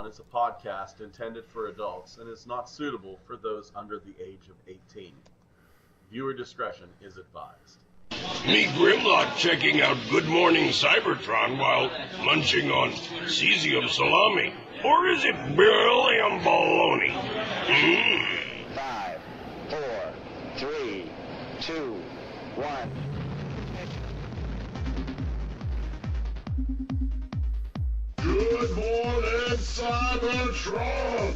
is a podcast intended for adults and is not suitable for those under the age of 18. Viewer discretion is advised. Me Grimlock checking out Good Morning Cybertron while munching on cesium salami. Or is it beryllium bologna? Mmm. 5, 4, 3, 2, 1. Good Morning Cybertron!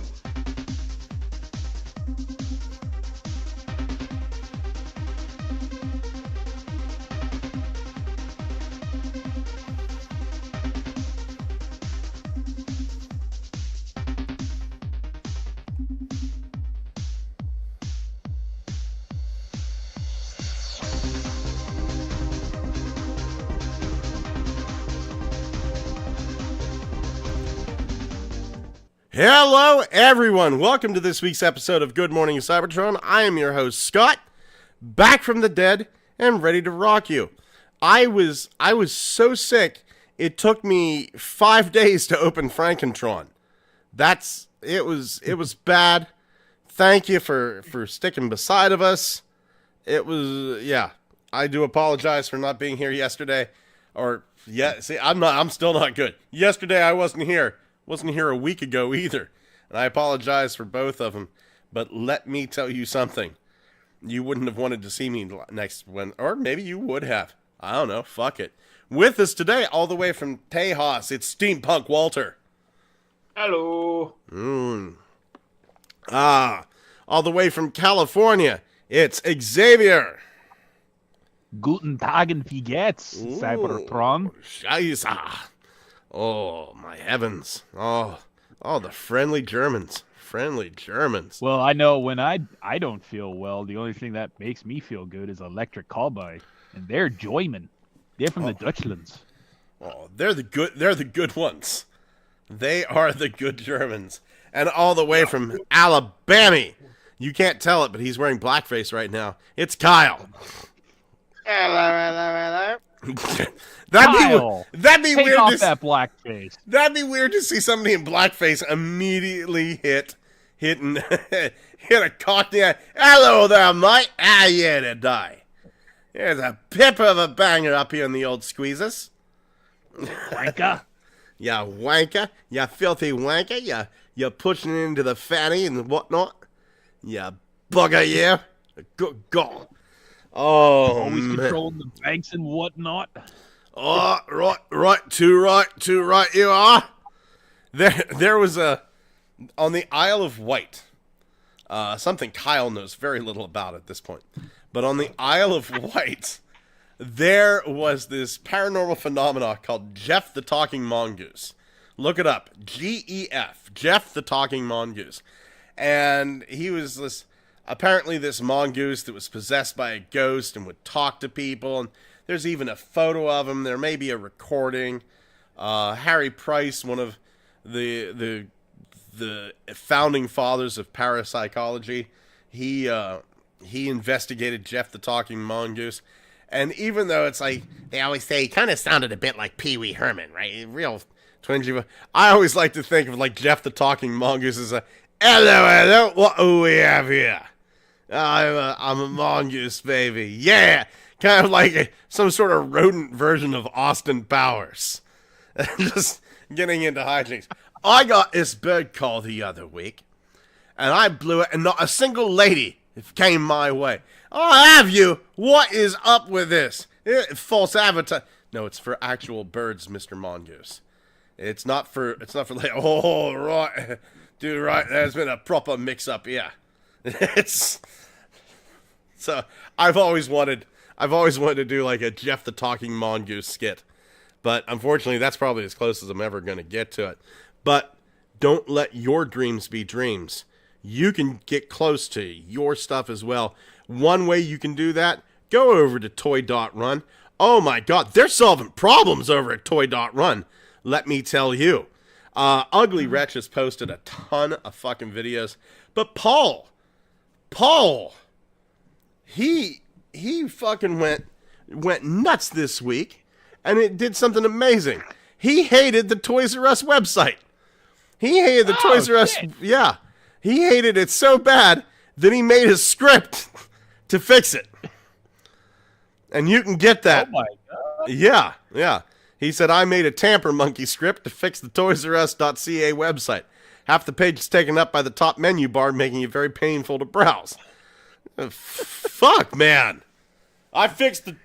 Hello, everyone. Welcome to this week's episode of Good Morning Cybertron. I am your host, Scott, back from the dead and ready to rock you. I was so sick, it took me 5 days to open Frankentron. It was bad. Thank you for sticking beside of us. I do apologize for not being here yesterday. I'm still not good. Yesterday I wasn't here. Wasn't here a week ago either, and I apologize for both of them, but let me tell you something. You wouldn't have wanted to see me next when, or maybe you would have. I don't know, fuck it. With us today, all the way from Tejas, it's Steampunk Walter. Hello. All the way from California, it's Xavier. Guten Tagen, wie geht's, Cybertron? Scheiße. Oh, my heavens. Oh, the friendly Germans. Friendly Germans. Well, I know when I don't feel well, the only thing that makes me feel good is electric cowboy. And they're Joyman. They're from the Dutchlands. Oh, they're the good ones. They are the good Germans. And all the way from Alabama. You can't tell it, but he's wearing blackface right now. It's Kyle. Hello. That'd be Take weird. Off that blackface. That'd be weird to see somebody in blackface immediately hit a cockney. Hello there, mate. How you today? There's a pip of a banger up here in the old squeezes. Wanker. Ya wanker. Ya filthy wanker. You pushing it into the fanny and whatnot. Ya bugger, yeah. Good God. Oh, Always man. controlling the banks and whatnot. Oh, too right you are. There was on the Isle of Wight, something Kyle knows very little about at this point, but on the Isle of Wight, there was this paranormal phenomena called Jeff the Talking Mongoose. Look it up, GEF, Jeff the Talking Mongoose. And he was apparently this mongoose that was possessed by a ghost and would talk to people, and there's even a photo of him. There may be a recording. Harry Price, one of the founding fathers of parapsychology, he investigated Jeff the Talking Mongoose. And even though it's like, they always say, he kind of sounded a bit like Pee Wee Herman, right? Real twingy. I always like to think of like Jeff the Talking Mongoose as a, hello, what do we have here? I'm a mongoose, baby. Yeah! Kind of like some sort of rodent version of Austin Powers. Just getting into hijinks. I got this bird call the other week, and I blew it, and not a single lady came my way. Oh, have you? What is up with this? False advertising. No, it's for actual birds, Mr. Mongoose. It's not for like, oh, right. Dude, right, there's been a proper mix-up here. So, I've always wanted to do like a Jeff the Talking Mongoose skit. But unfortunately, that's probably as close as I'm ever going to get to it. But don't let your dreams be dreams. You can get close to your stuff as well. One way you can do that, go over to Toy.Run. Oh my God, they're solving problems over at Toy.Run. Let me tell you. Ugly Wretch has posted a ton of fucking videos. But Paul, he fucking went nuts this week, and it did something amazing. He hated the Toys R Us website. He hated the Toys R Us. Shit. Yeah. He hated it so bad that he made a script to fix it. And you can get that. Oh my god. Yeah, yeah. He said, I made a tamper monkey script to fix the ToysRUs.ca website. Half the page is taken up by the top menu bar, making it very painful to browse. Fuck, man. I fixed the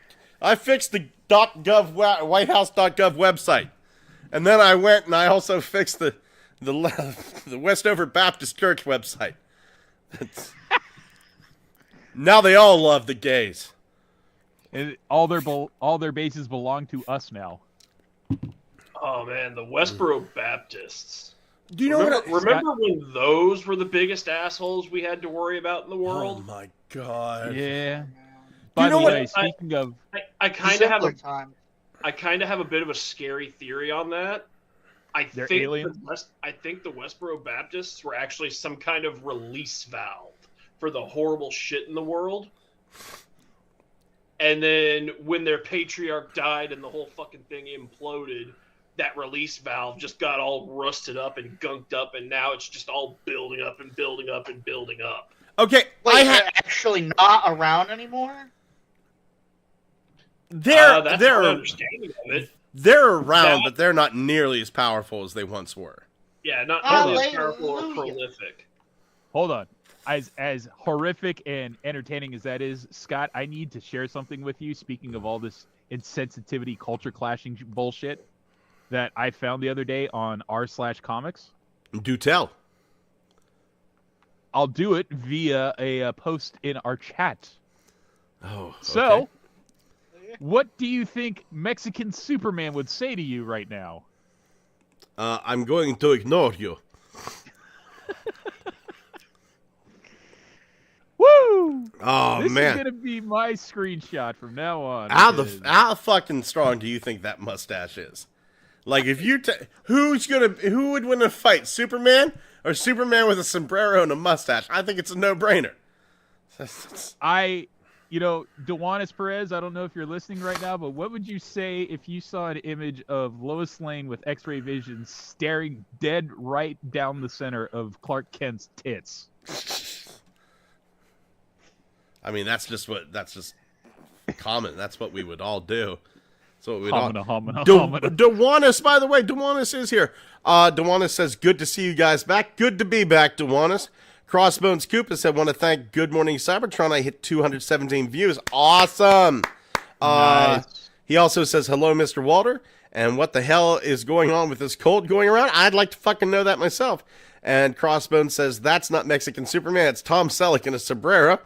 .gov WhiteHouse.gov website. And then I went and I also fixed the Westover Baptist Church website. Now they all love the gays. And all their bases belong to us now. Oh man, the Westboro Baptists. Do you know remember when those were the biggest assholes we had to worry about in the world? Oh my god. Yeah. By you know the what? way, speaking of, I kind of have Simpler time. I kind of have a bit of a scary theory on that. They're aliens? I think the Westboro Baptists were actually some kind of release valve for the horrible shit in the world. And then when their patriarch died and the whole fucking thing imploded, that release valve just got all rusted up and gunked up, and now it's just all building up and building up and building up. Okay, Wait, they're actually not around anymore? That's my understanding of it. They're around, but they're not nearly as powerful as they once were. Yeah, not nearly as Hallelujah. powerful or prolific. hold on. As horrific and entertaining as that is, Scott, I need to share something with you. Speaking of all this insensitivity, culture clashing bullshit that I found the other day on r/comics. Do tell. I'll do it via a post in our chat. Oh, okay. So, what do you think Mexican Superman would say to you right now? I'm going to ignore you. Woo! Oh, This man. is gonna be my screenshot from now on. How because- fucking strong do you think that mustache is? Like, if you who would win a fight, Superman or Superman with a sombrero and a mustache? I think it's a no-brainer. Dejuanis Perez, I don't know if you're listening right now, but what would you say if you saw an image of Lois Lane with X-ray vision staring dead right down the center of Clark Kent's tits? I mean, that's just common. That's what we would all do. That's what we'd all. Dejuanis, by the way, Dejuanis is here. Dejuanis says, "Good to see you guys back. Good to be back, Dejuanis." Crossbones Koopa said, "Want to thank Good Morning Cybertron. I hit 217 views. Awesome." Nice. He also says, "Hello, Mr. Walter. And what the hell is going on with this cold going around? I'd like to fucking know that myself." And Crossbones says, "That's not Mexican Superman. It's Tom Selleck in a sombrero."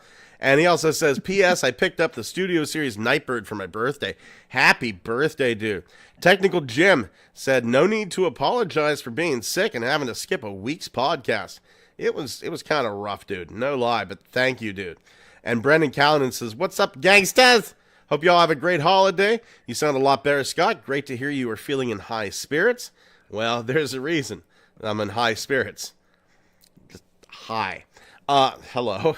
And he also says, "P.S. I picked up the Studio Series Nightbird for my birthday. Happy birthday, dude." Technical Jim said, "No need to apologize for being sick and having to skip a week's podcast. It was kind of rough, dude. No lie, but thank you, dude." And Brendan Callanan says, "What's up, gangsters? Hope y'all have a great holiday. You sound a lot better, Scott. Great to hear you are feeling in high spirits." Well, there's a reason I'm in high spirits. Just high. Hello.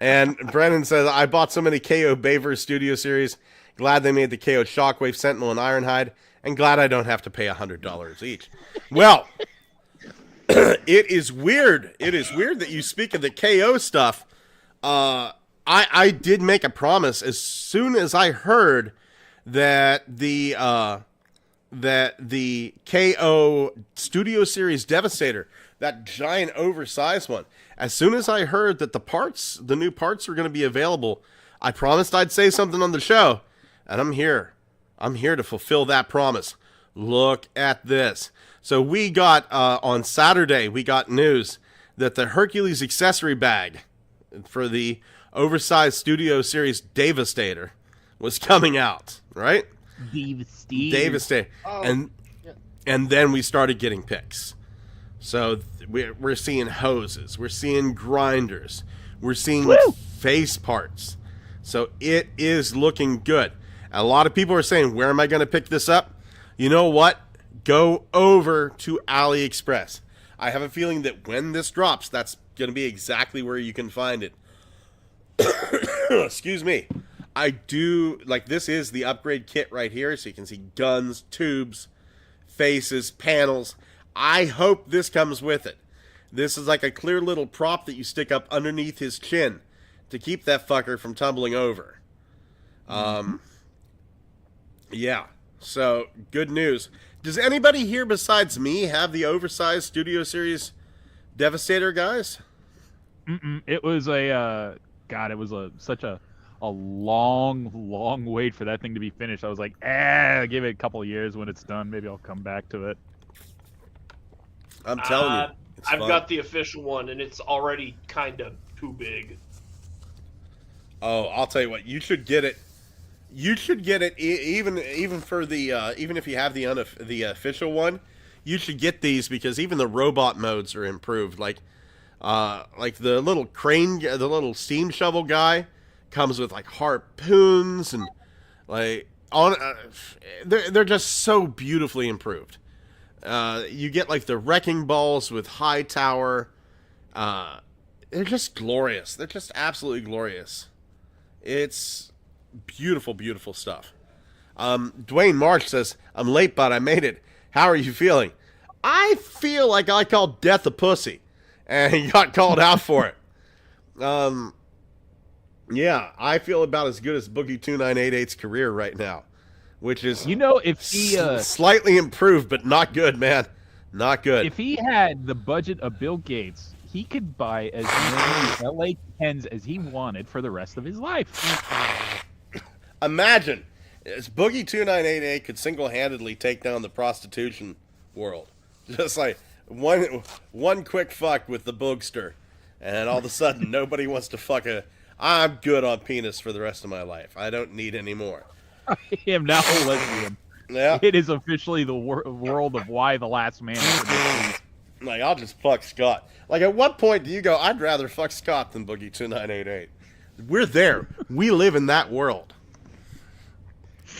And Brennan says, "I bought so many KO Baver Studio Series. Glad they made the KO Shockwave, Sentinel, and Ironhide. And glad I don't have to pay $100 each." Well, it is weird. It is weird that you speak of the KO stuff. I did make a promise as soon as I heard that the KO Studio Series Devastator, that giant oversized one, as soon as I heard that the new parts were going to be available, I promised I'd say something on the show, and I'm here. I'm here to fulfill that promise. Look at this. So we got, on Saturday, we got news that the Hercules accessory bag for the oversized Studio Series Devastator was coming out, right? Devastator. Oh, And then we started getting pics. So we're seeing hoses, we're seeing grinders, we're seeing face parts. So it is looking good. A lot of people are saying, "Where am I going to pick this up?" You know what? Go over to AliExpress. I have a feeling that when this drops, that's going to be exactly where you can find it. Excuse me. I do, like, this is the upgrade kit right here, so you can see guns, tubes, faces, panels. I hope this comes with it. This is like a clear little prop that you stick up underneath his chin to keep that fucker from tumbling over. Yeah. So, good news. Does anybody here besides me have the oversized Studio Series Devastator, guys? It was a it was such a long wait for that thing to be finished. I was like, I'll give it a couple of years. When it's done, maybe I'll come back to it. I'm telling you, it's I've fun. got the official one, and it's already kind of too big. Oh, I'll tell you what, you should get it. You should get it even for the even if you have the official one, you should get these because even the robot modes are improved. Like the little crane, the little steam shovel guy comes with like harpoons and like they're just so beautifully improved. You get like the wrecking balls with high tower. They're just glorious. They're just absolutely glorious. It's beautiful, beautiful stuff. Dwayne Marsh says, I'm late, but I made it. How are you feeling? I feel like I called death a pussy and he got called out for it. Yeah, I feel about as good as Boogie 2988's career right now, which is if he slightly improved, but not good, man. Not good. If he had the budget of Bill Gates, he could buy as many LA Tens as he wanted for the rest of his life. Imagine, as Boogie 2988 could single-handedly take down the prostitution world. Just like one quick fuck with the boogster, and all of a sudden nobody wants to fuck I'm good on penis for the rest of my life. I don't need any more. I am now a lesbian. Yeah. It is officially the world of why the last man. Like, I'll just fuck Scott. Like, at what point do you go, I'd rather fuck Scott than Boogie 2988? We're there. We live in that world.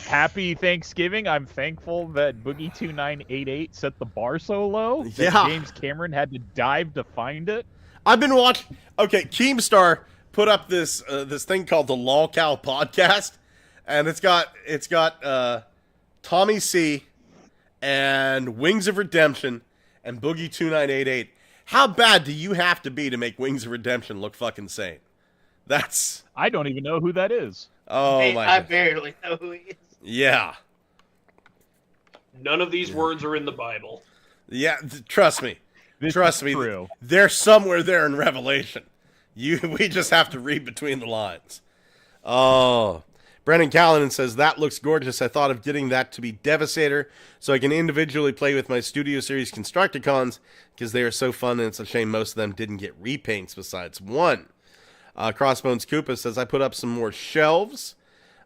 Happy Thanksgiving. I'm thankful that Boogie 2988 set the bar so low that Yeah. James Cameron had to dive to find it. I've been watching... Okay, Keemstar put up this thing called the Lol Cow Podcast, and it's got Tommy C and Wings of Redemption and Boogie 2988. How bad do you have to be to make Wings of Redemption look fucking sane? That's... I don't even know who that is. Oh, Hey, my I God. barely know who he is. Yeah. None of these words are in the Bible. Yeah, trust me. This Trust is me. true. They're somewhere there in Revelation. We just have to read between the lines. Oh. Brennan Callanan says, that looks gorgeous. I thought of getting that to be Devastator so I can individually play with my Studio Series Constructicons because they are so fun and it's a shame most of them didn't get repaints besides one. Crossbones Koopa says, I put up some more shelves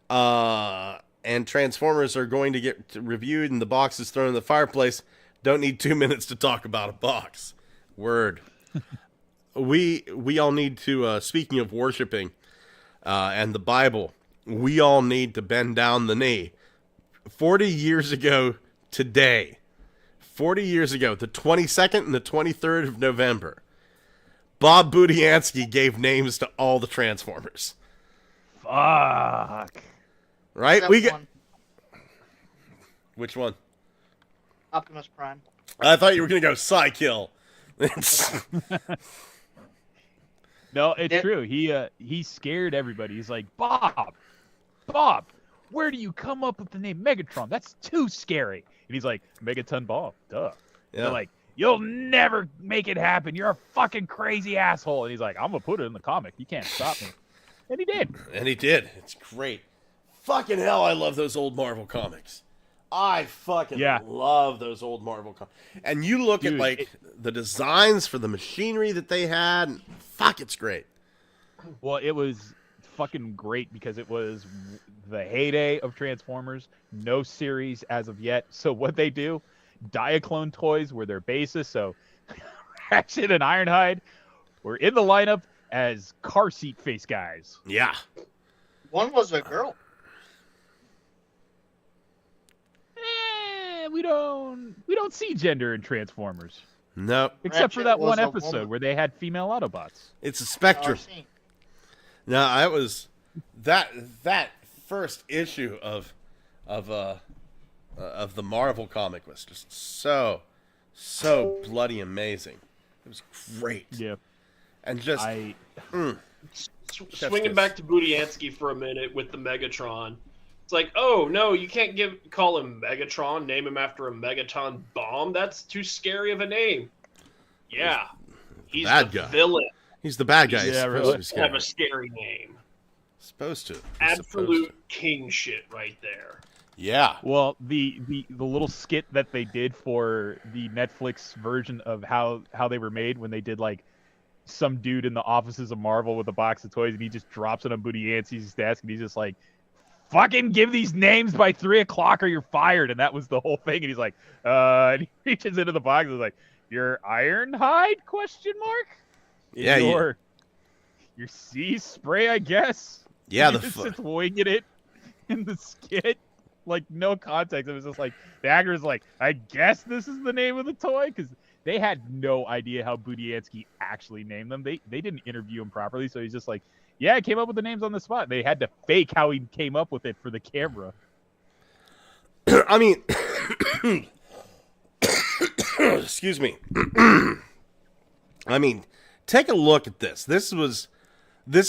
and Transformers are going to get reviewed and the box is thrown in the fireplace. Don't need 2 minutes to talk about a box. Word. We all need to, speaking of worshiping and the Bible, we all need to bend down the knee. 40 years ago today, 40 years ago, the 22nd and the 23rd of November, Bob Budiansky gave names to all the Transformers. Fuck. Right? Except one, Which one? Optimus Prime. I thought you were going to go Psykill. It's... No, it's true. He scared everybody. He's like, Bob, where do you come up with the name Megatron? That's too scary. And he's like, Megaton Bob, duh. Yeah. They're like, you'll never make it happen. You're a fucking crazy asshole. And he's like, I'm gonna put it in the comic. You can't stop me. And he did. And he did. It's great. Fucking hell, I love those old Marvel comics. I fucking love those old Marvel comics. And you look at, like, the designs for the machinery that they had. And fuck, it's great. Well, it was fucking great because it was the heyday of Transformers. No series as of yet. So what they do, Diaclone toys were their basis. So Ratchet and Ironhide were in the lineup as car seat face guys. Yeah. One was a girl. We don't see gender in Transformers. Nope. Except for Ratchet that was one a episode woman. where they had female Autobots. It's a spectrum. RC. No, it was that first issue of the Marvel comic was just so So bloody amazing. It was great. Yeah. And just Swinging back to Budiansky for a minute with the Megatron. It's like, oh no, you can't call him Megatron, name him after a Megaton bomb. That's too scary of a name. Yeah, he's bad the guy. villain. He's the bad guy. Yeah, He's really. supposed to be Have a scary. scary name. Supposed to. He's Absolute supposed king shit right there. to. Yeah. Well, the little skit that they did for the Netflix version of how they were made, when they did like some dude in the offices of Marvel with a box of toys, and he just drops it on Budiansky's desk, and he's just like, fucking give these names by 3 o'clock or you're fired. And that was the whole thing. And he's like, and he reaches into the box and is like, your Ironhide, question mark? Yeah, your sea spray, I guess. Yeah, He just sits winging it in the skit, like no context. It was just like the actor is like, I guess this is the name of the toy, because they had no idea how Budiansky actually named them. They didn't interview him properly, so he's just like, yeah, I came up with the names on the spot. They had to fake how he came up with it for the camera. I mean, excuse me. I mean, take a look at this. This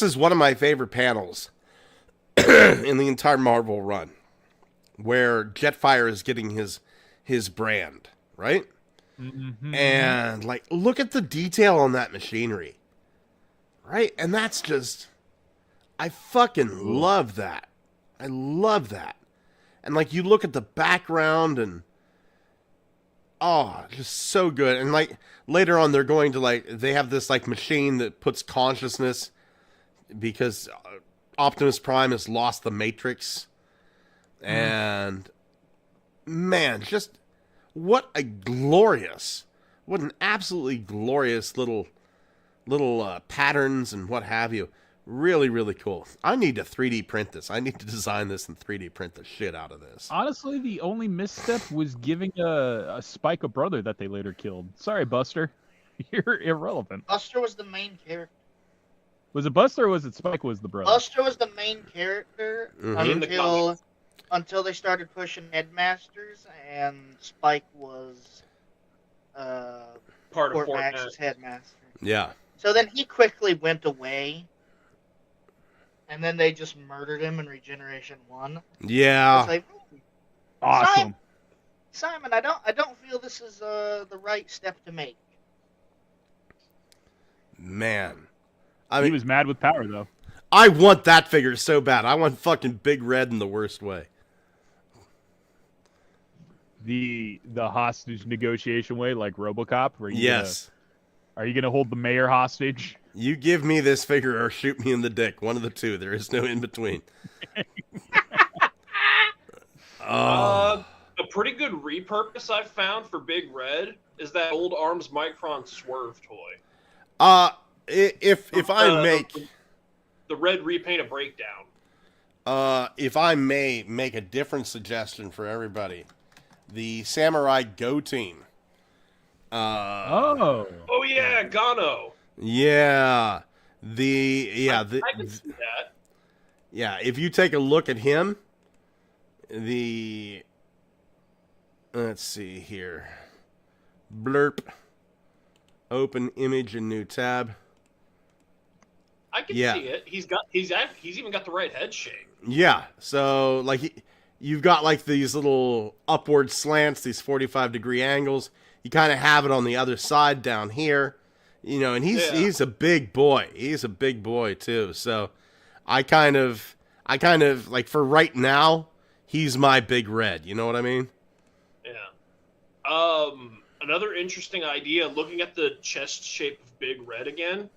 is one of my favorite panels in the entire Marvel run, where Jetfire is getting his brand, right? Mm-hmm. And like, look at the detail on that machinery, right? And that's just, I fucking love that. I love that. And like, you look at the background and, oh, just so good. And like, later on, they're going to like, they have this like machine that puts consciousness, because Optimus Prime has lost the Matrix. And man, just what an absolutely glorious little patterns and what have you. Really, really cool. I need to 3D print this. I need to design this and 3D print the shit out of this. Honestly, the only misstep was giving a Spike a brother that they later killed. Sorry, Buster. You're irrelevant. Buster was the main character. Was it Buster or was it Spike was the brother? Buster was the main character Mhm. until they started pushing Headmasters, and Spike was Part of Fort Fort Max's Max. headmaster. Yeah. So then he quickly went away, and then they just murdered him in Regeneration 1. Yeah. It's like, Awesome. Simon, I don't feel this is the right step to make. Man. I He mean, was mad with power, though. I want that figure so bad. I want fucking Big Red in the worst way. The hostage negotiation way, like RoboCop. Where Yes. Are you gonna hold the mayor hostage? You give me this figure or shoot me in the dick. One of the two. There is no in between. A pretty good repurpose I've found for Big Red is that old Arms Micron Swerve toy. If I make the red repaint of Breakdown. if I may make a different suggestion for everybody, the Samurai Go Team. Oh yeah, Gano. Yeah. I can see that. Yeah, if you take a look at him, let's see here. Blurp. Open image and new tab. I can Yeah. see it. He's even got the right head shape. Yeah, so like you've got like these little upward slants, these 45-degree angles. You kind of have it on the other side down here, you know, and he's a big boy. He's a big boy too. So I kind of like, for right now, he's my Big Red. You know what I mean? Yeah. Another interesting idea, looking at the chest shape of Big Red again,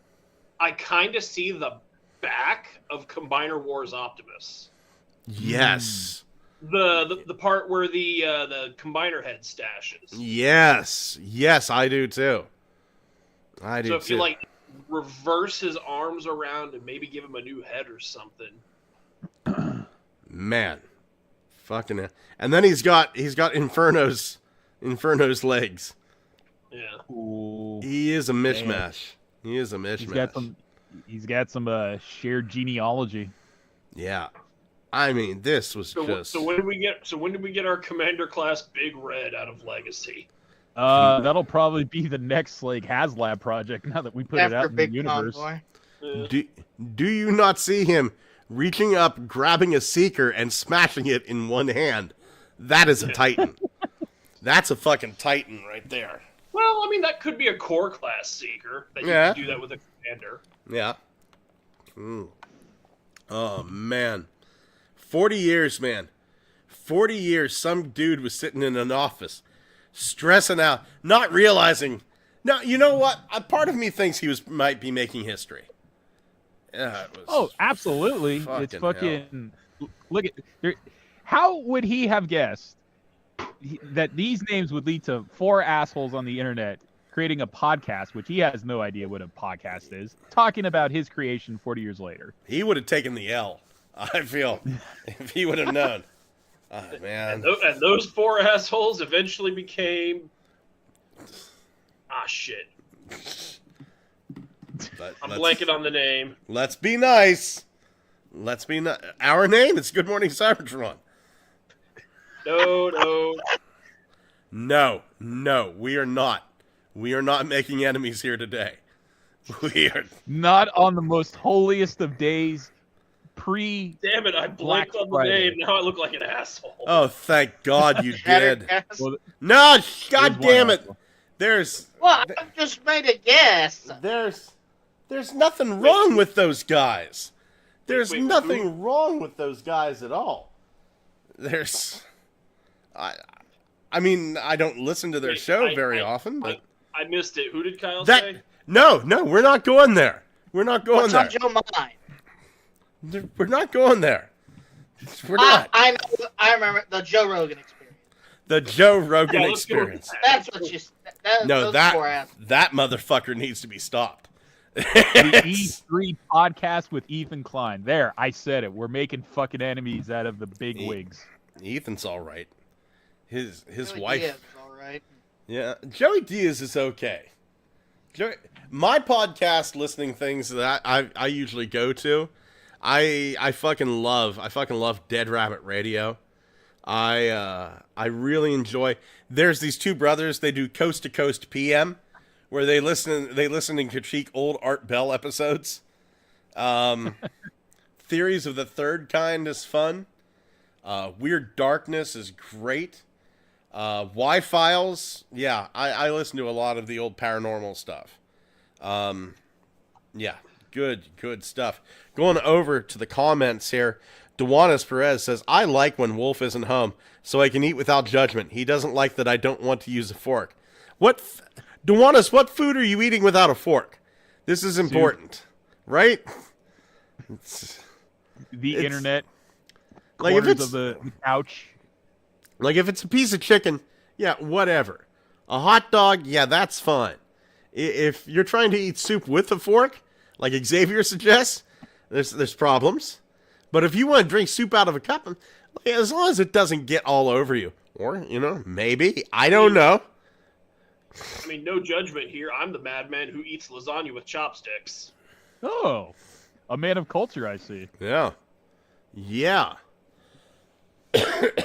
I kind of see the back of Combiner Wars Optimus. Yes. The part where the Combiner head stashes. Yes, I do too. I do So if too. you like reverse his arms around and maybe give him a new head or something. Man, fucking hell. And then he's got Inferno's legs. Yeah. Ooh. He is a mishmash. He is a mishmash. He's got some shared genealogy. Yeah. I mean, this was So just when did we get our Commander class Big Red out of Legacy? That'll probably be the next like HasLab project now that we put it After out in the Big universe. Convoy. Do you not see him reaching up, grabbing a Seeker, and smashing it in one hand? That is a Titan. That's a fucking Titan right there. Well, I mean, that could be a core class Seeker. That you Yeah. could do that with a commander. Yeah. Oh, man. 40 years, man. 40 years, some dude was sitting in an office, stressing out, not realizing. No, you know what? A part of me thinks might be making history. Yeah, it was Oh, absolutely. It's fucking look at there. How would he have guessed that these names would lead to 4 assholes on the internet creating a podcast, which he has no idea what a podcast is, talking about his creation 40 years later? He would have taken the L, I feel, if he would have known. Oh, man. And those 4 assholes eventually became. Ah, shit. I'm blanking on the name. Let's be nice. Our name is Good Morning Cybertron. No. No, we are not. We are not making enemies here today. We are Not on the most holiest of days, pre. Damn it, I blanked on the Friday. name. Now I look like an asshole. Oh, thank God you did. Shattercast. Well, No, there's God one damn it. asshole. Well, I just made a guess. There's nothing wrong with those guys. There's wait, nothing wrong with those guys at all. I mean, I don't listen to their show very often, but I missed it. Who did Kyle that say? no, we're not going there. We're not going What's there. on Joe mind? We're not going there. We're not. I know. I remember the Joe Rogan experience. The Joe Rogan Yeah, let's go with experience. that. That's what you. No, those 4 assholes. that motherfucker needs to be stopped. The E3 podcast with Ethan Klein. There, I said it. We're making fucking enemies out of the big wigs. Ethan's all right. His Joey wife. Diaz, all right. Yeah, Joey Diaz is okay. My podcast listening things that I usually go to, I fucking love Dead Rabbit Radio. I really enjoy. There's these 2 brothers. They do Coast to Coast PM, where they listen and critique old Art Bell episodes. Theories of the Third Kind is fun. Weird Darkness is great. Y-Files, yeah, I listen to a lot of the old paranormal stuff. Yeah, good stuff. Going over to the comments here, Duanis Perez says, I like when Wolf isn't home, so I can eat without judgment. He doesn't like that I don't want to use a fork. Duanis, what food are you eating without a fork? This is important, right? The internet, Like if corners it's of the couch. Like, if it's a piece of chicken, yeah, whatever. A hot dog, yeah, that's fine. If you're trying to eat soup with a fork, like Xavier suggests, there's problems. But if you want to drink soup out of a cup, as long as it doesn't get all over you, or, maybe, I don't know. I mean, no judgment here. I'm the madman who eats lasagna with chopsticks. Oh, a man of culture, I see. Yeah.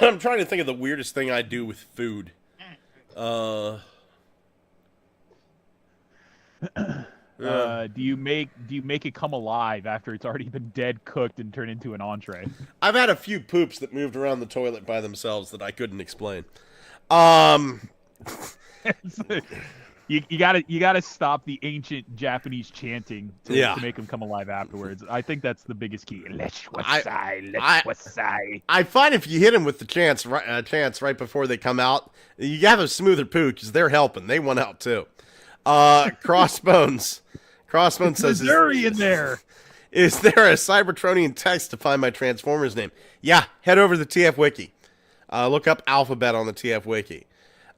I'm trying to think of the weirdest thing I do with food. Do you make it come alive after it's already been dead, cooked, and turned into an entree? I've had a few poops that moved around the toilet by themselves that I couldn't explain. You gotta stop the ancient Japanese chanting to make them come alive afterwards. I think that's the biggest key. I find if you hit them with the chants right before they come out, you have a smoother poo because they're helping. They want out too. Crossbones says, Missouri in there. Is there a Cybertronian text to find my Transformers name? Yeah, head over to the TF Wiki. Look up Alphabet on the TF Wiki.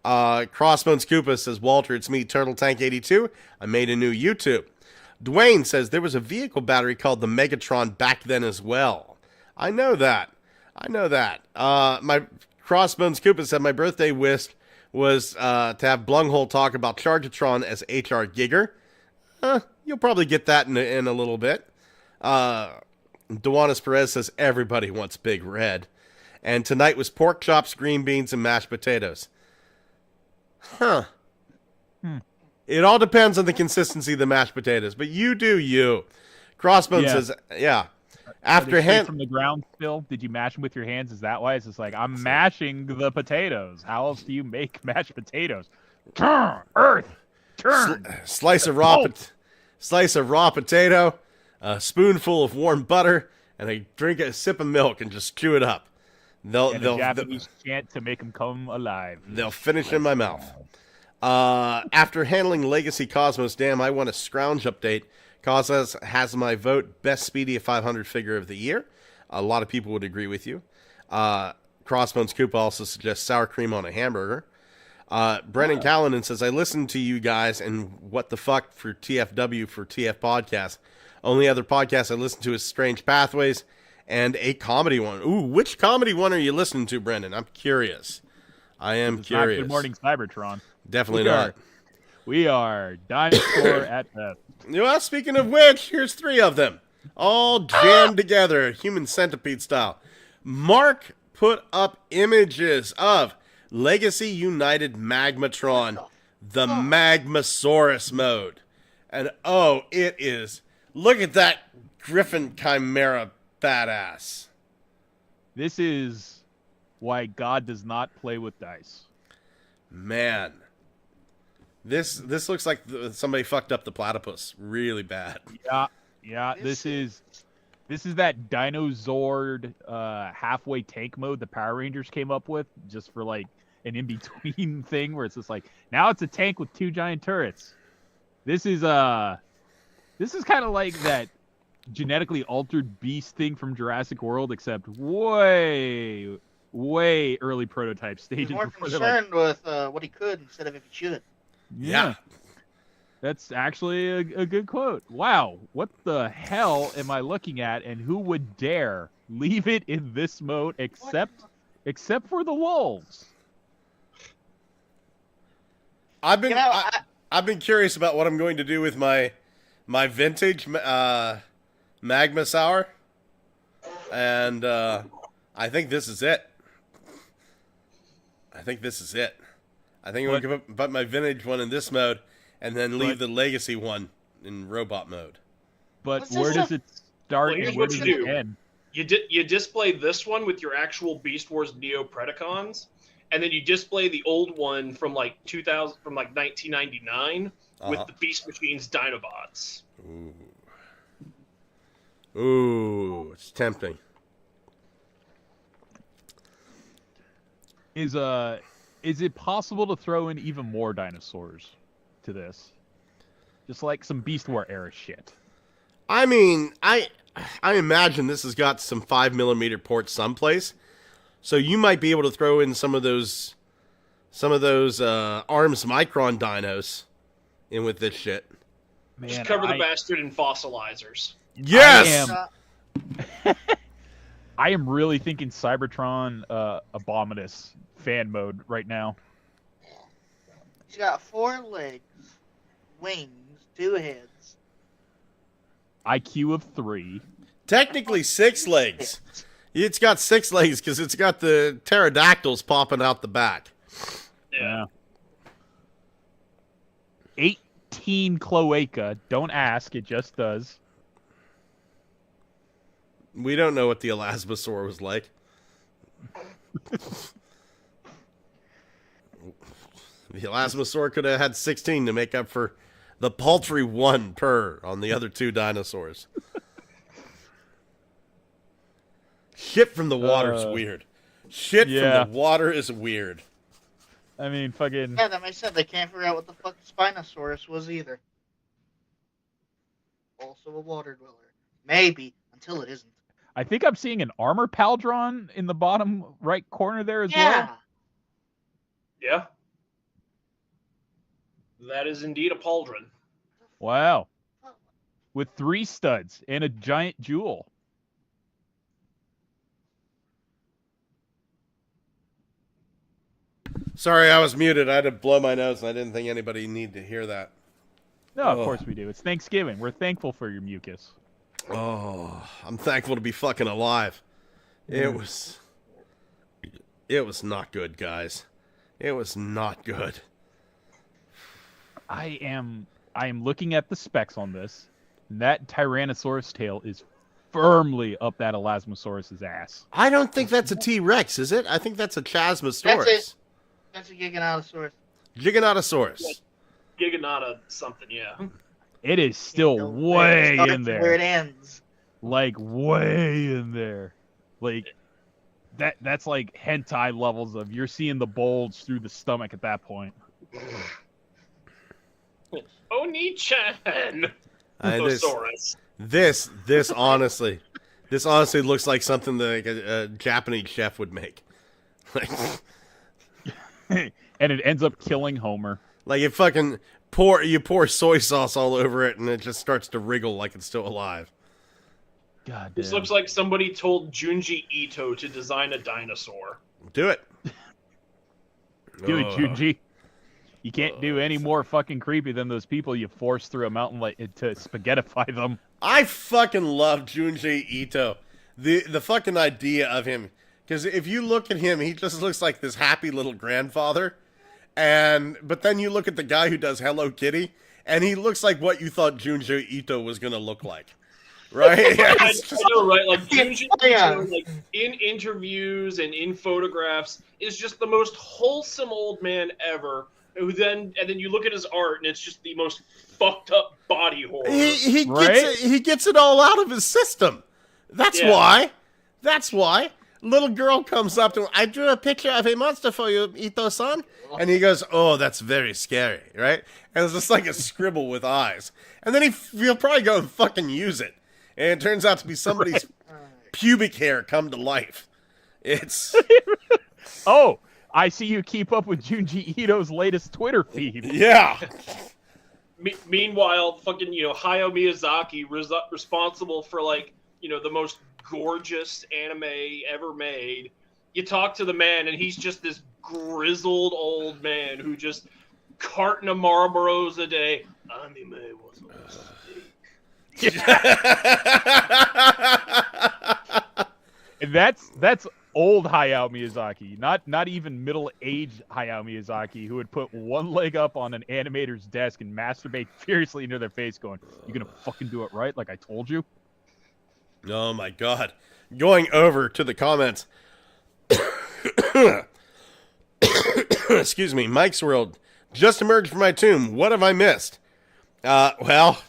Crossbones Koopa says, Walter, it's me, Turtle Tank 82. I made a new YouTube. Dwayne says, there was a vehicle battery called the Megatron back then as well. I know that. My Crossbones Koopa said, my birthday wish was to have Blunghole talk about Chargatron as HR Giger. You'll probably get that in a little bit. Duanis Perez says, everybody wants Big Red. And tonight was pork chops, green beans, and mashed potatoes. Huh. It all depends on the consistency of the mashed potatoes, but you do you. Crossbones Yeah. says, yeah. Are they After straight hand, from the ground still? Did you mash them with your hands? Is that why? It's just like, I'm mashing the potatoes. How else do you make mashed potatoes? Turn, earth, turn. slice of raw potato, a spoonful of warm butter, and a sip of milk and just chew it up. And a Japanese chant to make them come alive. They'll finish in my mouth. After handling Legacy Cosmos Dam, I want a scrounge update. Cosmos has my vote, best Speedy 500 figure of the year. A lot of people would agree with you. Crossbones Koopa also suggests sour cream on a hamburger. Brennan Callanan says, I listened to you guys and what the fuck for TFW for TF Podcast. Only other podcast I listen to is Strange Pathways and a comedy one. Ooh, which comedy one are you listening to, Brendan? I'm curious. I am It's not curious. Good Morning Cybertron. Definitely not. We are dinosaur at best. Well, speaking of which, here's 3 of them. All jammed together, human centipede style. Mark put up images of Legacy United Magmatron, the Magmasaurus mode. And oh, it is. Look at that Griffin Chimera badass. This is why God does not play with dice. Man. This looks like somebody fucked up the platypus really bad. Yeah. This is that Dinozord halfway tank mode the Power Rangers came up with just for like an in-between thing where it's just like, now it's a tank with 2 giant turrets. This is kind of like that genetically altered beast thing from Jurassic World, except way early prototype He stages. was more before they're like, concerned with what he could instead of if he should. Yeah. That's actually a good quote. Wow, what the hell am I looking at, and who would dare leave it in this mode except for the wolves? I've been You know, I've been curious about what I'm going to do with my vintage Magma Sour, and I think this is it. I think I'm going to put my vintage one in this mode, and then leave the legacy one in robot mode. But What's where this does stuff? it start Well, here's and where what does you it do. end? You display this one with your actual Beast Wars Neo Predacons, and then you display the old one from like 1999 with the Beast Machines Dinobots. Ooh, it's tempting. Is it possible to throw in even more dinosaurs to this? Just like some Beast War era shit. I mean, I imagine this has got some 5mm ports someplace, so you might be able to throw in some of those Arms Micron dinos in with this shit. Man, Just cover the bastard in fossilizers. Yes. I am really thinking Cybertron Abominus fan mode right now. He's got 4 legs, wings, 2 heads. IQ of 3. Technically 6 legs. It's got 6 legs because it's got the pterodactyls popping out the back. Yeah. 18 cloaca. Don't ask, it just does. We don't know what the Elasmosaur was like. The Elasmosaur could have had 16 to make up for the paltry 1 per on the other 2 dinosaurs. Shit from the water is weird. Shit from the water is weird. I mean, fucking... Yeah, that makes sense. They can't figure out what the fuck Spinosaurus was either. Also a water dweller. Maybe, until it isn't. I think I'm seeing an armor paldron in the bottom right corner there as well. Yeah. That is indeed a pauldron. Wow. With 3 studs and a giant jewel. Sorry, I was muted. I had to blow my nose, and I didn't think anybody needed to hear that. No, of course we do. It's Thanksgiving. We're thankful for your mucus. Oh, I'm thankful to be fucking alive. It was not good, guys. It was not good. I am looking at the specs on this. And that Tyrannosaurus tail is firmly up that Elasmosaurus's ass. I don't think that's a T-Rex, is it? I think that's a Chasmosaurus. That's a Giganotosaurus. Giganotosaurus. Giganata something, yeah. It is still way in there. Where it ends. Like way in there. Like that's like hentai levels of you're seeing the bulge through the stomach at that point. Oni-chan! This honestly looks like something that a Japanese chef would make. Like, and it ends up killing Homer. Like you pour soy sauce all over it and it just starts to wriggle like it's still alive. God damn. This looks like somebody told Junji Ito to design a dinosaur. Do it. Do it, Junji. You can't do any more fucking creepy than those people you force through a mountain like to spaghettify them. I fucking love Junji Ito. The fucking idea of him. Because if you look at him, he just looks like this happy little grandfather. But then you look at the guy who does Hello Kitty, and he looks like what you thought Junji Ito was going to look like. Right? Yeah, I know, right? Like Junji Ito, like in interviews and in photographs, is just the most wholesome old man ever. And then you look at his art, and it's just the most fucked up body horror. He gets it all out of his system. That's why. That's why. Little girl comes up to him. I drew a picture of a monster for you, Ito-san. And he goes, "Oh, that's very scary," right? And it's just like a scribble with eyes. And then he'll probably go and fucking use it. And it turns out to be somebody's pubic hair come to life. It's... Oh, I see you keep up with Junji Ito's latest Twitter feed. Yeah. Meanwhile, fucking, Hayao Miyazaki responsible for, like, the most gorgeous anime ever made. You talk to the man, and he's just this grizzled old man who just carton of Marlboros a day. Anime was a mistake. And that's old Hayao Miyazaki, not even middle-aged Hayao Miyazaki, who would put one leg up on an animator's desk and masturbate furiously into their face, going, "You gonna fucking do it right, like I told you?" Oh my god. Going over to the comments. Excuse me. Mike's World. Just emerged from my tomb. What have I missed? Well,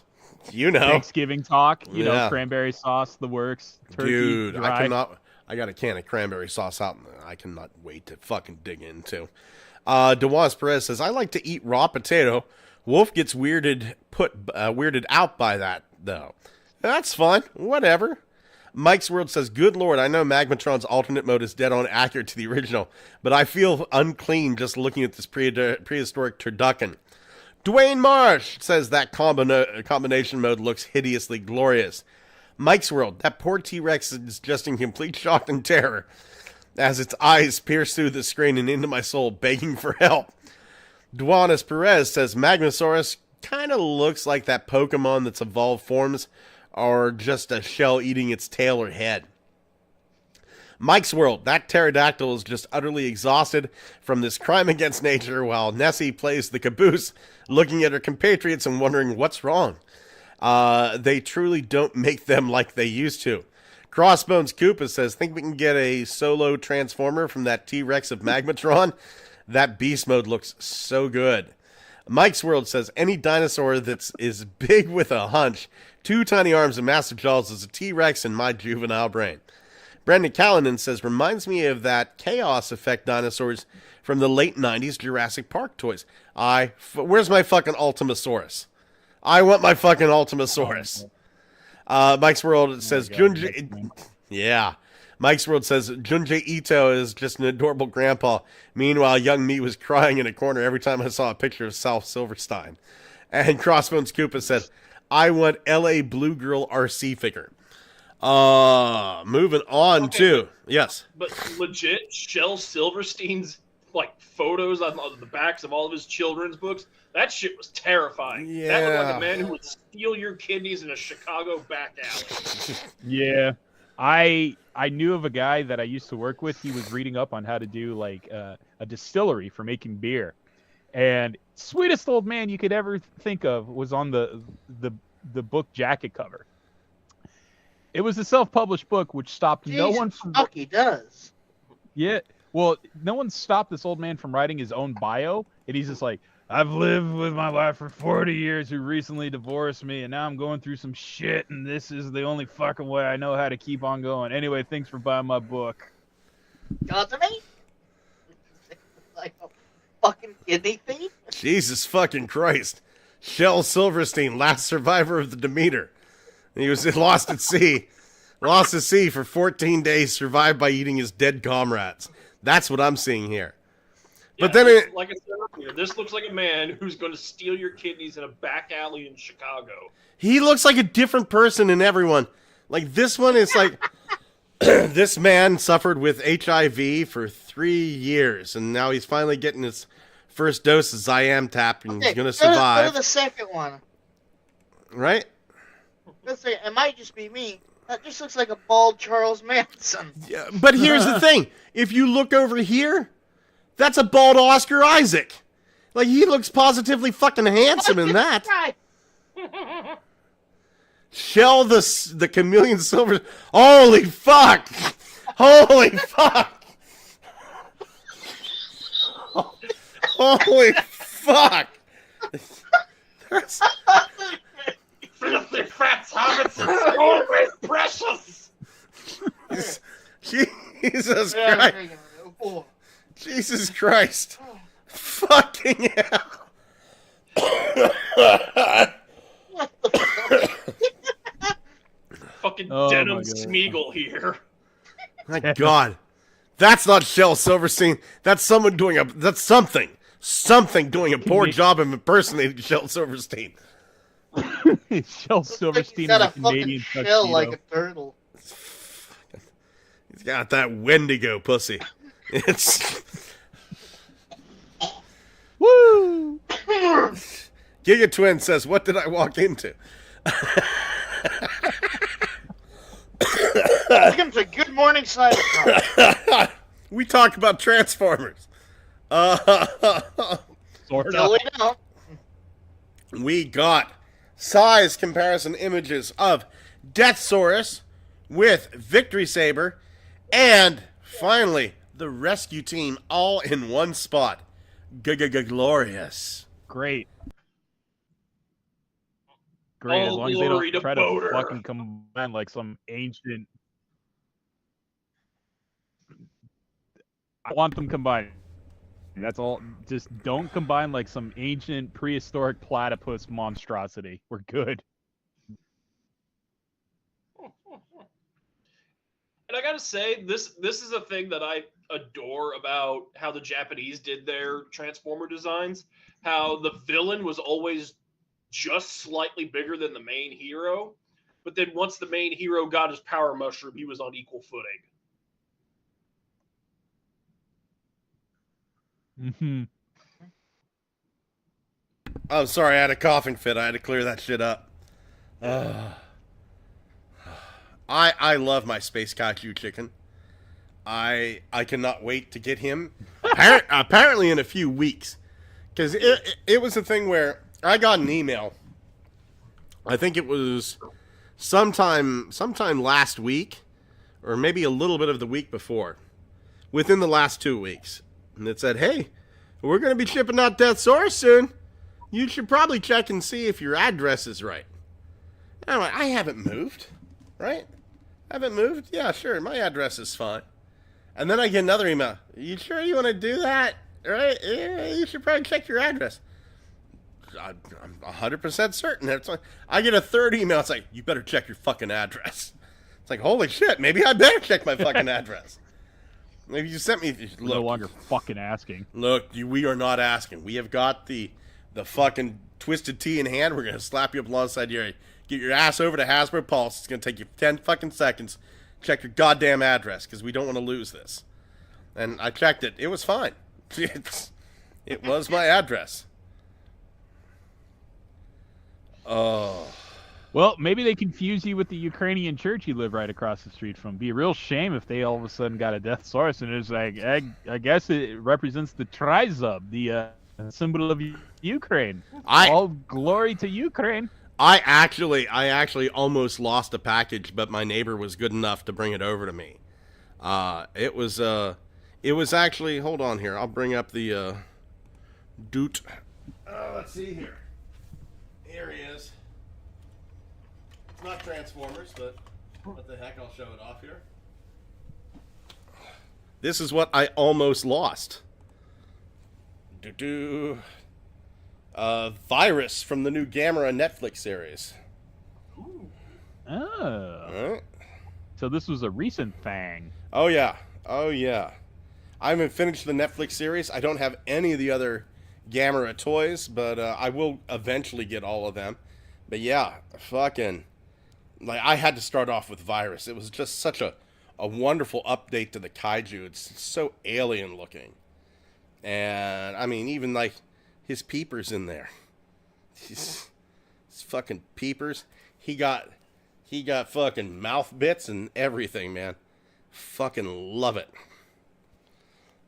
Thanksgiving talk. You know, cranberry sauce, the works. Turkey, dude, dry. I got a can of cranberry sauce out, and I cannot wait to fucking dig into. DeWaz Perez says, I like to eat raw potato. Wolf gets weirded out by that, though. That's fine. Whatever. Mike's World says, good lord, I know Magmatron's alternate mode is dead on accurate to the original, but I feel unclean just looking at this prehistoric turducken. Dwayne Marsh says that combination mode looks hideously glorious. Mike's World, that poor T-Rex is just in complete shock and terror as its eyes pierce through the screen and into my soul, begging for help. Duanis Perez says Magnosaurus kind of looks like that Pokemon that's evolved forms or just a shell eating its tail or head. Mike's World, that pterodactyl is just utterly exhausted from this crime against nature while Nessie plays the caboose, looking at her compatriots and wondering what's wrong. They truly don't make them like they used to. Crossbones Koopa says, think we can get a solo transformer from that T-Rex of Magmatron? That beast mode looks so good. Mike's World says, any dinosaur that is big with a hunch, 2 tiny arms and massive jaws is a T-Rex in my juvenile brain. Brendan Callanan says, reminds me of that Chaos Effect dinosaurs from the late 90s Jurassic Park toys. Where's my fucking Ultimasaurus? I want my fucking Ultimasaurus. Mike's World says, yeah. Mike's World says, Junji Ito is just an adorable grandpa. Meanwhile, young me was crying in a corner every time I saw a picture of South Silverstein. And Crossbones Koopa said, I want LA Blue Girl RC figure. Moving on to, yes. But legit, Shel Silverstein's, like, photos on the backs of all of his children's books, that shit was terrifying. Yeah. That looked like a man who would steal your kidneys in a Chicago back alley. Yeah. I knew of a guy that I used to work with. He was reading up on how to do like a distillery for making beer. And sweetest old man you could ever think of was on the book jacket cover. It was a self-published book which stopped no one from. Fuck, he does. Yeah, well, no one stopped this old man from writing his own bio, and he's just like, I've lived with my wife for 40 years who recently divorced me, and now I'm going through some shit, and this is the only fucking way I know how to keep on going. Anyway, thanks for buying my book. Doesn't he? Like a fucking kidney thief? Jesus fucking Christ. Shel Silverstein, last survivor of the Demeter. He was lost at sea. Lost at sea for 14 days, survived by eating his dead comrades. That's what I'm seeing here. Yeah, but then like I said earlier, this looks like a man who's going to steal your kidneys in a back alley in Chicago. he looks like a different person in everyone. Like, this one is like, this man suffered with HIV for 3 years, and now he's finally getting his first dose of Zyam-Tap, and he's going to survive. Go to the second one. Right? Let's say, it might just be me. That just looks like a bald Charles Manson. Yeah, but here's the thing. If you look over here, that's a bald Oscar Isaac. Like, he looks positively fucking handsome in that. Shell the chameleon silver. Holy fuck! Holy fuck! Holy fuck! That's... Filthy fat hobbits are always precious! Jesus Christ. Jesus Christ. Fucking hell. What the fuck? Fucking Oh denim my God. Smeagol here. My God. That's not Shel Silverstein. That's someone doing that's something. Something doing a poor job of impersonating Shel Silverstein. Shel Silverstein Got is a a Canadian fucking shell tuxedo. like a turtle. He's got that Wendigo pussy. It's Woo! Giga Twin says, "What did I walk into?" Welcome to Good Morning CyberTron. We talk about Transformers. Sort Till of. we don't. We got size comparison images of Deathsaurus with Victory Saber, and finally the rescue team all in one spot. Glorious. Great. Great, as All long as they glory don't to try Boater. to fucking combine like some ancient. I want them combined. That's all. Just don't combine like some ancient prehistoric platypus monstrosity. We're good. And I gotta say, this is a thing that I adore about how the Japanese did their Transformer designs. How the villain was always just slightly bigger than the main hero, but then once the main hero got his power mushroom, he was on equal footing. Mm-hmm. Oh, sorry, I had a coughing fit. I had to clear that shit up. I love my Space Kaiju chicken. I cannot wait to get him. Apparently in a few weeks. Because it was a thing where I got an email. I think it was sometime last week, or maybe a little bit of the week before. Within the last 2 weeks. And it said, hey, we're going to be shipping out Deathsaurus soon. You should probably check and see if your address is right. And I'm like, I haven't moved, right? Haven't moved? Yeah, sure, my address is fine. And then I get another email. You sure you want to do that? Right? Yeah, you should probably check your address. I'm 100% certain. That's like, I get a third email. It's like, you better check your fucking address. It's like, holy shit, maybe I better check my fucking address. Maybe you sent me. We're no longer fucking asking. Look, we are not asking. We have got the fucking twisted T in hand. We're gonna slap you up alongside your. Get your ass over to Hasbro Pulse. It's gonna take you 10 fucking seconds. Check your goddamn address because we don't want to lose this. And I checked it. It was fine. It was my address. Oh. Well, maybe they confuse you with the Ukrainian church you live right across the street from. Be a real shame if they all of a sudden got a Deathsaurus and it's like, I guess it represents the Trizub, the A symbol of Ukraine. I- All glory to Ukraine. I actually almost lost a package, but my neighbor was good enough to bring it over to me. It was actually, hold on here. I'll bring up the doot. Let's see here. Here he is. It's not Transformers, but what the heck? I'll show it off here. This is what I almost lost. Virus from the new Gamera Netflix series. Oh. So this was a recent thing. Oh yeah. I haven't finished the Netflix series. I don't have any of the other Gamera toys, but I will eventually get all of them. But yeah, fucking, like, I had to start off with Virus. It was just such a wonderful update to the kaiju. It's so alien looking. And I mean, even like his peepers in there. His fucking peepers. He got fucking mouth bits and everything, man. Fucking love it.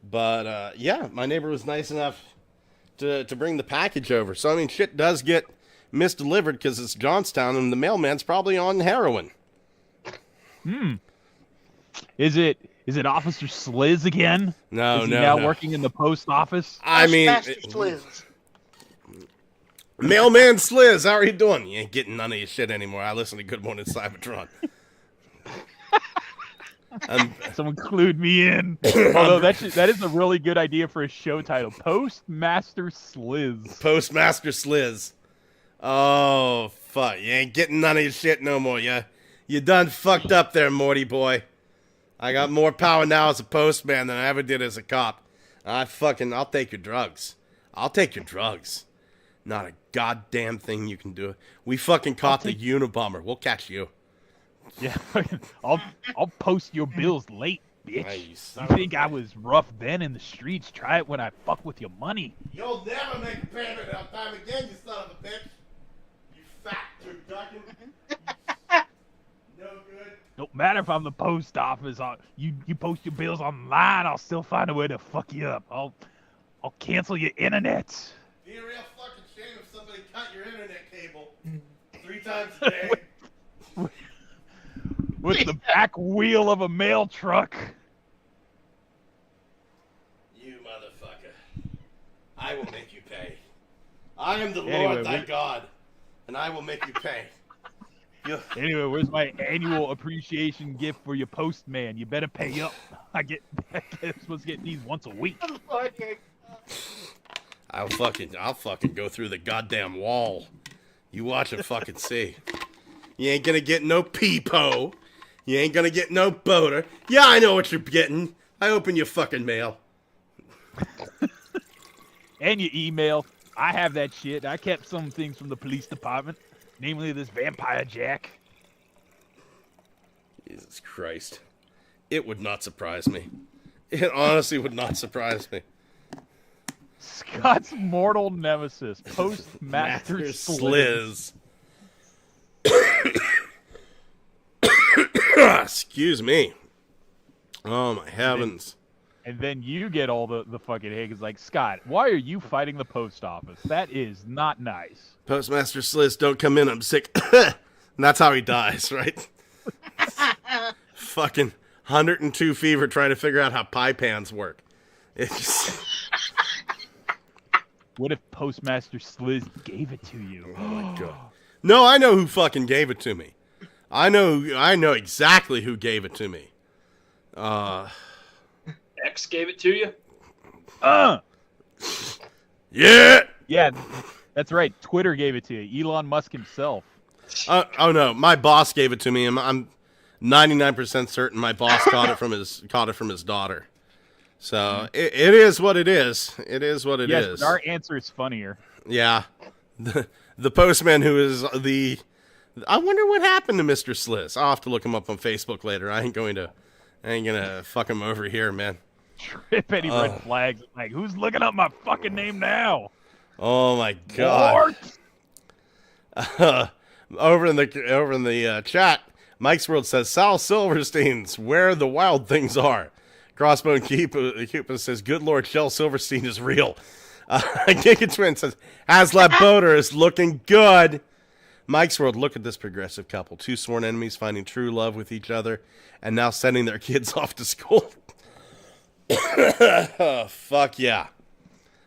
But yeah, my neighbor was nice enough to bring the package over. So I mean, shit does get misdelivered because it's Johnstown and the mailman's probably on heroin. Is it Officer Sliz again? No, Is he no, now no. working in the post office? I mean, Master Sliz. Mailman Sliz, how are you doing? You ain't getting none of your shit anymore. I listen to Good Morning Cybertron. Someone clued me in. Although that is a really good idea for a show title. Postmaster Sliz. Postmaster Sliz. Oh, fuck. You ain't getting none of your shit no more. You done fucked up there, Morty boy. I got more power now as a postman than I ever did as a cop. I'll take your drugs. I'll take your drugs. Not a goddamn thing you can do. We fucking caught the Unabomber. We'll catch you. Yeah, I'll post your bills late, bitch. Hey, You son think I was rough then in the streets? Try it when I fuck with your money. You'll never make a payment on time again, you son of a bitch. You fat turducken. No good. Don't matter if I'm the post office. You post your bills online, I'll still find a way to fuck you up. I'll cancel your internet. Be a real fucking shame if somebody cut your internet cable 3 times a day. With the back wheel of a mail truck. You motherfucker. I will make you pay. I am the Anyway, Lord thy God, and I will make you pay. Anyway, where's my annual appreciation gift for your postman? You better pay up. I'm supposed to get these once a week. I'll fucking go through the goddamn wall. You watch and fucking see. You ain't gonna get no peepo. You ain't gonna get no boater. Yeah, I know what you're getting. I open your fucking mail. And your email. I have that shit. I kept some things from the police department, namely this vampire jack. Jesus Christ. It would not surprise me. It honestly would not surprise me. Scott's mortal nemesis, Postmaster Sliz. Excuse me. Oh my heavens. And then you get all the fucking hate. It's like, Scott, why are you fighting the post office? That is not nice. Postmaster Sliz, don't come in, I'm sick. And that's how he dies, right? Fucking 102 fever trying to figure out how pie pans work. It's What if Postmaster Sliz gave it to you? Oh my god. No, I know who fucking gave it to me. I know exactly who gave it to me. X gave it to you? Yeah. Yeah, that's right. Twitter gave it to you. Elon Musk himself. Oh no, my boss gave it to me. I'm 99% certain my boss caught it from his daughter. So it is what it is. It is what it is. Yes, but our answer is funnier. Yeah, the postman who is the. I wonder what happened to Mr. Sliz. I'll have to look him up on Facebook later. I ain't gonna fuck him over here, man. Trip any red flags. Like, who's looking up my fucking name now? Oh my god. Over in the chat, Mike's World says Sal Silverstein's Where the Wild Things Are. Crossbone Cupid says, good Lord, Shel Silverstein is real. Giga Twin says, Haslab Boater is looking good. Mike's World, look at this progressive couple. 2 sworn enemies finding true love with each other and now sending their kids off to school. Oh, fuck yeah.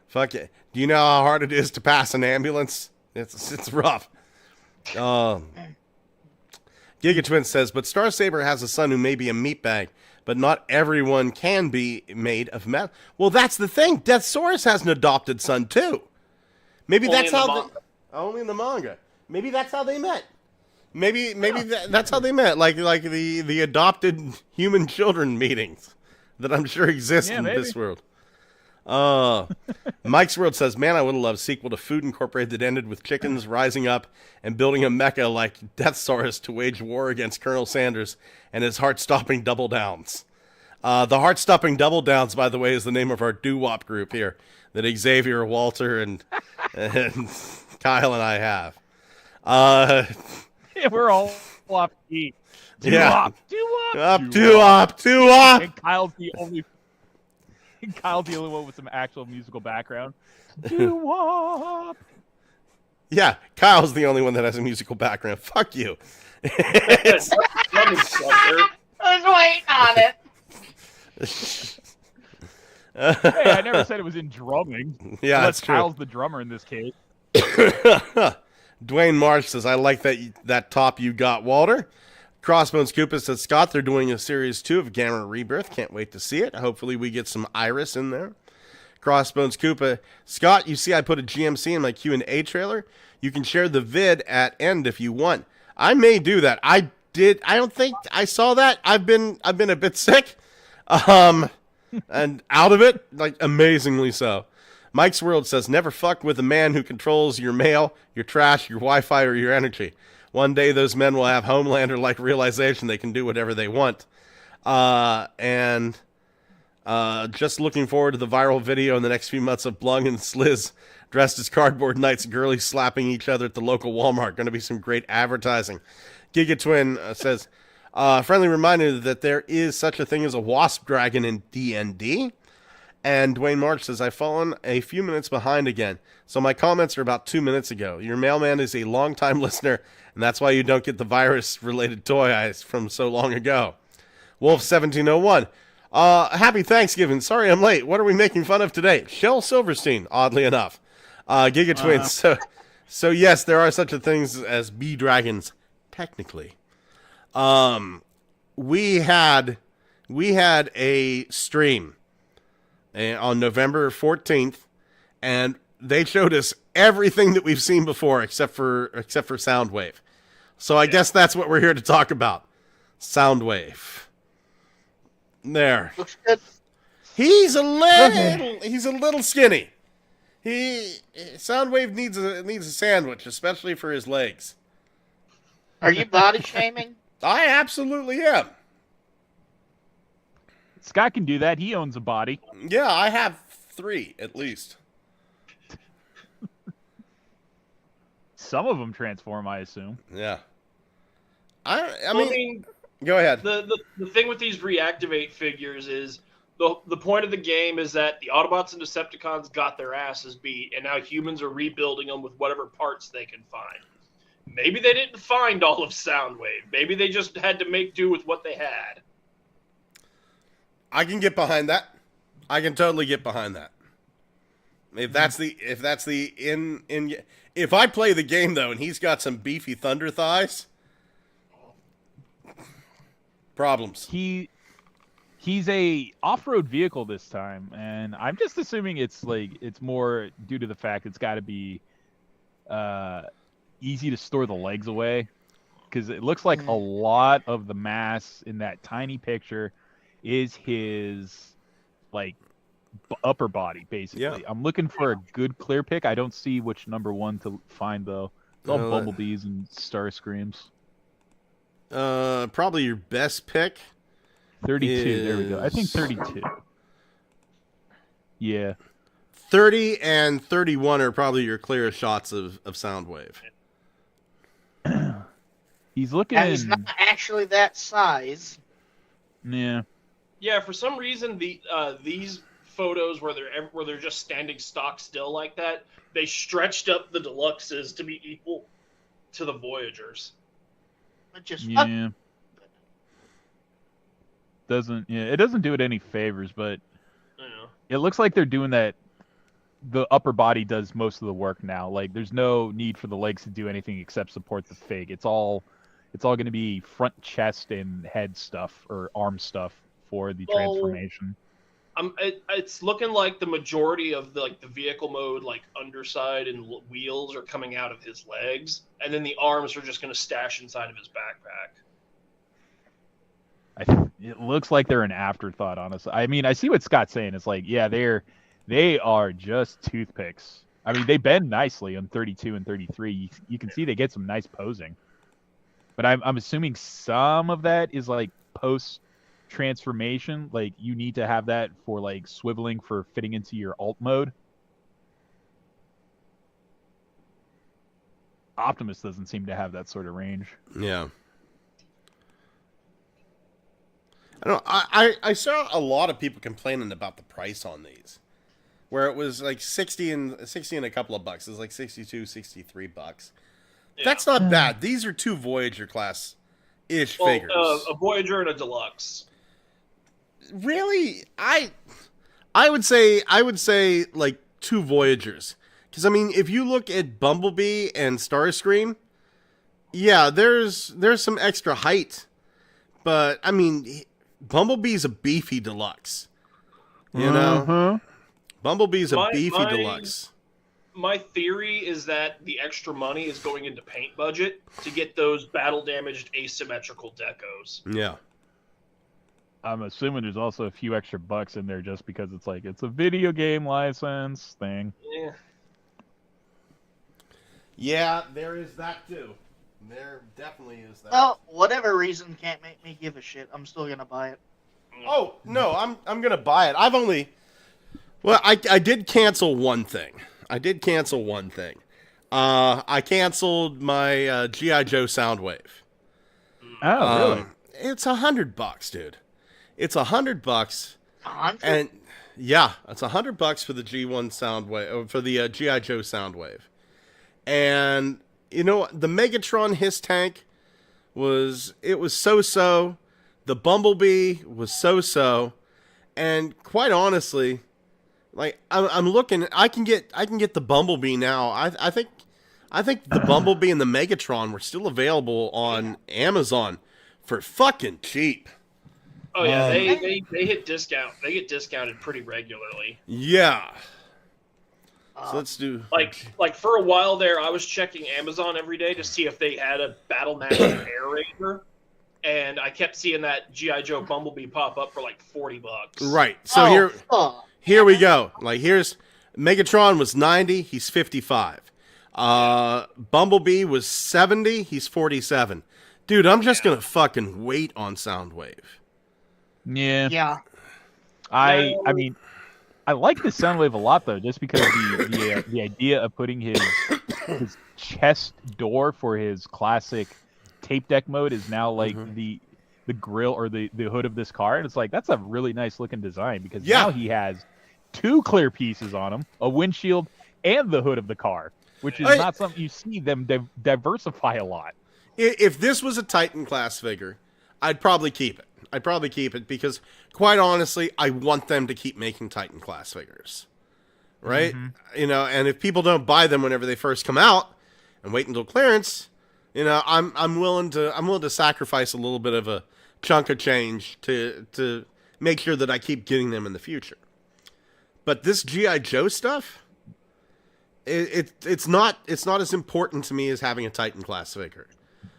Fuck yeah. Do you know how hard it is to pass an ambulance? It's rough. Giga Twin says, but Star Saber has a son who may be a meatbag, but not everyone can be made of metal. Well, that's the thing. Deathsaurus has an adopted son, too. Maybe Only that's in the how... manga. Only in the manga. Maybe that's how they met. Maybe that's how they met. Like the adopted human children meetings that I'm sure exist in this world. Mike's World says, man, I would have loved a sequel to Food Incorporated that ended with chickens rising up and building a mecha like Deathsaurus to wage war against Colonel Sanders and his heart-stopping double downs. The heart-stopping double downs, by the way, is the name of our doo-wop group here that Xavier, Walter, and Kyle and I have. Yeah, we're all off eat. Yeah. Doo-wop. Doo-wop. And Kyle's the only one with some actual musical background. Doo-wop. Yeah, Kyle's the only one that has a musical background. Fuck you. Drumming sucker. I was waiting on it. Hey, I never said it was in drumming. Yeah, Unless that's true. Kyle's the drummer in this case. Dwayne Marsh says, I like that top you got, Walter. Crossbones Koopa says, Scott, they're doing a series 2 of Gamma Rebirth. Can't wait to see it. Hopefully we get some Iris in there. Crossbones Koopa, Scott, you see I put a GMC in my Q&A trailer. You can share the vid at end if you want. I may do that. I don't think I saw that. I've been a bit sick. And out of it, like amazingly so. Mike's World says, never fuck with a man who controls your mail, your trash, your Wi-Fi, or your energy. One day those men will have Homelander-like realization they can do whatever they want. And just looking forward to the viral video in the next few months of Blung and Sliz dressed as cardboard knights, girlies slapping each other at the local Walmart. Going to be some great advertising. Giga Twin says, friendly reminder that there is such a thing as a wasp dragon in D&D. And Dwayne March says, I've fallen a few minutes behind again, so my comments are about 2 minutes ago. Your mailman is a long-time listener, and that's why you don't get the virus-related toy eyes from so long ago. Wolf1701, happy Thanksgiving. Sorry I'm late. What are we making fun of today? Shel Silverstein, oddly enough. Giga Twins, so yes, there are such a things as bee dragons, technically. We had a stream on November 14th, and they showed us everything that we've seen before except for Soundwave. So I guess that's what we're here to talk about. Soundwave. There. Looks good. He's a little skinny. Soundwave needs a sandwich, especially for his legs. Are you body shaming? I absolutely am. Scott can do that. He owns a body. Yeah, I have 3 at least. Some of them transform, I assume. Yeah. I mean, go ahead. The thing with these reactivate figures is the point of the game is that the Autobots and Decepticons got their asses beat, and now humans are rebuilding them with whatever parts they can find. Maybe they didn't find all of Soundwave. Maybe they just had to make do with what they had. I can get behind that. I can totally get behind that. If I play the game though and he's got some beefy thunder thighs, problems. He's a off-road vehicle this time, and I'm just assuming it's more due to the fact it's got to be easy to store the legs away, because it looks like a lot of the mass in that tiny picture is his upper body, basically. Yeah. I'm looking for a good clear pick. I don't see which number 1 to find though. It's all bumblebees and star screams. Probably your best pick. 32. There we go. I think 32. Yeah. 30 and 31 are probably your clearest shots of Soundwave. He's looking. And he's not actually that size. Yeah. Yeah, for some reason these photos where they're just standing stock still like that, they stretched up the deluxes to be equal to the Voyagers. Which is Yeah. It doesn't do it any favors, but Yeah. it looks like they're doing that. The upper body does most of the work now. Like, there's no need for the legs to do anything except support the fig. It's all going to be front, chest, and head stuff or arm stuff for the transformation. It's looking like the majority of the vehicle mode, like underside and wheels, are coming out of his legs, and then the arms are just going to stash inside of his backpack. It looks like they're an afterthought, honestly. I mean, I see what Scott's saying. It's like, yeah, they are just toothpicks. I mean, they bend nicely on 32 and 33. You can see they get some nice posing. But I'm assuming some of that is like post transformation. Like, you need to have that for like swiveling for fitting into your alt mode. Optimus doesn't seem to have that sort of range. Yeah. I don't know. I saw a lot of people complaining about the price on these, where it was like 60 and a couple of bucks. It was like 62, 63 bucks. Yeah. That's not bad. These are 2 Voyager class ish figures. A Voyager and a Deluxe. Really? I would say like 2 Voyagers. Because I mean, if you look at Bumblebee and Starscream, yeah, there's some extra height, but I mean, Bumblebee's a beefy deluxe. You know, Bumblebee's a beefy deluxe. My theory is that the extra money is going into paint budget to get those battle damaged asymmetrical decos. Yeah. I'm assuming there's also a few extra bucks in there just because it's like it's a video game license thing. Yeah. Yeah, there is that too. There definitely is that. Well, whatever reason can't make me give a shit. I'm still gonna buy it. Oh no, I'm gonna buy it. I did cancel one thing. I canceled my G.I. Joe Soundwave. Oh, really? It's $100, dude. It's $100, 100? and yeah, it's $100 for the G1 Soundwave, for the G.I. Joe Soundwave. And you know, the Megatron Hiss Tank was so-so. The Bumblebee was so-so, and quite honestly, like I'm looking, I can get the Bumblebee now. I think the Bumblebee and the Megatron were still available on Amazon for fucking cheap. Oh yeah, they hit discount. They get discounted pretty regularly. Yeah. So let's do like for a while there, I was checking Amazon every day to see if they had a Battle Master Air Raider, and I kept seeing that G.I. Joe Bumblebee pop up for like $40. Right. So fuck. here we go. Like, here's Megatron was 90, he's 55. Bumblebee was 70, he's 47. Dude, I'm just gonna fucking wait on Soundwave. Yeah. Yeah. I mean, I like the Soundwave a lot though, just because the idea of putting his chest door for his classic tape deck mode is now like the grill or the hood of this car, and it's like that's a really nice looking design because now he has 2 clear pieces on him, a windshield and the hood of the car, which is not something you see them diversify a lot. If this was a Titan class figure, I'd probably keep it. Because, quite honestly, I want them to keep making Titan class figures, right? You know, and if people don't buy them whenever they first come out and wait until clearance, you know, I'm willing to sacrifice a little bit of a chunk of change to make sure that I keep getting them in the future. But this G.I. Joe stuff, it's not as important to me as having a Titan class figure.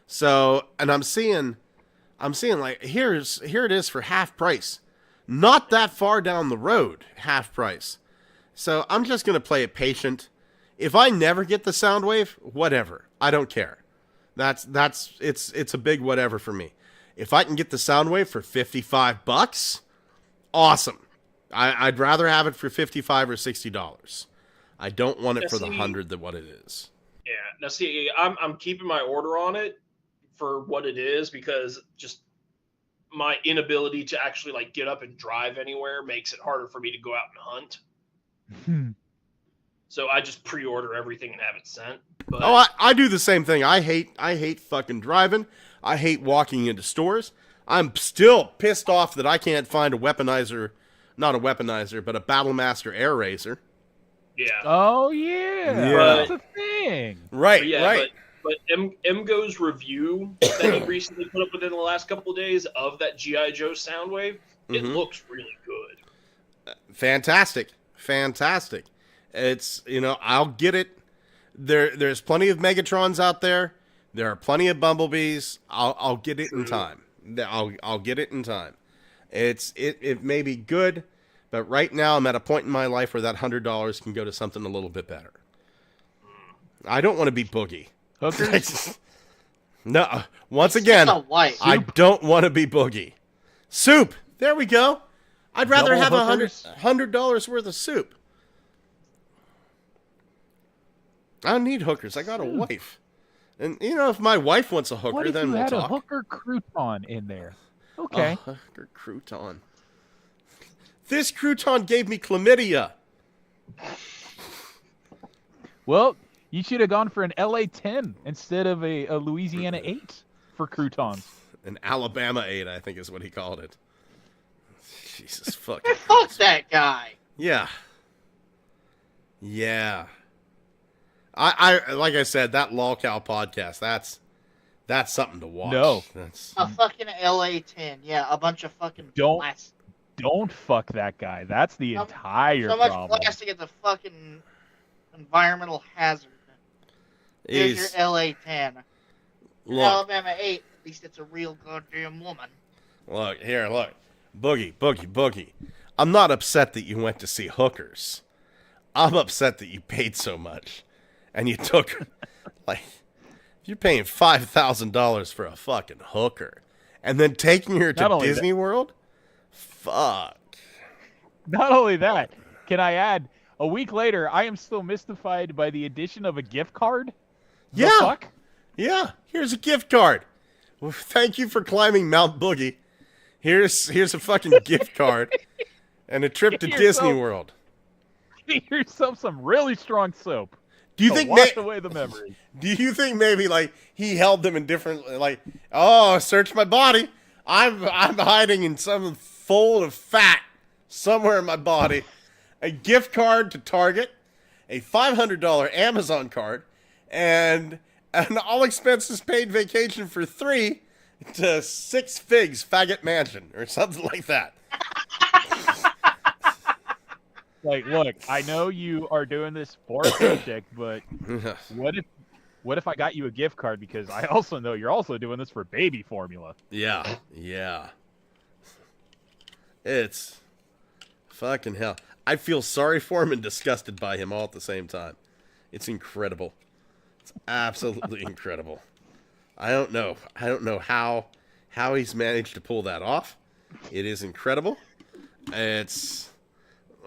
So, and I'm seeing like here it is for half price, not that far down the road, half price. So I'm just gonna play it patient. If I never get the Soundwave, whatever, I don't care. It's a big whatever for me. If I can get the Soundwave for $55, awesome. I'd rather have it for $55 or $60. I don't want it for the $100 that what it is. Yeah. Now see, I'm keeping my order on it for what it is because just my inability to actually like get up and drive anywhere makes it harder for me to go out and hunt. So I just pre-order everything and have it sent. But I do the same thing. I hate fucking driving. I hate walking into stores. I'm still pissed off that I can't find a weaponizer, not a weaponizer, but a Battlemaster Air Razor. yeah. Oh yeah, Yeah. that's a thing. Right, But yeah, right. but MGo's review that he recently put up within the last couple of days of that G.I. Joe Soundwave, it looks really good. Fantastic. It's, I'll get it. There's plenty of Megatrons out there. There are plenty of Bumblebees. I'll get it in time. I'll get it in time. It may be good, but right now I'm at a point in my life where that $100 can go to something a little bit better. I don't want to be Boogie. Hookers. No, once again, a wife. I don't want to be Boogie. Soup. There we go. I'd rather Double have hookers? $100 worth of soup. I don't need hookers. I got a wife. And, if my wife wants a hooker, What if then you we'll had a talk. hooker crouton in there? Okay. A hooker crouton. This crouton gave me chlamydia. Well, you should have gone for an LA 10 instead of a Louisiana 8 for croutons. An Alabama 8, I think is what he called it. Jesus fucking Fuck Christ. that guy. Yeah. Yeah. I like I said, that LolCow podcast, that's something to watch. No. That's A fucking LA-10. Yeah, a bunch of fucking Don't- plastic. Don't fuck that guy. That's the So- entire So much problem. plastic is a fucking environmental hazard. Here's your is LA-10. Your look, Alabama 8, at least it's a real goddamn woman. look. Boogie. I'm not upset that you went to see hookers. I'm upset that you paid so much. And you took, you're paying $5,000 for a fucking hooker. And then taking her Not to only Disney World? Fuck. Not only that, can I add, a week later, I am still mystified by the addition of a gift card. The Yeah. fuck? Yeah, here's a gift card. Well, thank you for climbing Mount Boogie. Here's a fucking gift card and a trip to Get Disney yourself- World. Get yourself some really strong soap. Do you to think wash away the memories? Do you think maybe he held them in different search my body. I'm hiding in some fold of fat somewhere in my body. A gift card to Target, a $500 Amazon card, and an all expenses paid vacation for 3 to 6 Figs Faggot Mansion or something like that. Like, look, I know you are doing this for a paycheck, but what if I got you a gift card? Because I also know you're also doing this for baby formula. Yeah. It's fucking hell. I feel sorry for him and disgusted by him all at the same time. It's incredible. It's absolutely incredible. I don't know how he's managed to pull that off. It is incredible. It's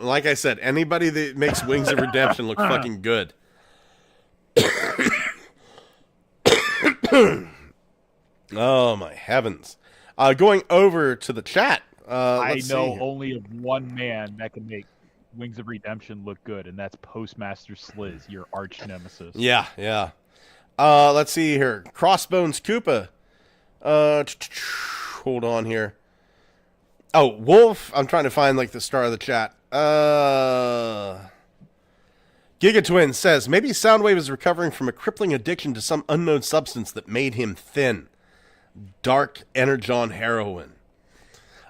like I said, anybody that makes Wings of Redemption look fucking good. Oh my heavens. Going over to the chat. I Let's know see here. only of one man that can make Wings of Redemption look good, and that's Postmaster Sliz, your arch nemesis. Yeah. Let's see here. Crossbones Koopa. Hold on here. Oh, Wolf. I'm trying to find the star of the chat. Gigatwin says maybe Soundwave is recovering from a crippling addiction to some unknown substance that made him thin. Dark Energon heroin.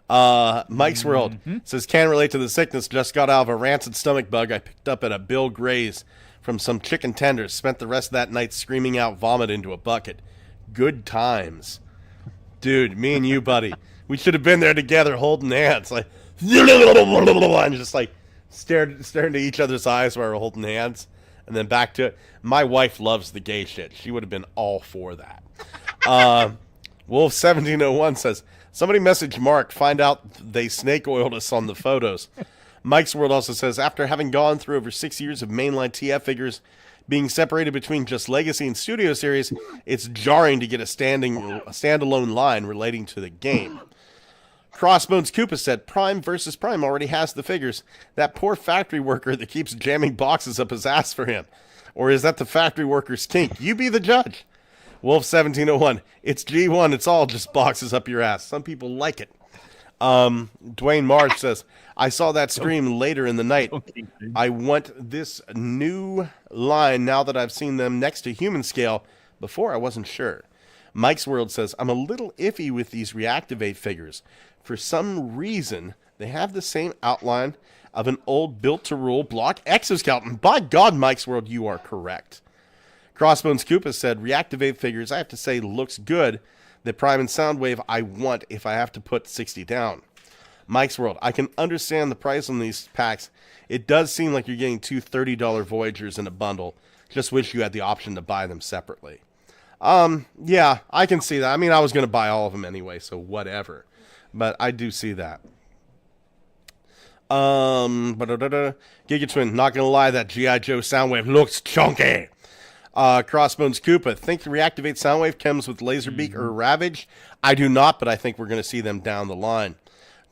Mike's World says can't relate to the sickness. Just got out of a rancid stomach bug I picked up at a Bill Gray's from some chicken tenders. Spent the rest of that night screaming out vomit into a bucket. Good times. Dude, me and you, buddy. We should have been there together holding hands. And just staring to each other's eyes while we're holding hands. And then back to it. My wife loves the gay shit. She would have been all for that. Wolf1701 says, somebody message Mark, find out they snake oiled us on the photos. Mike's World also says, after having gone through over 6 years of mainline TF figures being separated between just Legacy and Studio Series, it's jarring to get a standalone line relating to the game. Crossbones Koopa said, Prime versus Prime already has the figures. That poor factory worker that keeps jamming boxes up his ass for him. Or is that the factory worker's kink? You be the judge. Wolf1701, it's G1. It's all just boxes up your ass. Some people like it. Dwayne Marsh says, I saw that stream later in the night. I want this new line now that I've seen them next to human scale. Before, I wasn't sure. Mike's World says, I'm a little iffy with these Reactivate figures. For some reason, they have the same outline of an old built-to-rule block exoskeleton. By God, Mike's World, you are correct. Crossbones Koopa said, Reactivate figures, I have to say, looks good. The Prime and Soundwave I want if I have to put 60 down. Mike's World, I can understand the price on these packs. It does seem like you're getting two $30 Voyagers in a bundle. Just wish you had the option to buy them separately. Yeah, I can see that. I mean, I was going to buy all of them anyway, so whatever. But I do see that. Giga Twin, not going to lie, that G.I. Joe Soundwave looks chunky. Crossbones Koopa, think the Reactivate Soundwave comes with Laserbeak or Ravage? I do not, but I think we're going to see them down the line.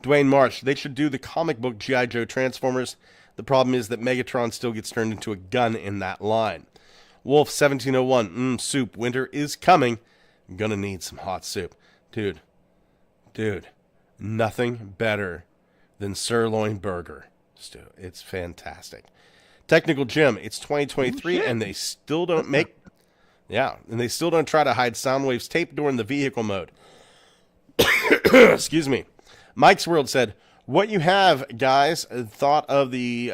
Dwayne Marsh, they should do the comic book G.I. Joe Transformers. The problem is that Megatron still gets turned into a gun in that line. Wolf1701, soup, winter is coming. I'm going to need some hot soup. Dude, nothing better than sirloin burger. It's fantastic. Technical Jim, it's 2023 and they still don't make... Yeah, and they still don't try to hide Soundwave's tape during the vehicle mode. Excuse me. Mike's World said, what you have, guys, thought of the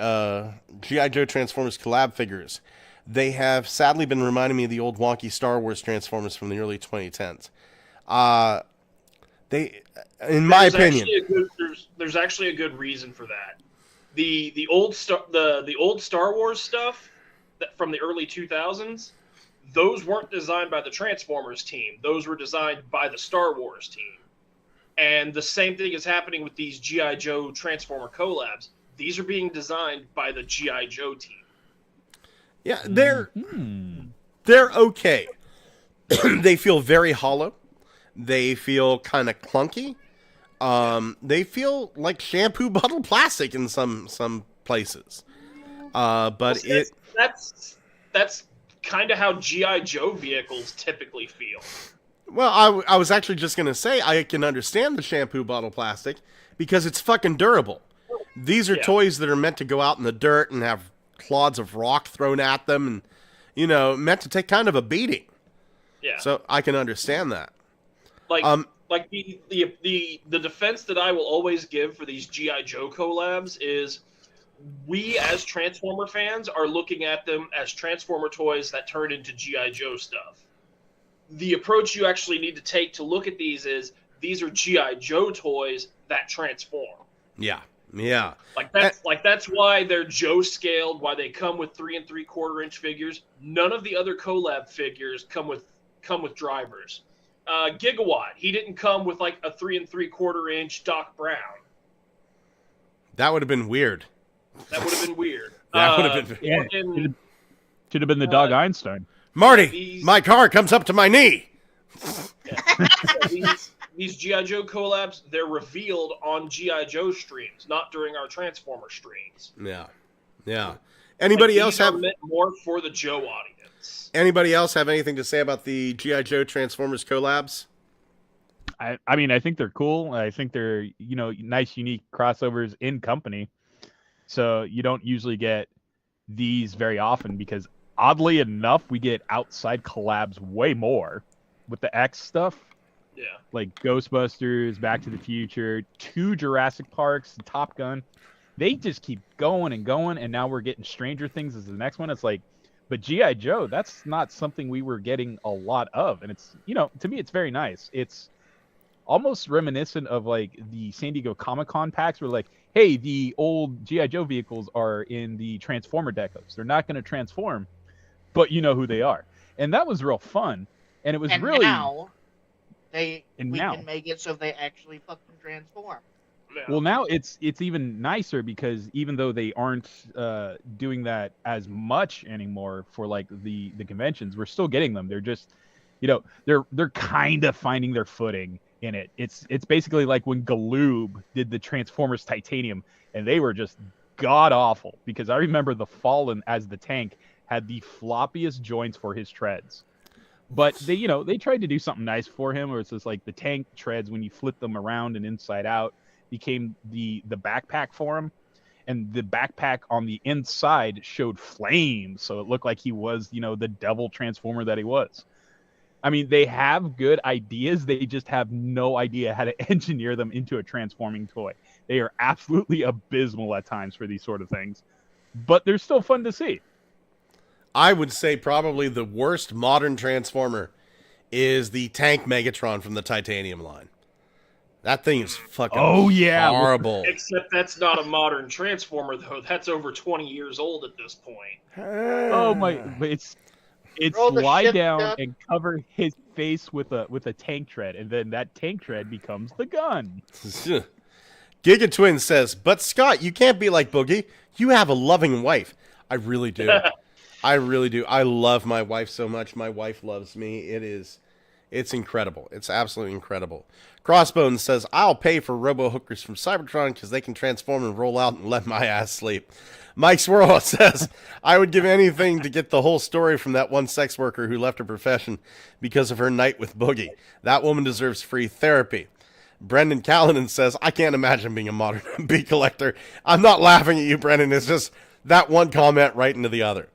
G.I. Joe Transformers collab figures. They have sadly been reminding me of the old wonky Star Wars Transformers from the early 2010s. In my opinion... There's actually a good reason for that. The old Star Wars stuff from the early 2000s, those weren't designed by the Transformers team. Those were designed by the Star Wars team. And the same thing is happening with these G.I. Joe Transformer collabs. These are being designed by the G.I. Joe team. Yeah, they're okay. They feel very hollow. They feel kind of clunky. They feel like shampoo bottle plastic in some places. But that's kind of how G.I. Joe vehicles typically feel. Well, I was actually just going to say I can understand the shampoo bottle plastic because it's fucking durable. These are toys that are meant to go out in the dirt and have clods of rock thrown at them and, meant to take kind of a beating. Yeah. So I can understand that. Like the defense that I will always give for these G.I. Joe collabs is we as Transformer fans are looking at them as Transformer toys that turn into G.I. Joe stuff. The approach you actually need to take to look at these is these are G.I. Joe toys that transform. Yeah. That's why they're Joe scaled, why they come with 3 3/4 inch figures. None of the other collab figures come with drivers. Gigawatt, he didn't come with like a 3 3/4 inch Doc Brown. That would have been weird. That would have been weird. That would have been. Should have been the Dog Einstein. Marty, my car comes up to my knee. These G.I. Joe collabs, they're revealed on G.I. Joe streams, not during our Transformer streams. Yeah. Anybody else have meant more for the Joe audience? Anybody else have anything to say about the G.I. Joe Transformers collabs? I mean, I think they're cool. I think they're, nice, unique crossovers in company. So you don't usually get these very often because oddly enough, we get outside collabs way more with the X stuff. Yeah. Like Ghostbusters, Back to the Future, 2 Jurassic Parks, Top Gun. They just keep going and going, and now we're getting Stranger Things as the next one. It's like, but G.I. Joe, that's not something we were getting a lot of. And it's, to me, it's very nice. It's almost reminiscent of like the San Diego Comic-Con packs where like, hey, the old G.I. Joe vehicles are in the Transformer decos. They're not going to transform, but you know who they are. And that was real fun. And it was really... Now, we can make it so they actually fucking transform. Well, now it's even nicer because even though they aren't doing that as much anymore for like the conventions, we're still getting them. They're just, they're kind of finding their footing in it. It's basically like when Galoob did the Transformers Titanium, and they were just god awful, because I remember the Fallen as the tank had the floppiest joints for his treads. But they tried to do something nice for him, where it's just like the tank treads, when you flip them around and inside out, became the backpack for him. And the backpack on the inside showed flames, so it looked like he was, the devil transformer that he was. I mean, they have good ideas, they just have no idea how to engineer them into a transforming toy. They are absolutely abysmal at times for these sort of things, but they're still fun to see. I would say probably the worst modern Transformer is the Tank Megatron from the Titanium line. That thing is fucking horrible. Except that's not a modern Transformer, though. That's over 20 years old at this point. Oh my! It's lie down and cover his face with a tank tread, and then that tank tread becomes the gun. Giga Twin says, "But Scott, you can't be like Boogie. You have a loving wife." I really do. I really do. I love my wife so much. My wife loves me. It's incredible. It's absolutely incredible. Crossbones says, "I'll pay for robo-hookers from Cybertron because they can transform and roll out and let my ass sleep." Mike Swirl says, "I would give anything to get the whole story from that one sex worker who left her profession because of her night with Boogie. That woman deserves free therapy." Brendan Callanan says, "I can't imagine being a modern bee collector." I'm not laughing at you, Brendan. It's just that one comment right into the other.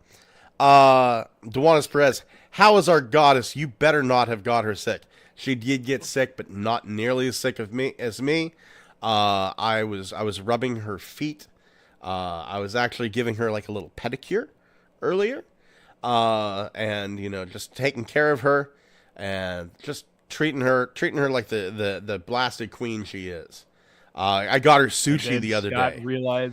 Duanis Perez, "How is our goddess? You better not have got her sick." She did get sick, but not nearly as sick as me. I was rubbing her feet. I was actually giving her like a little pedicure earlier, and just taking care of her and just treating her like the blasted queen she is. I got her sushi the other day.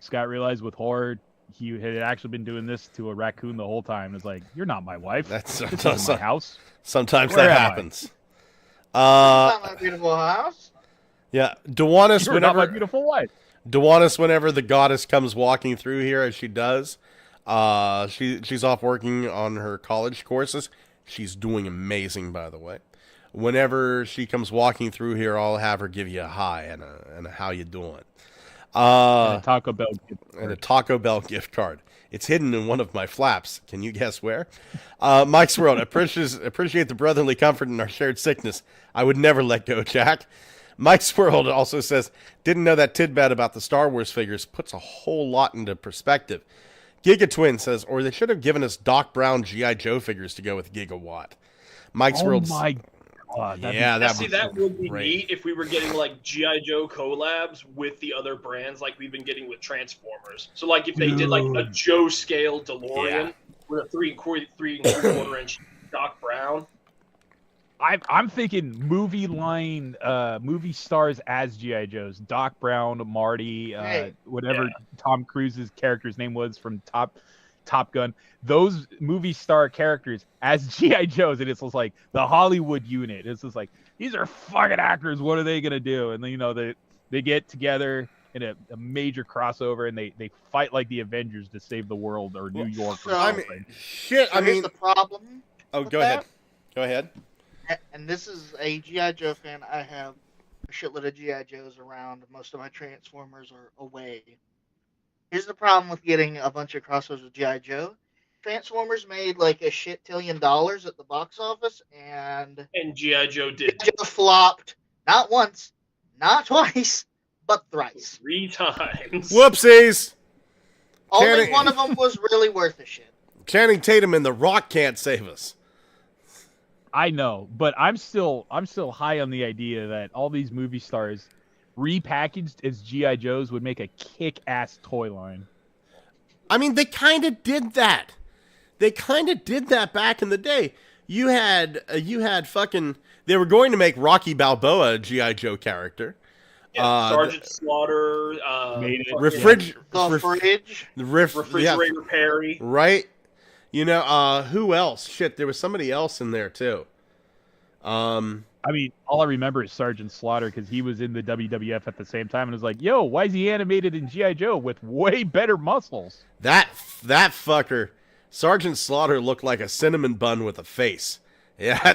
Scott realized with horror, he had actually been doing this to a raccoon the whole time. It's like, you're not my wife. That's this is my house. Sometimes Where that am I? happens. Not my beautiful house. Yeah, Duanis, You're not my beautiful wife. Duanis, whenever the goddess comes walking through here, as she does, she's off working on her college courses. She's doing amazing, by the way. Whenever she comes walking through here, I'll have her give you a hi and a how you doing. And a Taco Bell gift card. And a Taco Bell gift card. It's hidden in one of my flaps. Can you guess where? Mike's World, appreciate the brotherly comfort in our shared sickness. I would never let go, Jack. Mike's World also says, "Didn't know that tidbit about the Star Wars figures. Puts a whole lot into perspective." Giga Twin says, "Or they should have given us Doc Brown G.I. Joe figures to go with Gigawatt." Mike's World. Oh my God. That would be neat if we were getting like G.I. Joe collabs with the other brands like we've been getting with Transformers. So like if they did like a Joe scale DeLorean with a 3.25 inch Doc Brown. I'm thinking movie stars as G.I. Joes. Doc Brown, Marty, whatever Tom Cruise's character's name was from Top Gun. Those movie star characters as G.I. Joes, and it's just like the Hollywood unit. It's just like, these are fucking actors. What are they gonna do? And then they get together in a major crossover, and they fight like the Avengers to save the world or New York. Or something. Here's the problem. Oh, go ahead. Go ahead. And this is a G.I. Joe fan. I have a shitload of G.I. Joes around. Most of my Transformers are away. Here's the problem with getting a bunch of crossovers with G.I. Joe. Transformers made like a $1 zillion at the box office, and G.I. Joe did. G.I. Joe flopped not once, not twice, but thrice. 3 times. Whoopsies! Only one of them was really worth a shit. Channing Tatum and The Rock can't save us. I know, but I'm still high on the idea that all these movie stars repackaged as G.I. Joes would make a kick-ass toy line. I mean, they kind of did that. They kind of did that back in the day. You had fucking... They were going to make Rocky Balboa a G.I. Joe character. Yeah, Sergeant Slaughter. Refrigerator Perry. Right? Who else? Shit, there was somebody else in there, too. I mean, all I remember is Sergeant Slaughter because he was in the WWF at the same time, and was like, "Yo, why is he animated in G.I. Joe with way better muscles?" That fucker, Sergeant Slaughter, looked like a cinnamon bun with a face. Yeah,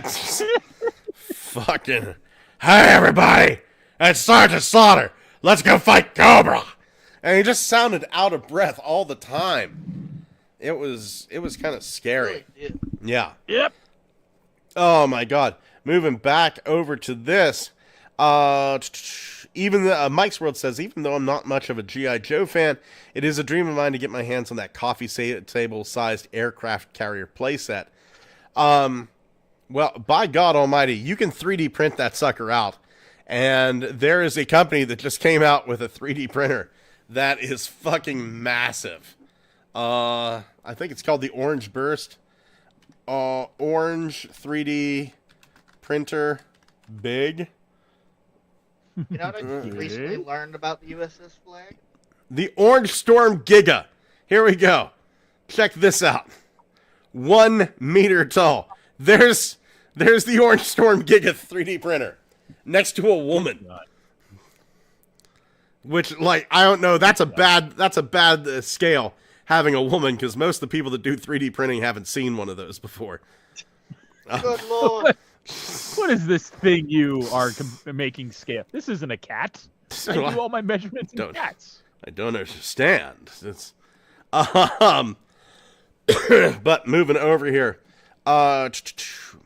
fucking. "Hey, everybody, it's Sergeant Slaughter. Let's go fight Cobra." And he just sounded out of breath all the time. It was kind of scary. Really did. Yeah. Yep. Oh my God. Moving back over to this. Even Mike's World says, even though I'm not much of a G.I. Joe fan, it is a dream of mine to get my hands on that coffee table-sized aircraft carrier playset. Well, by God Almighty, you can 3D print that sucker out. And there is a company that just came out with a 3D printer that is fucking massive. I think it's called the Orange Burst. Orange 3D printer, big. You know what I recently learned about the USS Flag? The Orange Storm Giga. Here we go. Check this out. 1 meter tall. There's the Orange Storm Giga 3D printer next to a woman. Which, like, I don't know. That's a bad scale, having a woman, because most of the people that do 3D printing haven't seen one of those before. Good lord. What is this thing you are making scale? This isn't a cat. I do all my measurements in cats. I don't understand. It's but moving over here.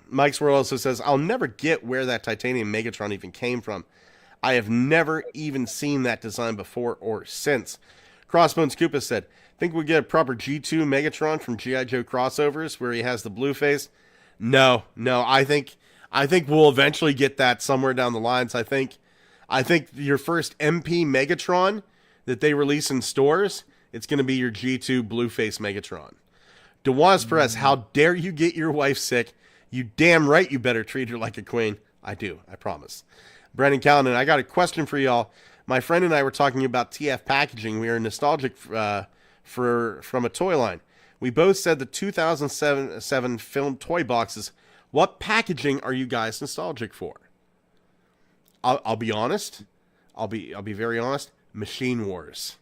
Mike's World also says, I'll never get where that titanium Megatron even came from. I have never even seen that design before or since. Crossbones Koopa said, think we'll get a proper G2 Megatron from G.I. Joe crossovers where he has the blue face? No, I think we'll eventually get that somewhere down the lines. I think your first MP Megatron that they release in stores, it's going to be your G2 Blueface Megatron. Dewas Perez, how dare you get your wife sick? You damn right you better treat her like a queen. I do, I promise. Brendan Callanan, I got a question for y'all. My friend and I were talking about TF packaging. We are nostalgic from a toy line. We both said the 2007 film toy boxes. What packaging are you guys nostalgic for? I'll be honest. I'll be very honest. Machine Wars.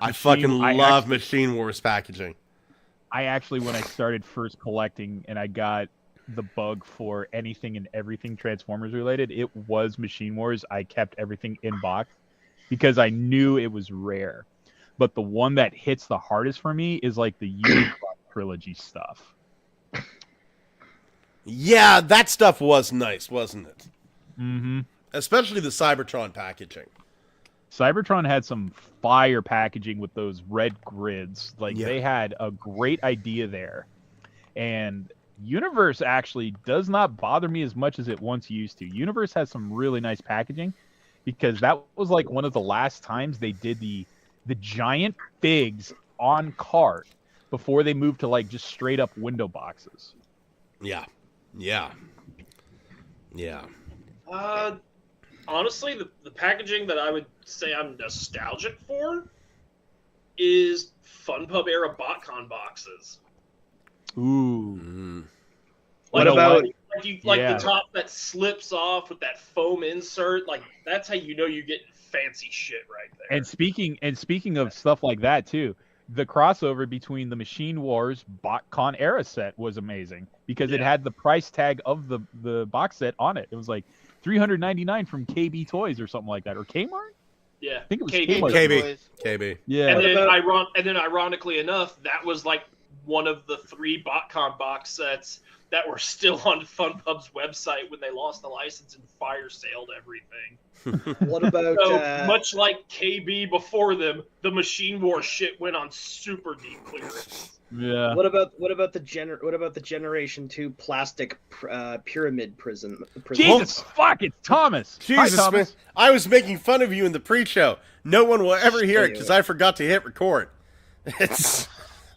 I fucking love Machine Wars packaging. I actually, when I started first collecting and I got the bug for anything and everything Transformers related, it was Machine Wars. I kept everything in box because I knew it was rare. But the one that hits the hardest for me is like the Unicron trilogy stuff. Yeah, that stuff was nice, wasn't it? Mm-hmm. Especially the Cybertron packaging. Cybertron had some fire packaging with those red grids. Like, they had a great idea there. And Universe actually does not bother me as much as it once used to. Universe has some really nice packaging because that was like one of the last times they did the giant figs on cart before they moved to like just straight up window boxes. Yeah. Honestly, the packaging that I would say I'm nostalgic for is FunPub era BotCon boxes. Ooh. Like, What about the top that slips off with that foam insert? Like, that's how you know you're getting fancy shit right there. And speaking of stuff like that too, the crossover between the Machine Wars BotCon era set was amazing because it had the price tag of the box set on it. It was like $399 from KB Toys or something like that, or Kmart. Yeah, I think it was KB. Yeah, and then ironically enough, that was like one of the 3 BotCon box sets that were still on FunPub's website when they lost the license and fire sailed everything. What about much like KB before them, the Machine War shit went on super deep clearance. Yeah. What about the Generation 2 plastic pyramid prison? Jesus fuck, it's Thomas. Jesus, Hi, Thomas. man. I was making fun of you in the pre-show. No one will ever hear it because I forgot to hit record. It's.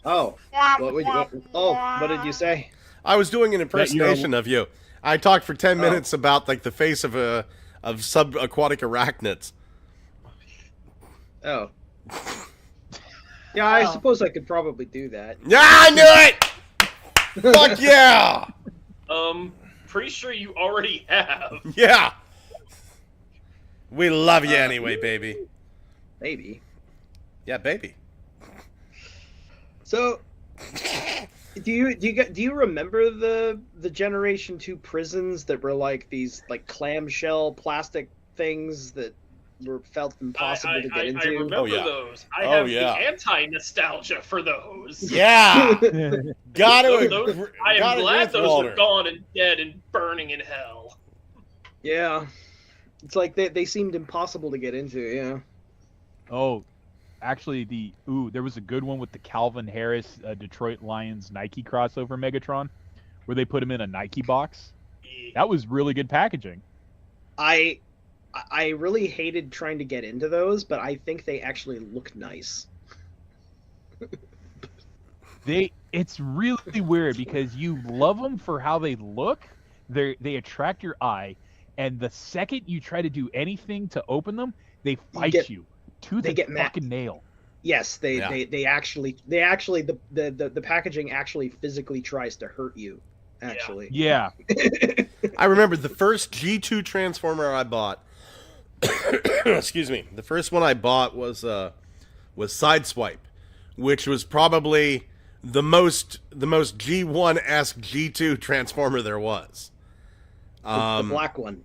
Oh. What did you say? I was doing an impersonation of you. I talked for 10 minutes about like the face of subaquatic arachnids. Oh. Yeah, I suppose I could probably do that. Yeah, I knew it! Fuck yeah! Pretty sure you already have. Yeah! We love you anyway, baby. Maybe. Yeah, baby. So, Do you remember the Generation 2 prisons that were like these like clamshell plastic things that felt impossible to get into? I remember Oh, yeah. those. I Oh, have yeah. the anti-nostalgia for those. Yeah, gotta Those- agree- I am gotta agree glad with those Walter. are gone and dead and burning in hell. Yeah. It's like they seemed impossible to get into, yeah. Oh, actually, there was a good one with the Calvin Harris Detroit Lions Nike crossover Megatron, where they put him in a Nike box. That was really good packaging. I really hated trying to get into those, but I think they actually look nice. It's really weird because you love them for how they look. They attract your eye, and the second you try to do anything to open them, they fight you tooth they and get mad. fucking nail. Yes, they actually the packaging actually physically tries to hurt you. Actually, Yeah. I remember the first G2 Transformer I bought. Excuse me. The first one I bought was Sideswipe, which was probably the most G1-esque G2 Transformer there was. the black one.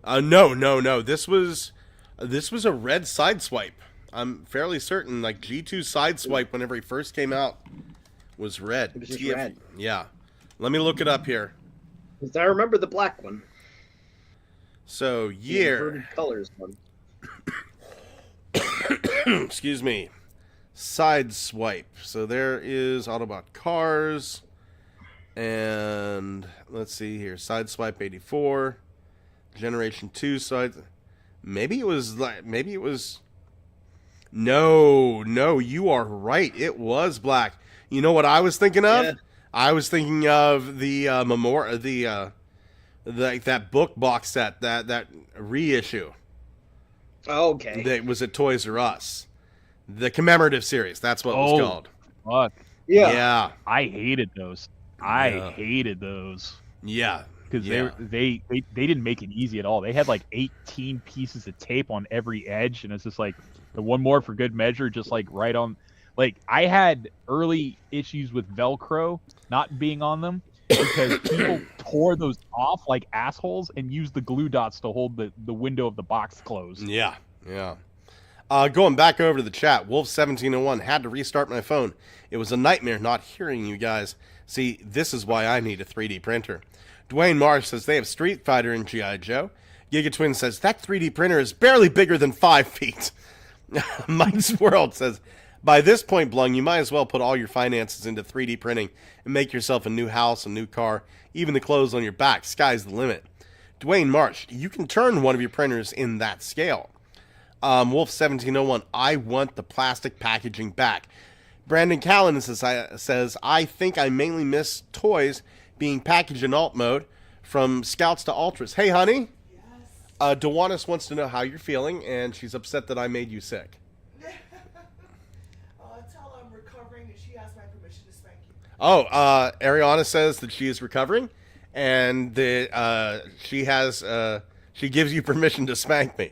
No. This was a red Sideswipe. I'm fairly certain. Like G2 Sideswipe, whenever he first came out, was red. It was just red. Yeah. Let me look it up here. 'Cause I remember the black one. So The year. inverted colors one. Excuse me. Sideswipe. So there is Autobot Cars. And let's see here. Sideswipe 84. Generation 2 side. Maybe it was. No, you are right. It was black. You know what I was thinking of? Yeah. I was thinking of the that book box set, that reissue. Oh, okay. That was at Toys R Us. The commemorative series. That's what it was called. Fuck. Yeah. I hated those. Yeah. Hated those. Yeah. Because Yeah. they didn't make it easy at all. They had like 18 pieces of tape on every edge, and it's just like the one more for good measure, just like right on. Like I had early issues with Velcro not being on them because people tore those off like assholes and used the glue dots to hold the window of the box closed. Yeah. Going back over to the chat, Wolf1701 had to restart my phone. It was a nightmare not hearing you guys. See, this is why I need a 3D printer. Dwayne Marsh says they have Street Fighter and G.I. Joe. Giga Twin says that 3D printer is barely bigger than 5 feet. Mike's World says, by this point, Blung, you might as well put all your finances into 3D printing and make yourself a new house, a new car, even the clothes on your back. Sky's the limit. Dwayne Marsh, you can turn one of your printers in that scale. Wolf1701, I want the plastic packaging back. Brandon Callan says, I think I mainly miss toys being packaged in alt mode from Scouts to Ultras. Hey, honey. Yes. Dewanis wants to know how you're feeling, and she's upset that I made you sick. Tell her I'm recovering and she has my permission to spank you. Oh, Ariana says that she is recovering, and that she gives you permission to spank me.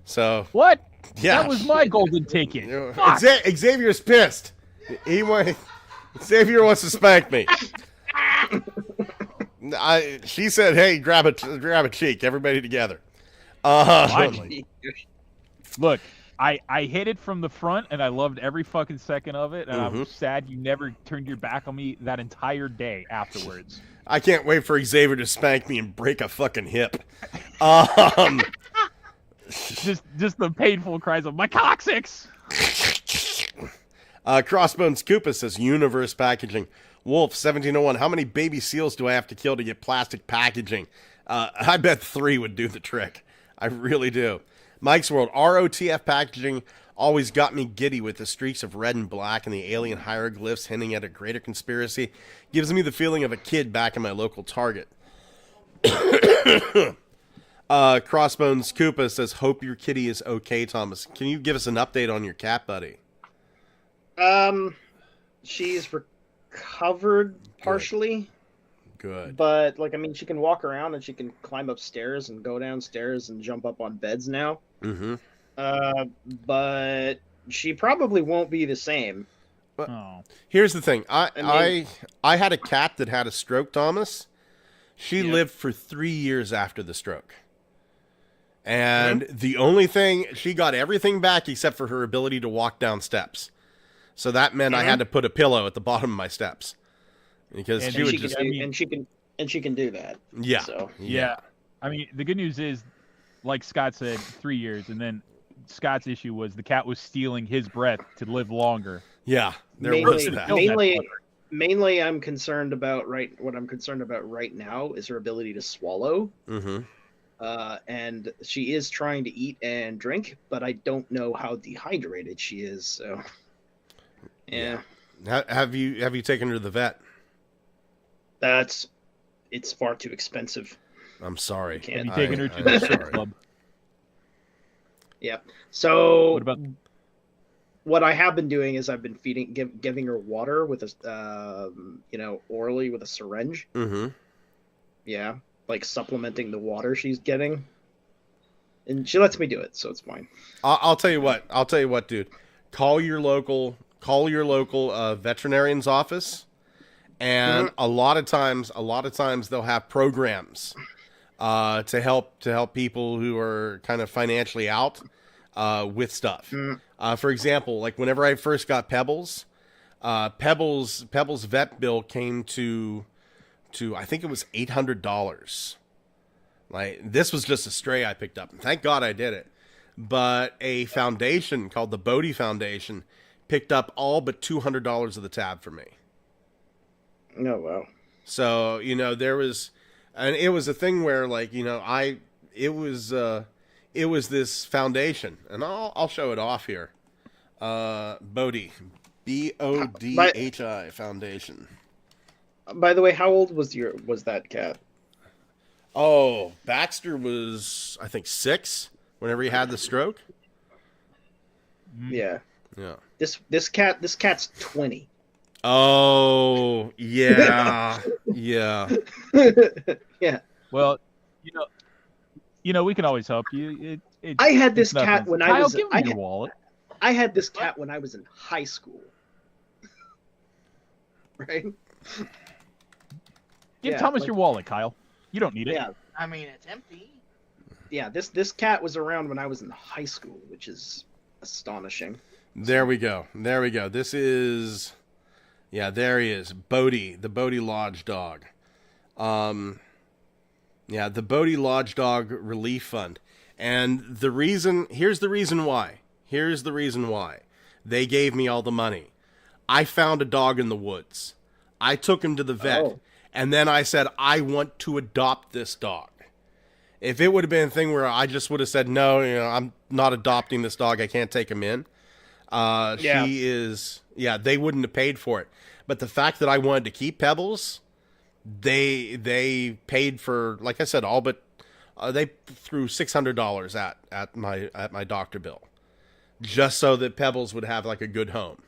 So What? yeah, That was my golden ticket. Fuck. Xavier's pissed. Xavier wants to spank me. She said, "Hey, grab a cheek, everybody together." Finally. Look, I hit it from the front, and I loved every fucking second of it, and I'm sad you never turned your back on me that entire day afterwards. I can't wait for Xavier to spank me and break a fucking hip. Just the painful cries of my coccyx. Crossbones Koopa says universe packaging. Wolf 1701. How many baby seals do I have to kill to get plastic packaging? I bet 3 would do the trick. I really do. Mike's World. ROTF packaging always got me giddy with the streaks of red and black and the alien hieroglyphs hinting at a greater conspiracy. Gives me the feeling of a kid back in my local Target. Crossbones Koopa says, hope your kitty is okay, Thomas. Can you give us an update on your cat, buddy? She's recovered partially. Good. But, like, I mean, she can walk around and she can climb upstairs and go downstairs and jump up on beds now. Mm-hmm. But she probably won't be the same. Oh. Here's the thing. I I had a cat that had a stroke, Thomas. She Yeah. lived for 3 years after the stroke. And the only thing, she got everything back except for her ability to walk down steps. So that meant I had to put a pillow at the bottom of my steps. Because And she would she just... can do that. Yeah. So Yeah. I mean, the good news is, like Scott said, 3 years, and then Scott's issue was the cat was stealing his breath to live longer. Yeah, there was mainly, that. mainly, I'm concerned about what I'm concerned about right now is her ability to swallow. Mm-hmm. And she is trying to eat and drink, but I don't know how dehydrated she is. So, yeah. Have you taken her to the vet? It's far too expensive. I'm sorry. Have you taken her to the strip club? Yeah. So What about? what I have been doing is I've been giving her water with a, orally with a syringe. Mm-hmm. Yeah, like supplementing the water she's getting, and she lets me do it, so it's fine. I'll tell you what, dude. Call your local veterinarian's office, and a lot of times they'll have programs to help people who are kind of financially out with stuff. For example, like whenever I first got Pebbles vet bill came to I think it was $800. Like, this was just a stray I picked up, and thank God I did it. But a foundation called the Bodhi Foundation picked up all but $200 of the tab for me. Oh wow! So there was, and it was a thing where, like, it was this foundation, and I'll show it off here. Bodhi, BODHI Foundation. By the way, how old was that cat? Oh, Baxter was, I think, 6 whenever he had the stroke. Yeah. Yeah. This cat's 20. Oh, yeah. Yeah. Yeah. Well, we can always help you. I had this it's nothing. cat when I Kyle, was. give me your wallet. I had this cat when I was in high school. Right. Give Yeah, Thomas like- your wallet, Kyle. You don't need it. Yeah. I mean, it's empty. Yeah. This cat was around when I was in high school, which is astonishing. There we go. This is, there he is. Bodhi, the Bodhi Lodge dog. The Bodhi Lodge Dog Relief Fund. And here's the reason why. They gave me all the money. I found a dog in the woods. I took him to the vet, and then I said, I want to adopt this dog. If it would have been a thing where I just would have said, no, I'm not adopting this dog, I can't take him in. She is, they wouldn't have paid for it. But the fact that I wanted to keep Pebbles, they paid for, like I said, all but they threw $600 at my doctor bill, just so that Pebbles would have like a good home.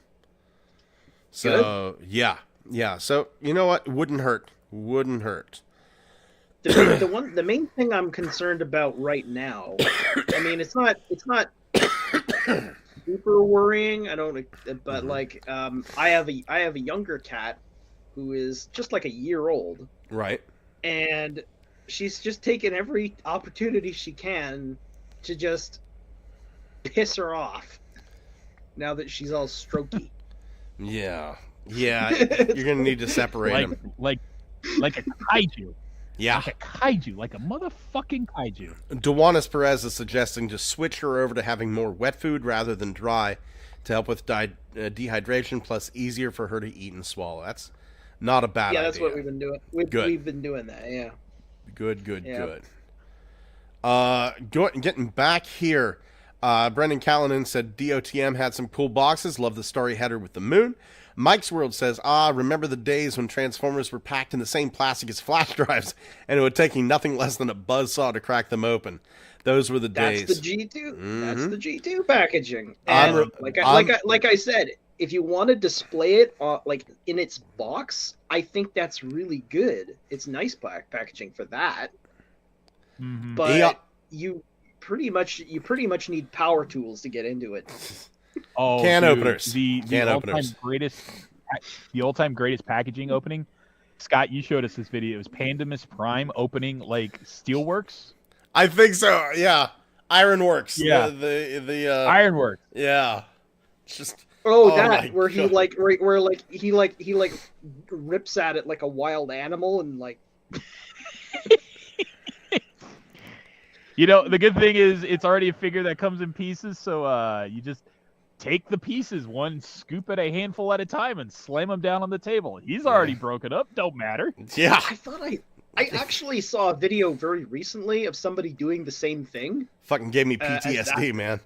So yeah. So you know what? Wouldn't hurt. The main thing I'm concerned about right now. I mean, it's not super worrying. But like, I have a younger cat who is just like a year old. Right. And she's just taken every opportunity she can to just piss her off. Now that she's all strokey. Yeah. You're gonna need to separate them. Like a kaiju. Yeah. Like a kaiju. Like a motherfucking kaiju. Dewanis Perez is suggesting to switch her over to having more wet food rather than dry to help with dehydration, plus easier for her to eat and swallow. That's not a bad idea. Yeah, that's what we've been doing. We've been doing that, yeah. Good. Yeah. Getting back here, Brendan Callanan said DOTM had some cool boxes. Love the story header with the moon. Mike's World says, remember the days when Transformers were packed in the same plastic as flash drives, and it would take you nothing less than a buzzsaw to crack them open. Those were the days. That's the G2. Mm-hmm. That's the G2 packaging. And like I said, if you want to display it like in its box, I think that's really good. It's nice packaging for that. Mm-hmm. But you pretty much need power tools to get into it. Oh, Can dude, openers. The Can all-time openers. greatest, the all-time greatest packaging opening. Scott, you showed us this video. It was Pandemus Prime opening like Steelworks. I think so. Yeah, Ironworks. Yeah. The Ironworks. yeah. It's just Oh, my that where he God. where he rips at it like a wild animal and like. You know, the good thing is it's already a figure that comes in pieces, so you just take the pieces, one scoop at a handful at a time, and slam them down on the table. He's already broken up. Don't matter. Yeah. I thought I actually saw a video very recently of somebody doing the same thing. Fucking gave me as PTSD, that. man.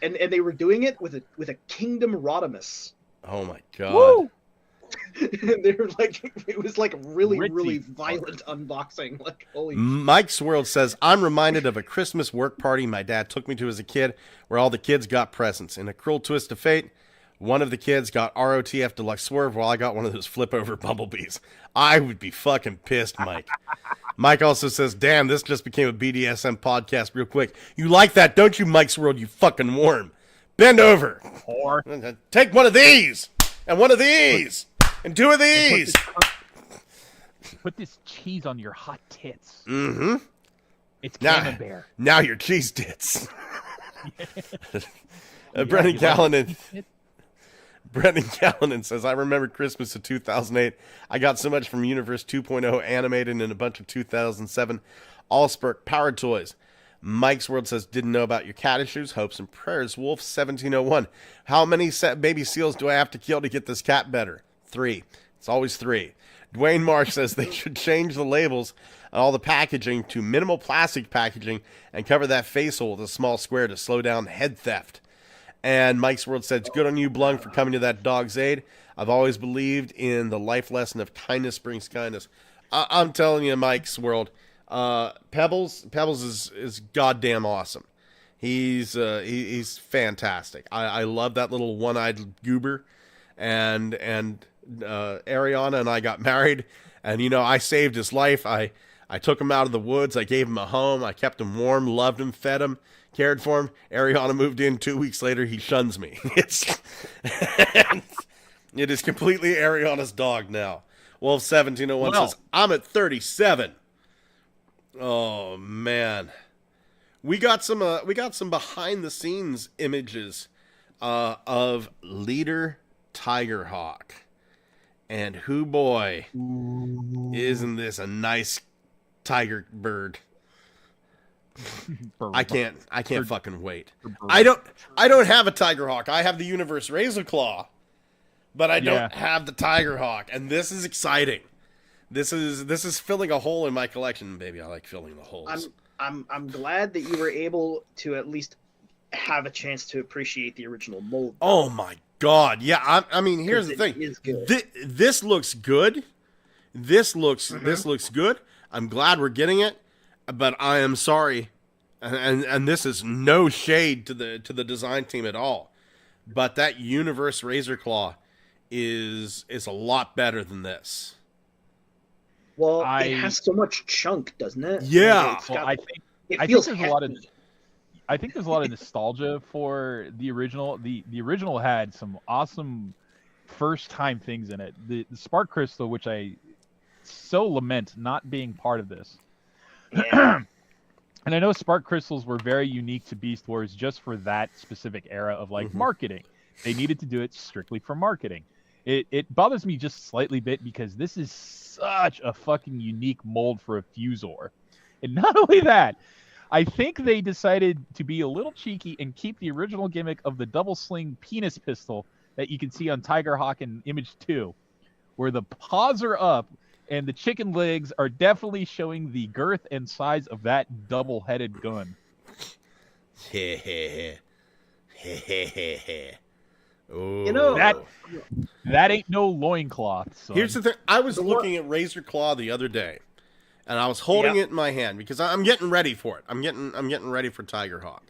And they were doing it with a Kingdom Rodimus. Oh my God. Woo! They were like, it was like really Ritzy violent unboxing. Like, holy Mike's World says, I'm reminded of a Christmas work party my dad took me to as a kid where all the kids got presents. In a cruel twist of fate, one of the kids got ROTF Deluxe Swerve while I got one of those flip over bumblebees. I would be fucking pissed, Mike. Mike also says, damn, this just became a BDSM podcast real quick. You like that, don't you, Mike's World, you fucking worm? Bend over. Or Take one of these and one of these and two of these. put this cheese on your hot tits. Mm-hmm. It's Now- camembert. Now your cheese tits. Brendan Callanan. Says, I remember Christmas of 2008. I got so much from Universe 2.0 animated and a bunch of 2007 Allspark Power Toys. Mike's World says, didn't know about your cat issues. Hopes and prayers. Wolf 1701. How many baby seals do I have to kill to get this cat better? 3. It's always 3. Dwayne Marsh says they should change the labels on all the packaging to minimal plastic packaging and cover that face hole with a small square to slow down head theft. And Mike's World said, it's good on you, Blung, for coming to that dog's aid. I've always believed in the life lesson of kindness brings kindness. I'm telling you, Mike's World, Pebbles is goddamn awesome. He's fantastic. I love that little one-eyed goober, and Ariana and I got married, and you know, I saved his life. I took him out of the woods. I gave him a home. I kept him warm, loved him, fed him, cared for him. Ariana moved in 2 weeks later. He shuns me. It is completely Ariana's dog now. Wolf 1701 says, I'm at 37. Oh man, we got some behind the scenes images of Leader Tigerhawk, and who boy, isn't this a nice tiger bird? I can't fucking wait. I don't have a Tigerhawk. I have the Universe Razor Claw, but I don't have the Tigerhawk, and this is exciting. This is filling a hole in my collection, baby. I like filling the holes. I'm glad that you were able to at least have a chance to appreciate the original mold. Oh my God! Yeah, I mean, here's the thing. Is good. This looks good. This looks good. I'm glad we're getting it, but I am sorry, and this is no shade to the design team at all. But that Universe Razor Claw is a lot better than this. Well, it has so much chunk, doesn't it? Yeah. It's got, I think feels there's hefty. a lot of. I think there's a lot of nostalgia for the original. The original had some awesome first time things in it. The Spark Crystal, which I so lament not being part of this. Yeah. And I know Spark Crystals were very unique to Beast Wars just for that specific era of like marketing. They needed to do it strictly for marketing. It bothers me just slightly bit because this is such a fucking unique mold for a Fusor. And not only that, I think they decided to be a little cheeky and keep the original gimmick of the double sling penis pistol that you can see on Tigerhawk in Image 2, where the paws are up and the chicken legs are definitely showing the girth and size of that double-headed gun. Oh. You know, That ain't no loincloth. Son. Here's the thing. I was looking at Razor Claw the other day, and I was holding it in my hand because I'm getting ready for it. I'm getting ready for Tigerhawk.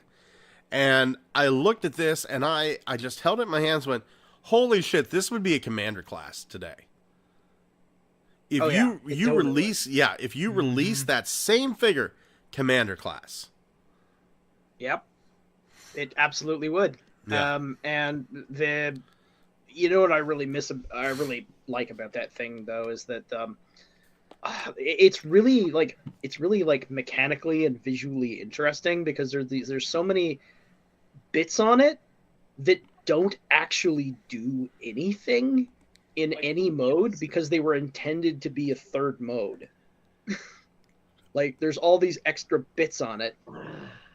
And I looked at this, and I just held it in my hands and went, holy shit, this would be a commander class today. If you release that same figure, commander class. Yep. It absolutely would. Yeah. And you know what I really like about that thing though is that it's really like mechanically and visually interesting because there's so many bits on it that don't actually do anything in any mode because they were intended to be a third mode. Like there's all these extra bits on it.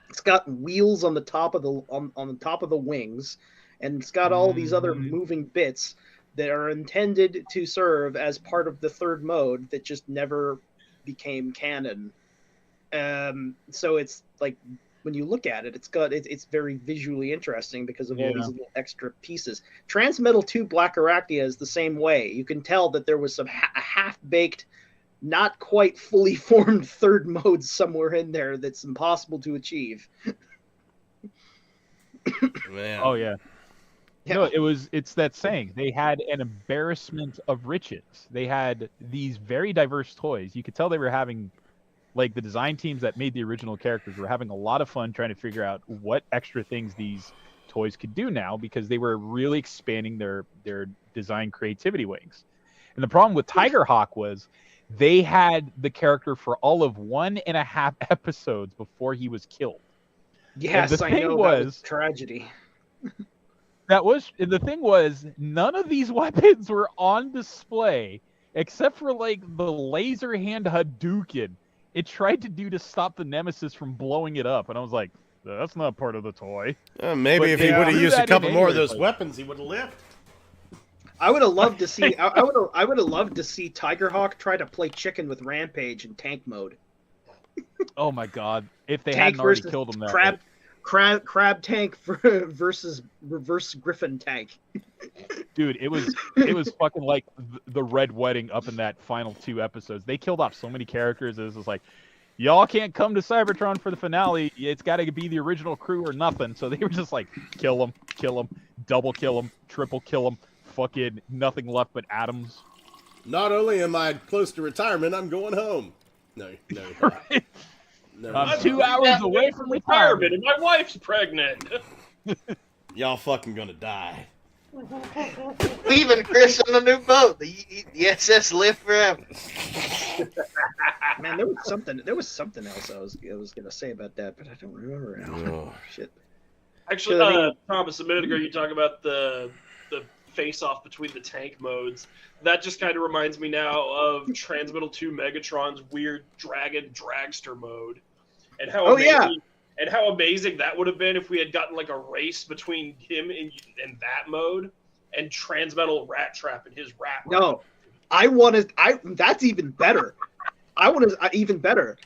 It's got wheels on the top of the on the top of the wings, and it's got all these other moving bits that are intended to serve as part of the third mode that just never became canon. So it's like when you look at it, it's very visually interesting because of all these little extra pieces. Transmetal 2 Black Arachnia is the same way. You can tell that there was some half-baked, not quite fully formed third mode somewhere in there that's impossible to achieve. Man. Oh yeah. No, it's that saying. They had an embarrassment of riches. They had these very diverse toys. You could tell they were having, like, the design teams that made the original characters were having a lot of fun trying to figure out what extra things these toys could do now because they were really expanding their design creativity wings. And the problem with Tigerhawk was they had the character for all of 1.5 episodes before he was killed. Yes, I know. That was tragedy. And the thing was, none of these weapons were on display except for like the laser hand Hadouken it tried to do to stop the Nemesis from blowing it up, and I was like, that's not part of the toy. Maybe But if they he would have threw used a that couple in more of anyway, those like- weapons, he would have lived. I would have loved to see. I would have loved to see Tigerhawk try to play chicken with Rampage in tank mode. Oh my god! If they Tank hadn't already versus killed him, that crab tank versus reverse Griffin tank. dude, it was fucking like the Red Wedding up in that final 2 episodes. They killed off so many characters. It was just like, y'all can't come to Cybertron for the finale. It's got to be the original crew or nothing. So they were just like, kill them, double kill them, triple kill them. Fucking nothing left but atoms. Not only am I close to retirement, I'm going home. No. Right? No. I'm 2 hours away from retirement. and my wife's pregnant. Y'all fucking gonna die. Leaving Chris on the new boat, the SS Live Forever. Man, there was something else I was gonna say about that, but I don't remember now. Oh. Shit. Actually, Thomas, a minute ago you talked about the face-off between the tank modes. That just kind of reminds me now of Transmetal 2 Megatron's weird dragon dragster mode, and how and how amazing that would have been if we had gotten like a race between him and that mode, and Transmetal Rat Trap and his rat. No, that's even better. I want to even better.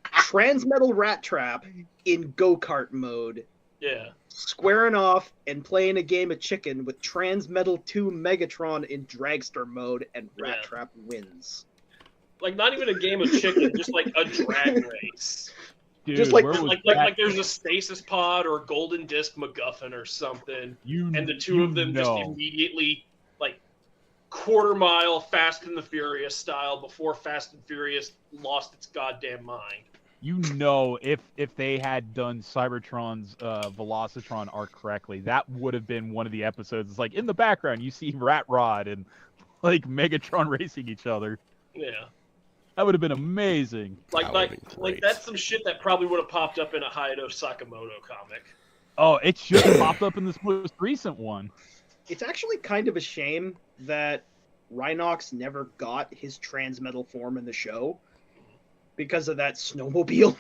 Transmetal Rat Trap in go-kart mode. Yeah. Squaring off and playing a game of chicken with Transmetal 2 Megatron in dragster mode, and Rat Trap wins. Like not even a game of chicken, just like a drag race. Dude, Just like there's a stasis pod or a golden disc MacGuffin or something, and the two of them just immediately like quarter-mile Fast and the Furious style before Fast and Furious lost its goddamn mind. You know, if they had done Cybertron's Velocitron arc correctly, that would have been one of the episodes. It's like in the background you see Rat Rod and like Megatron racing each other. Yeah. That would have been amazing. Like that's some shit that probably would have popped up in a Hayato Sakamoto comic. Oh, it should have popped up in this most recent one. It's actually kind of a shame that Rhinox never got his Transmetal form in the show because of that snowmobile.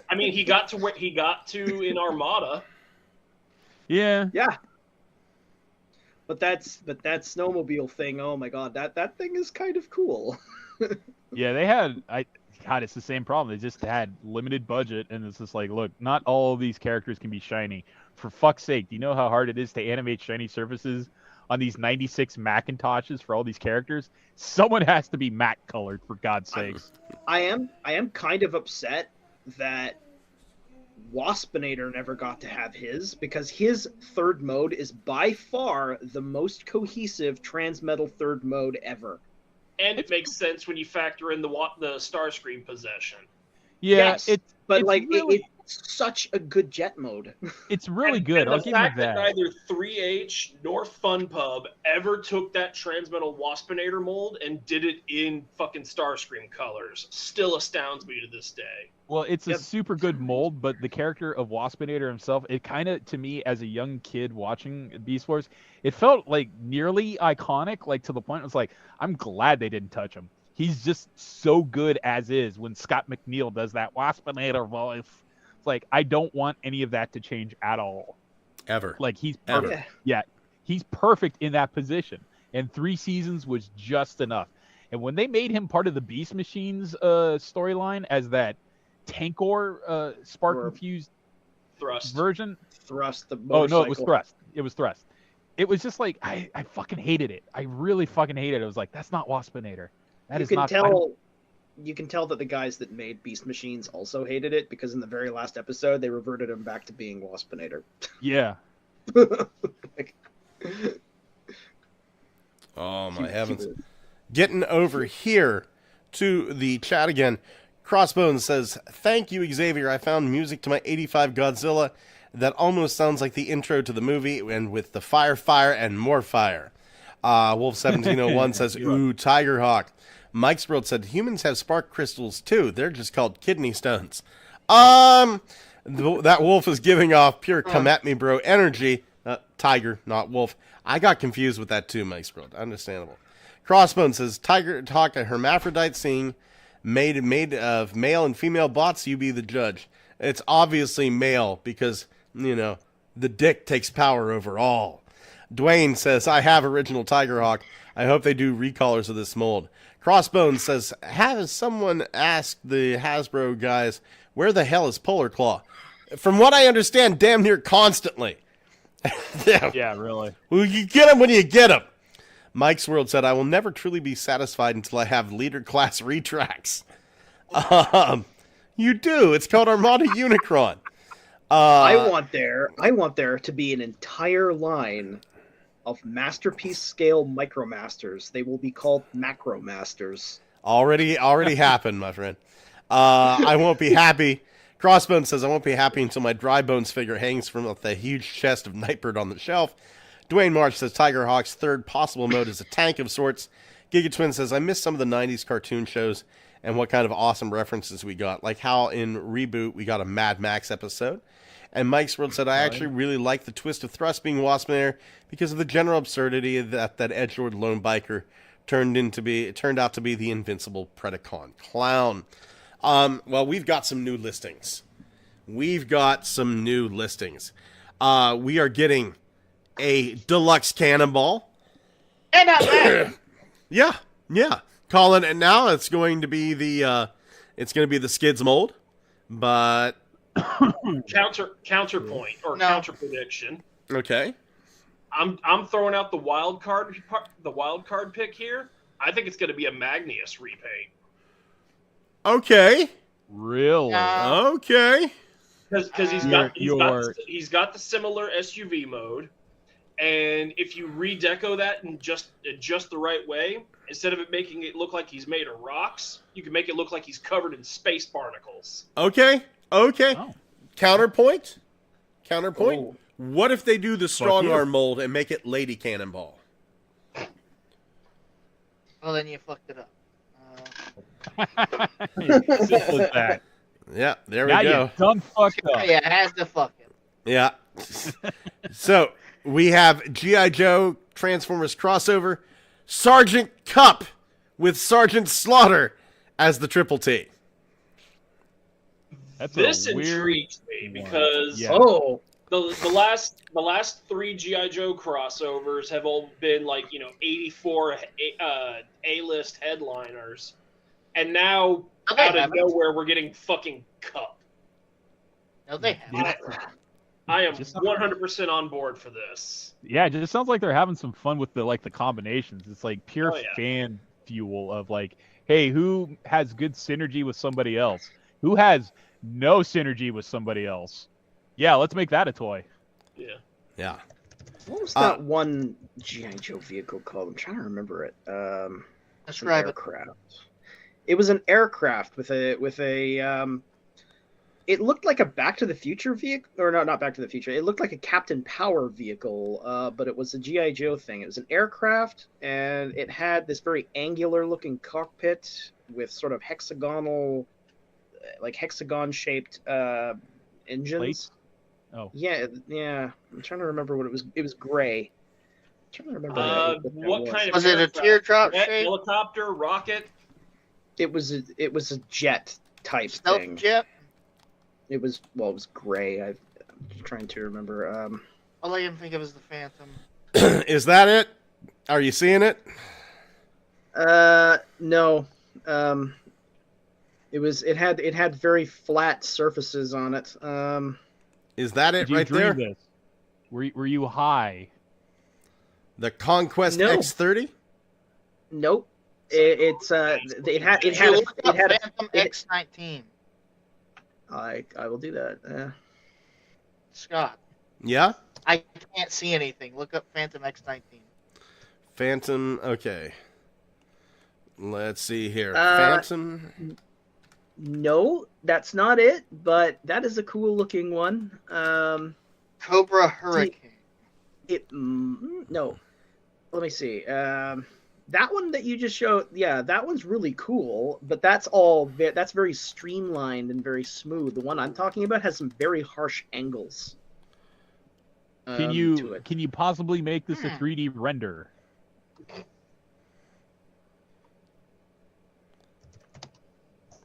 I mean, he got to where he got to in Armada. Yeah. Yeah. But that snowmobile thing, oh my god, that thing is kind of cool. Yeah, they had God, it's the same problem. They just had limited budget, and it's just like, look, not all of these characters can be shiny. For fuck's sake, do you know how hard it is to animate shiny surfaces on these 96 Macintoshes for all these characters? Someone has to be matte colored, for God's sakes. I am kind of upset that Waspinator never got to have his, because his third mode is by far the most cohesive Transmetal third mode ever. And it makes sense when you factor in the Starscream possession. Yeah, yes, but it's like really... such a good jet mode. It's really And good. I'll the give you fact that. neither 3H nor FunPub ever took that Transmetal Waspinator mold and did it in fucking Starscream colors still astounds me to this day. Well, it's a Yep. super good mold, but the character of Waspinator himself, it kind of, to me, as a young kid watching Beast Wars, it felt like nearly iconic, like to the point it was like, I'm glad they didn't touch him. He's just so good as is when Scott McNeil does that Waspinator voice. It's like, I don't want any of that to change at all. Ever. Like, he's Ever. perfect. Yeah, he's perfect in that position. And 3 seasons was just enough. And when they made him part of the Beast Machines storyline as that Tankor spark-infused Thrust. version. Thrust the Oh, motorcycle. no, it was Thrust. It was Thrust. It was just like, I fucking hated it. I really fucking hated it. I was like, that's not Waspinator. That You is can not... tell. You can tell that the guys that made Beast Machines also hated it because in the very last episode they reverted him back to being Waspinator. Yeah. Like, Oh, my heavens. Getting over here to the chat again. Crossbones says, thank you, Xavier. I found music to my 85 Godzilla that almost sounds like the intro to the movie, and with the fire, and more fire. Wolf1701 says, ooh, Tigerhawk. Mike's World said, humans have spark crystals too. They're just called kidney stones. That wolf is giving off pure come at me, bro energy. Tiger, not wolf. I got confused with that too, Mike's World. Understandable. Crossbone says, Tiger Hawk, a hermaphrodite scene made of male and female bots. You be the judge. It's obviously male because, the dick takes power over all. Dwayne says, I have original Tiger Hawk. I hope they do recolors of this mold. Crossbones says, has someone asked the Hasbro guys, where the hell is Polar Claw? From what I understand, damn near constantly. Yeah, really. Well, you get him when you get him. Mike's World said, I will never truly be satisfied until I have leader class retracts. You do. It's called Armada Unicron. I want there to be an entire line of masterpiece scale micromasters. They will be called macromasters. Already happened, my friend. I won't be happy. Crossbones says, I won't be happy until my dry bones figure hangs from the huge chest of Nightbird on the shelf. Dwayne March says, Tiger Hawk's third possible mode is a tank of sorts. Giga Twin says, I miss some of the 90s cartoon shows and what kind of awesome references we got. Like how in Reboot we got a Mad Max episode. And Mike's World said, I actually really like the twist of Thrust being Waspinator because of the general absurdity that edgelord lone biker turned out to be the invincible Predacon clown. Well, we've got some new listings. We are getting a deluxe cannonball. And not bad. Yeah. Calling it now. It's going to be the Skids mold, but Counterpoint or No. counter prediction. okay. I'm throwing out the wild card pick here. I think it's going to be a Magnius repaint Okay. Really? Okay. because he's got the similar SUV mode, and if you redeco that in just the right way, instead of it making it look like he's made of rocks, you can make it look like he's covered in space barnacles. Okay. Oh. Counterpoint. Oh. What if they do the strong you. arm mold and make it Lady Cannonball? Well, then you fucked it up. Simple as that. Yeah, there we Now go. you done fucked up. Yeah, it has to fuck it. Yeah. So we have G.I. Joe Transformers crossover, Sergeant Cup with Sergeant Slaughter as the Triple T. That's This a weird intrigues me because Yeah. Oh, the last 3 GI Joe crossovers have all been like 84 A-list headliners, and now No, they out of haven't. nowhere we're getting fucking Cup. No, they haven't. I am Just- 100% on board for this. Yeah, it just sounds like they're having some fun with the combinations. It's like pure Oh, yeah. fan fuel of like, hey, who has good synergy with somebody else? Who has no synergy with somebody else? Yeah, let's make that a toy. Yeah. Yeah. what was that one GI Joe vehicle called? I'm trying to remember it. It's an Describe it. aircraft. It was an aircraft with a it looked like a Back to the Future vehicle, or no, not Back to the Future. It looked like a Captain Power vehicle, but it was a GI Joe thing. It was an aircraft, and it had this very angular-looking cockpit with sort of hexagonal, like hexagon-shaped engines. Plates? Oh. Yeah. I'm trying to remember what it was. It was gray. I'm trying to remember what kind of Was it a aircraft? teardrop Jet, shape? helicopter, rocket? It was a jet type Stealth thing. jet? It was gray. I'm trying to remember. All I can think of is the Phantom. Is that it? Are you seeing it? No. It had very flat surfaces on it. Is that it Did you right there? dream this? Were you high? The Conquest No. X30? Nope. It had Phantom X19. I will do that. Scott, Yeah? I can't see anything. Look up Phantom X19. Phantom, okay. Let's see here. Uh, Phantom. No, that's not it. But that is a cool looking one. Cobra Hurricane. No. Let me see. That one that you just showed, yeah, that one's really cool. But that's very streamlined and very smooth. The one I'm talking about has some very harsh angles. Can to it. you possibly make this a 3D render?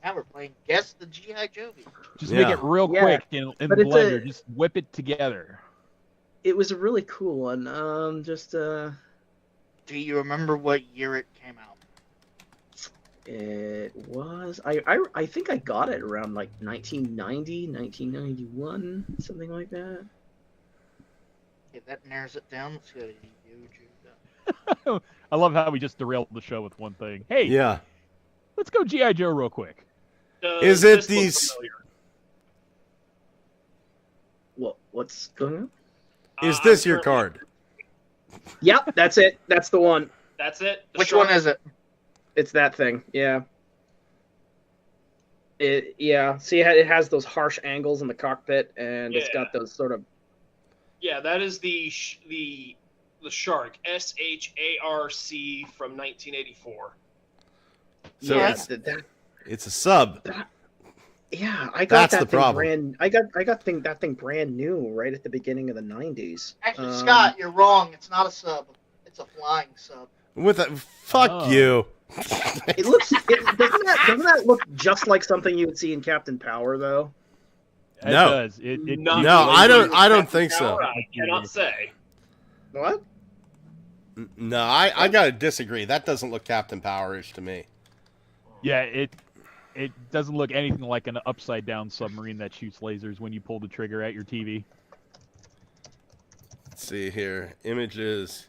Now we're playing Guess the G.I. Joe vehicle. Just make Yeah. it real Yeah. quick in But it's Blender. Just whip it together. It was a really cool one. Do you remember what year it came out? It was I think I got it around like 1990, 1991, something like that. Okay, that narrows it down. Let's go to YouTube. I love how we just derailed the show with one thing. Hey, Yeah. let's go G.I. Joe real quick. Is it This looks these- familiar. What's going on? Is this I'm your currently- card? Yep, that's it. That's the one. That's it? The Which shark? one is it? It's that thing. Yeah. See, it has those harsh angles in the cockpit, and it's got those sort of. Yeah, that is the shark. SHARC from 1984. So yeah, it's- It's a sub. yeah, I got That's that the thing problem. I got that thing brand new right at the beginning of the 90s. Actually, Scott, you're wrong. It's not a sub. It's a flying sub. With a fuck Oh. you. It looks. Doesn't that look just like something you would see in Captain Power, though? It No. does. It Not No, I don't- related I don't to think so. Power, I cannot say. What? No, I gotta disagree. That doesn't look Captain Power-ish to me. Yeah, it doesn't look anything like an upside down submarine that shoots lasers when you pull the trigger at your TV. Let's see here. Images.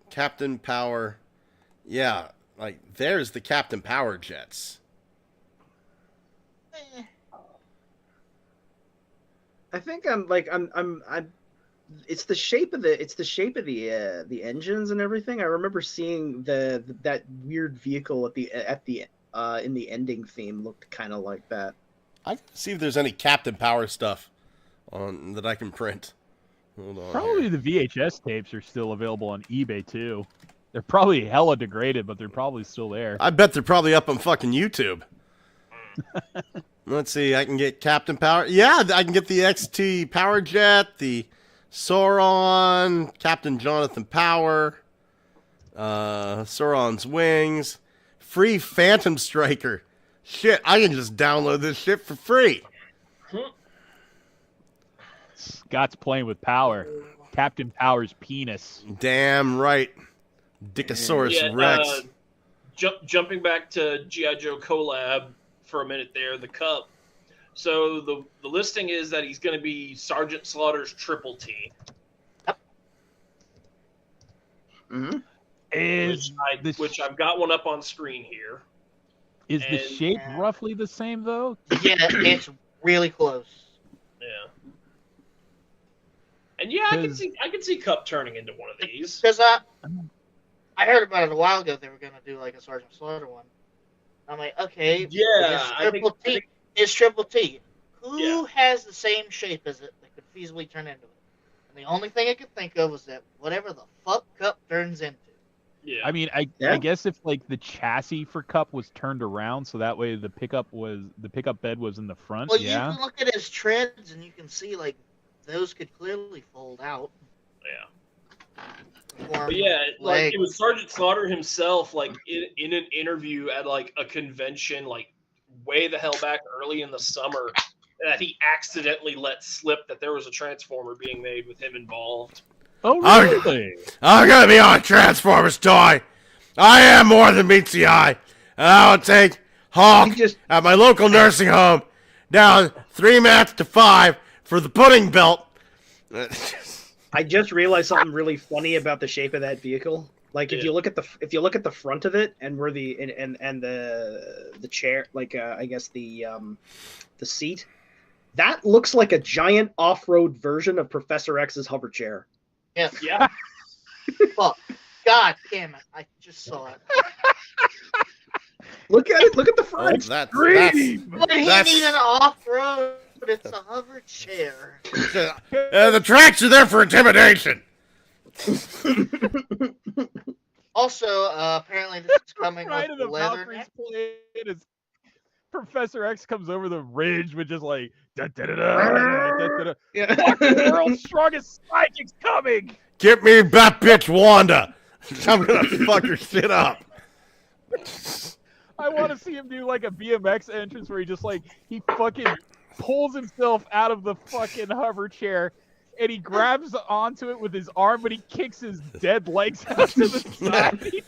Captain Power. Yeah, like there's the Captain Power jets. I think I'm. It's the shape of the engines and everything. I remember seeing that weird vehicle in the ending theme looked kind of like that. I can see if there's any Captain Power stuff on that I can print. Hold on. Probably here. the VHS tapes are still available on eBay too. They're probably hella degraded, but they're probably still there. I bet they're probably up on fucking YouTube. Let's see. I can get Captain Power. Yeah, I can get the XT Power Jet, the Sauron, Captain Jonathan Power, Sauron's Wings, free Phantom Striker. Shit, I can just download this shit for free. Scott's playing with power. Captain Power's penis. Damn right. Dickosaurus Rex. Jumping back to G.I. Joe collab for a minute there, the Cup. So the listing is that he's going to be Sergeant Slaughter's Triple T. Mm-hmm. Which I've got one up on screen here. Is the And- shape roughly the same though? Yeah, it's really close. Yeah. And yeah, I can see Cup turning into one of these. Because I heard about it a while ago. They were going to do like a Sergeant Slaughter one. I'm like, okay, Yeah, it's Triple T. It's Triple T. who has the same shape as it that could feasibly turn into it? And the only thing I could think of was that whatever the fuck Cup turns into. Yeah. I mean, I guess if like the chassis for Cup was turned around, so that way the pickup bed was in the front. Well, yeah. you can look at his treads and you can see like those could clearly fold out. Yeah. Form But yeah, like legs. it was Sergeant Slaughter himself, like in an interview at like a convention, like way the hell back early in the summer, that he accidentally let slip that there was a Transformer being made with him involved. Oh, really? I'm gonna be on a Transformers toy. I am more than meets the eye. And I'll take Hawk at my local nursing home down 3 mats to 5 for the pudding belt. I just realized something really funny about the shape of that vehicle. Like if you look at the front of it and where the chair, like I guess the seat, that looks like a giant off-road version of Professor X's hover chair. Yes. Yeah. Fuck. God damn it! I just saw it. Look at it. Look at the front. But he need an off-road. It's a hover chair. The tracks are there for intimidation. Also, apparently this is coming Right with in the leather. Valkyrie's plane is Professor X comes over the ridge with just like da da da da da da. Yeah. Fucking world's strongest psychic's coming. Get me that bitch Wanda. I'm gonna fuck her shit up. I want to see him do like a BMX entrance where he just like he fucking pulls himself out of the fucking hover chair and he grabs onto it with his arm, but he kicks his dead legs out to the side.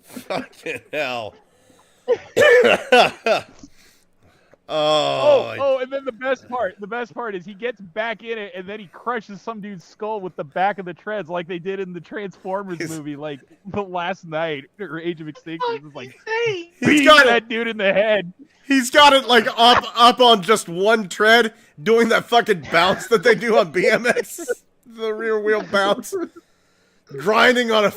Fucking hell. Oh, and then the best part is he gets back in it and then he crushes some dude's skull with the back of the treads like they did in the Transformers movie, like the Last Night or Age of Extinction. It's like He's got that dude in the head. He's got it like up on just one tread, doing that fucking bounce that they do on BMX, the rear wheel bounce, grinding on a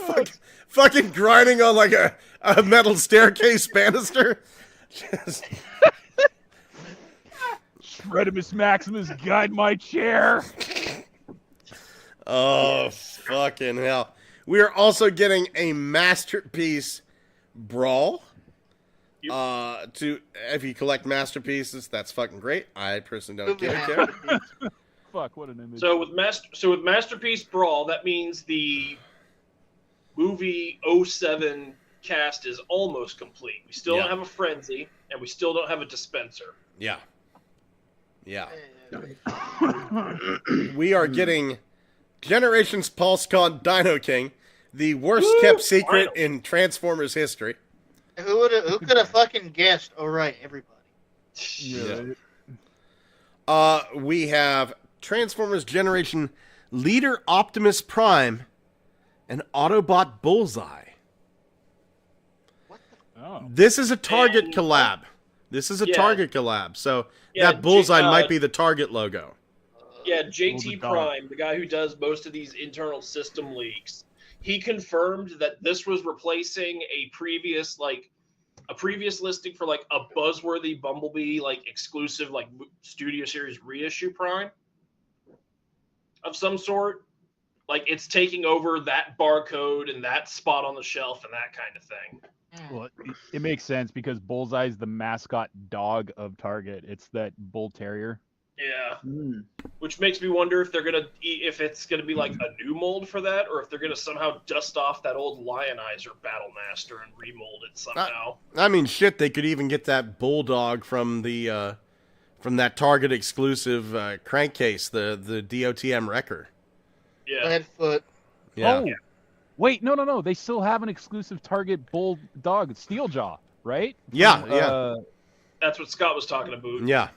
fucking grinding on like a metal staircase banister. Just... Redimus Maximus, guide my chair. Oh, fucking hell. We are also getting a masterpiece brawl. If you collect masterpieces, that's fucking great. I personally don't care. Fuck, what an image. So with Masterpiece Brawl, that means the movie 07 cast is almost complete. We still don't have a Frenzy, and we still don't have a Dispenser. Yeah. We are getting Generations PulseCon Dino King, the worst kept secret in Transformers history. Who could have fucking guessed? Oh, right, everybody. Yeah. We have Transformers Generation Leader Optimus Prime and Autobot Bullseye. What the? Oh. This is a Target collab. So that Bullseye might be the Target logo. Yeah, JT Prime, the guy who does most of these internal system leaks, he confirmed that this was replacing a previous listing for like a buzzworthy Bumblebee like exclusive like Studio Series reissue Prime of some sort. Like it's taking over that barcode and that spot on the shelf and that kind of thing. Well, it makes sense because Bullseye's the mascot dog of Target. It's that bull terrier. Yeah. Which makes me wonder if if it's gonna be like a new mold for that, or if they're gonna somehow dust off that old Lionizer Battlemaster and remold it somehow. I mean, shit, they could even get that bulldog from the from that Target exclusive crankcase, the DOTM Wrecker. Yeah. Redfoot. Yeah. Oh, wait, no. They still have an exclusive Target bulldog, Steeljaw, right? Yeah. That's what Scott was talking about. Yeah.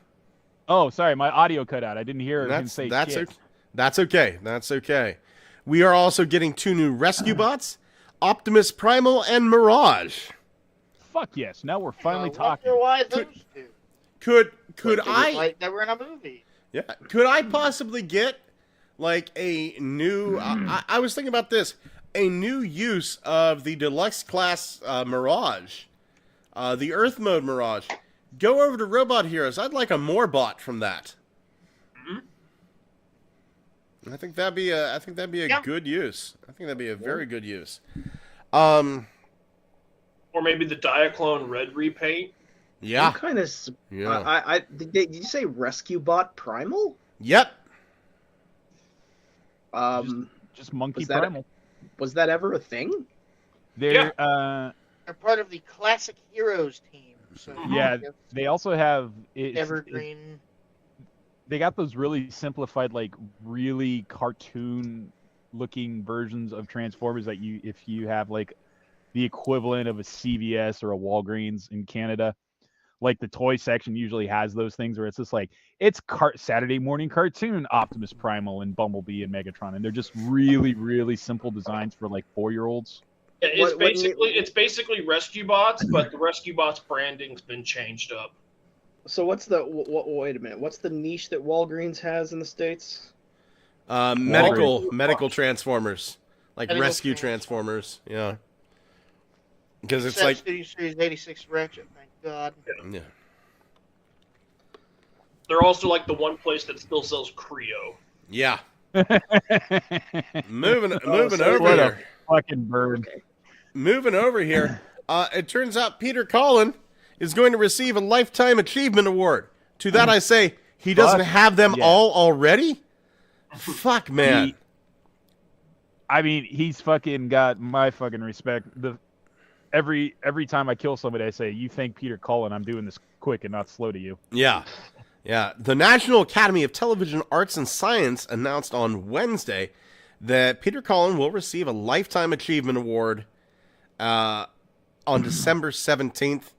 Oh, sorry, my audio cut out. I didn't hear him say shit. That's okay. We are also getting 2 new rescue bots, Optimus Primal and Mirage. Fuck yes! Now we're finally talking. Why those two? Could I? Like they were in a movie. Yeah. Could I possibly get like a new? I was thinking about this. A new use of the deluxe class Mirage The Earth mode Mirage. Go over to Robot Heroes. I'd like a more bot from that. I think that'd be a good use. I think that'd be a very good use. Or maybe the Diaclone Red repaint. Yeah. I'm kind of. Yeah. Did you say Rescue Bot Primal? Yep. Just Monkey was that- Primal. Was that ever a thing? They're They're part of the Classic Heroes team. So yeah. They also have Evergreen. They got those really simplified, like really cartoon-looking versions of Transformers that if you have like the equivalent of a CVS or a Walgreens in Canada, like the toy section usually has those things where it's just like it's Saturday morning cartoon Optimus Primal and Bumblebee and Megatron, and they're just really, really simple designs for like 4-year-olds. Yeah, it's basically Rescue Bots, but the Rescue Bots branding's been changed up. So what's the? Wait a minute. What's the niche that Walgreens has in the States? Medical Transformers, like Medical rescue Transformers. Yeah. Because it's like Series 86 Ratchet. Thank God. yeah. They're also like the one place that still sells Creo. Yeah. Moving so over what a here. fucking bird. Okay. Moving over here. It turns out Peter Cullen is going to receive a Lifetime Achievement Award. To that I say, he doesn't have them all already? Fuck, man. He's fucking got my fucking respect. Every time I kill somebody, I say, "You thank Peter Cullen. I'm doing this quick and not slow to you." Yeah. Yeah. The National Academy of Television Arts and Science announced on Wednesday that Peter Cullen will receive a Lifetime Achievement Award on December 17th.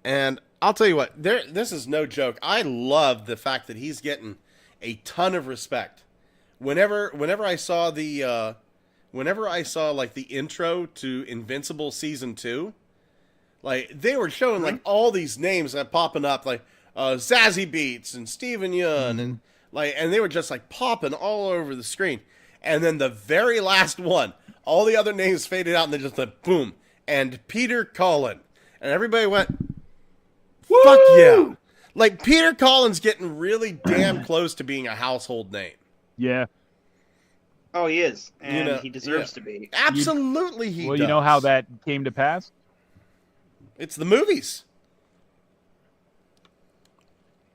And I'll tell you what, this is no joke. I love the fact that he's getting a ton of respect. Whenever I saw the like the intro to Invincible season 2, like they were showing like all these names that popping up, like Zazie Beetz and Steven Yeun, and they were just like popping all over the screen. And then the very last one, all the other names faded out, and they just went boom, and Peter Cullen, and everybody went, "Fuck yeah!" Like Peter Cullen's getting really damn close to being a household name. Yeah. Oh, he is, and You know, he deserves to be. Absolutely, he Well, does. you know how that came to pass? It's the movies.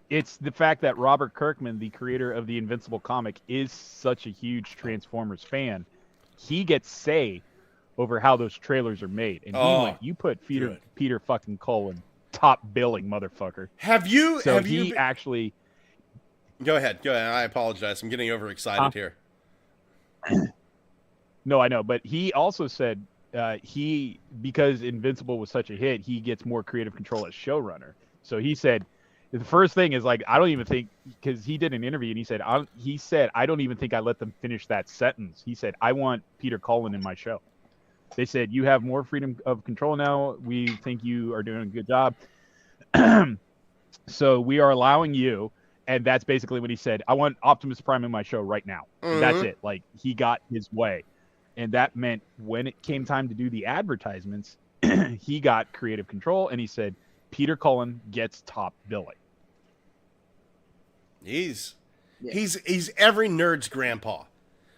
It's the fact that Robert Kirkman, the creator of the Invincible comic, is such a huge Transformers fan. He gets say over how those trailers are made, and he went, "You put Peter fucking Cullen top billing, motherfucker." Have you? So have he you? actually. Go ahead. I apologize. I'm getting overexcited here. No, I know, but he also said because Invincible was such a hit, he gets more creative control as showrunner. So he said the first thing is like, I don't even think, because he did an interview and he said I don't even think I let them finish that sentence. He said, "I want Peter Cullen in my show." They said, "You have more freedom of control now. We think you are doing a good job. So we are allowing you." And that's basically what he said. "I want Optimus Prime in my show right now." Mm-hmm. That's it. Like, he got his way. And that meant when it came time to do the advertisements, he got creative control, and he said, "Peter Cullen gets top billing." He's every nerd's grandpa.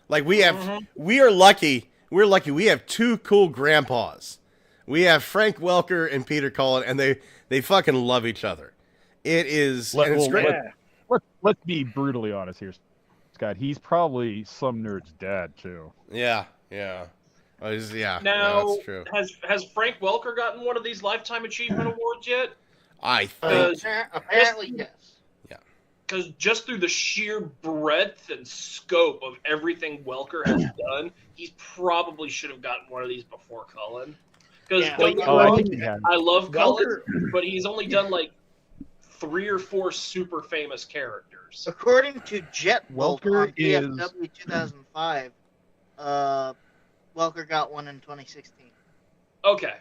Like we are lucky. We're lucky. We have two cool grandpas. We have Frank Welker and Peter Cullen, and they fucking love each other. It is, and it's great. Let's be brutally honest here, Scott. He's probably some nerd's dad too. Yeah. Now, that's true. has Frank Welker gotten one of these Lifetime Achievement Awards yet? I think. Apparently, yes. Because just through the sheer breadth and scope of everything Welker has done, he probably should have gotten one of these before Cullen. Because I think he had. I love Cullen, Welker- but he's only done like 3 or 4 super famous characters. According to JetBolt Welker on DFW 2005, Welker got one in 2016. Okay.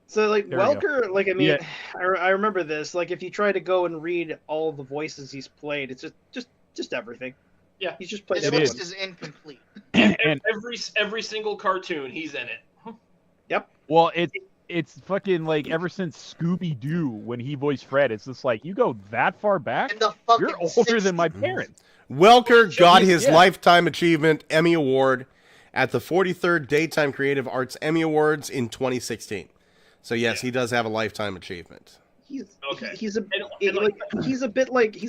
So, like, There we Welker, like, I mean, Yeah. I remember this. Like, if you try to go and read all the voices he's played, it's just everything. Yeah. He's just played His It everyone. list is incomplete. And Every single cartoon, he's in it. well, it's fucking like ever since Scooby Doo when he voiced Fred, it's just like you go that far back. In the fucking You're older than my parents. Welker got his Yeah. Lifetime Achievement Emmy Award at the 43rd Daytime Creative Arts Emmy Awards in 2016. So yes, he does have a Lifetime Achievement. He's Okay. he's a And, like, he's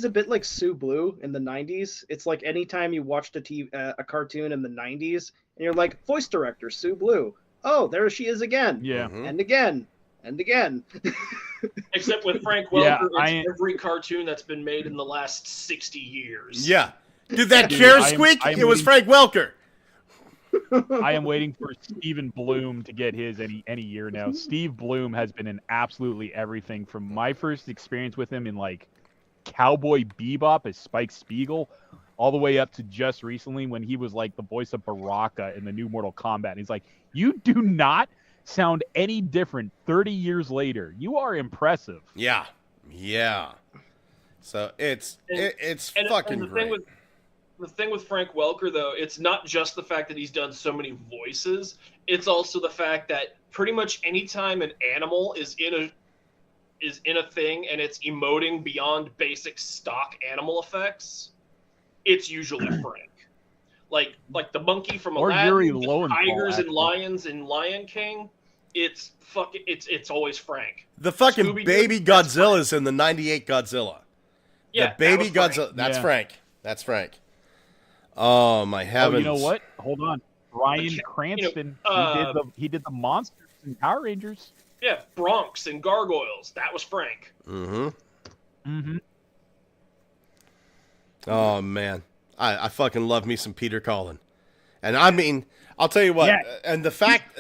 a bit like Sue Blue in the 90s. It's like anytime you watched a cartoon in the 90s and you're like, voice director Sue Blue. Oh, there she is again. Yeah. Mhm. And again. And again. Except with Frank Yeah, Welker, it's every cartoon that's been made in the last 60 years. Yeah. Did that Dude, chair I am- squeak? I am It was waiting- Frank Welker. I am waiting for Stephen Bloom to get his any year now. Steve Bloom has been in absolutely everything from my first experience with him in like Cowboy Bebop as Spike Spiegel, all the way up to just recently when he was like the voice of Baraka in the new Mortal Kombat. And he's like, you do not sound any different 30 years later. You are impressive. Yeah. Yeah. So it's And fucking the great. The thing with Frank Welker, though, it's not just the fact that he's done so many voices. It's also the fact that pretty much any time an animal is in a thing and it's emoting beyond basic stock animal effects, it's usually Frank. Like the monkey from Or Aladdin, Yuri the Lowenthal, tigers and actually. lions in Lion King. It's always Frank. The fucking Scooby-Doo, baby that's Godzilla's in the 98 Godzilla. Yeah, The baby that was Frank. Godzilla. That's Yeah. Frank. That's Frank. Oh my Oh, heavens! you know what? Hold on. Brian Cranston. He did the monsters in Power Rangers. Yeah, Bronx and Gargoyles. That was Frank. Mm-hmm. Mm-hmm. Oh man, I fucking love me some Peter Cullen, and I mean, I'll tell you what. Yeah. And the fact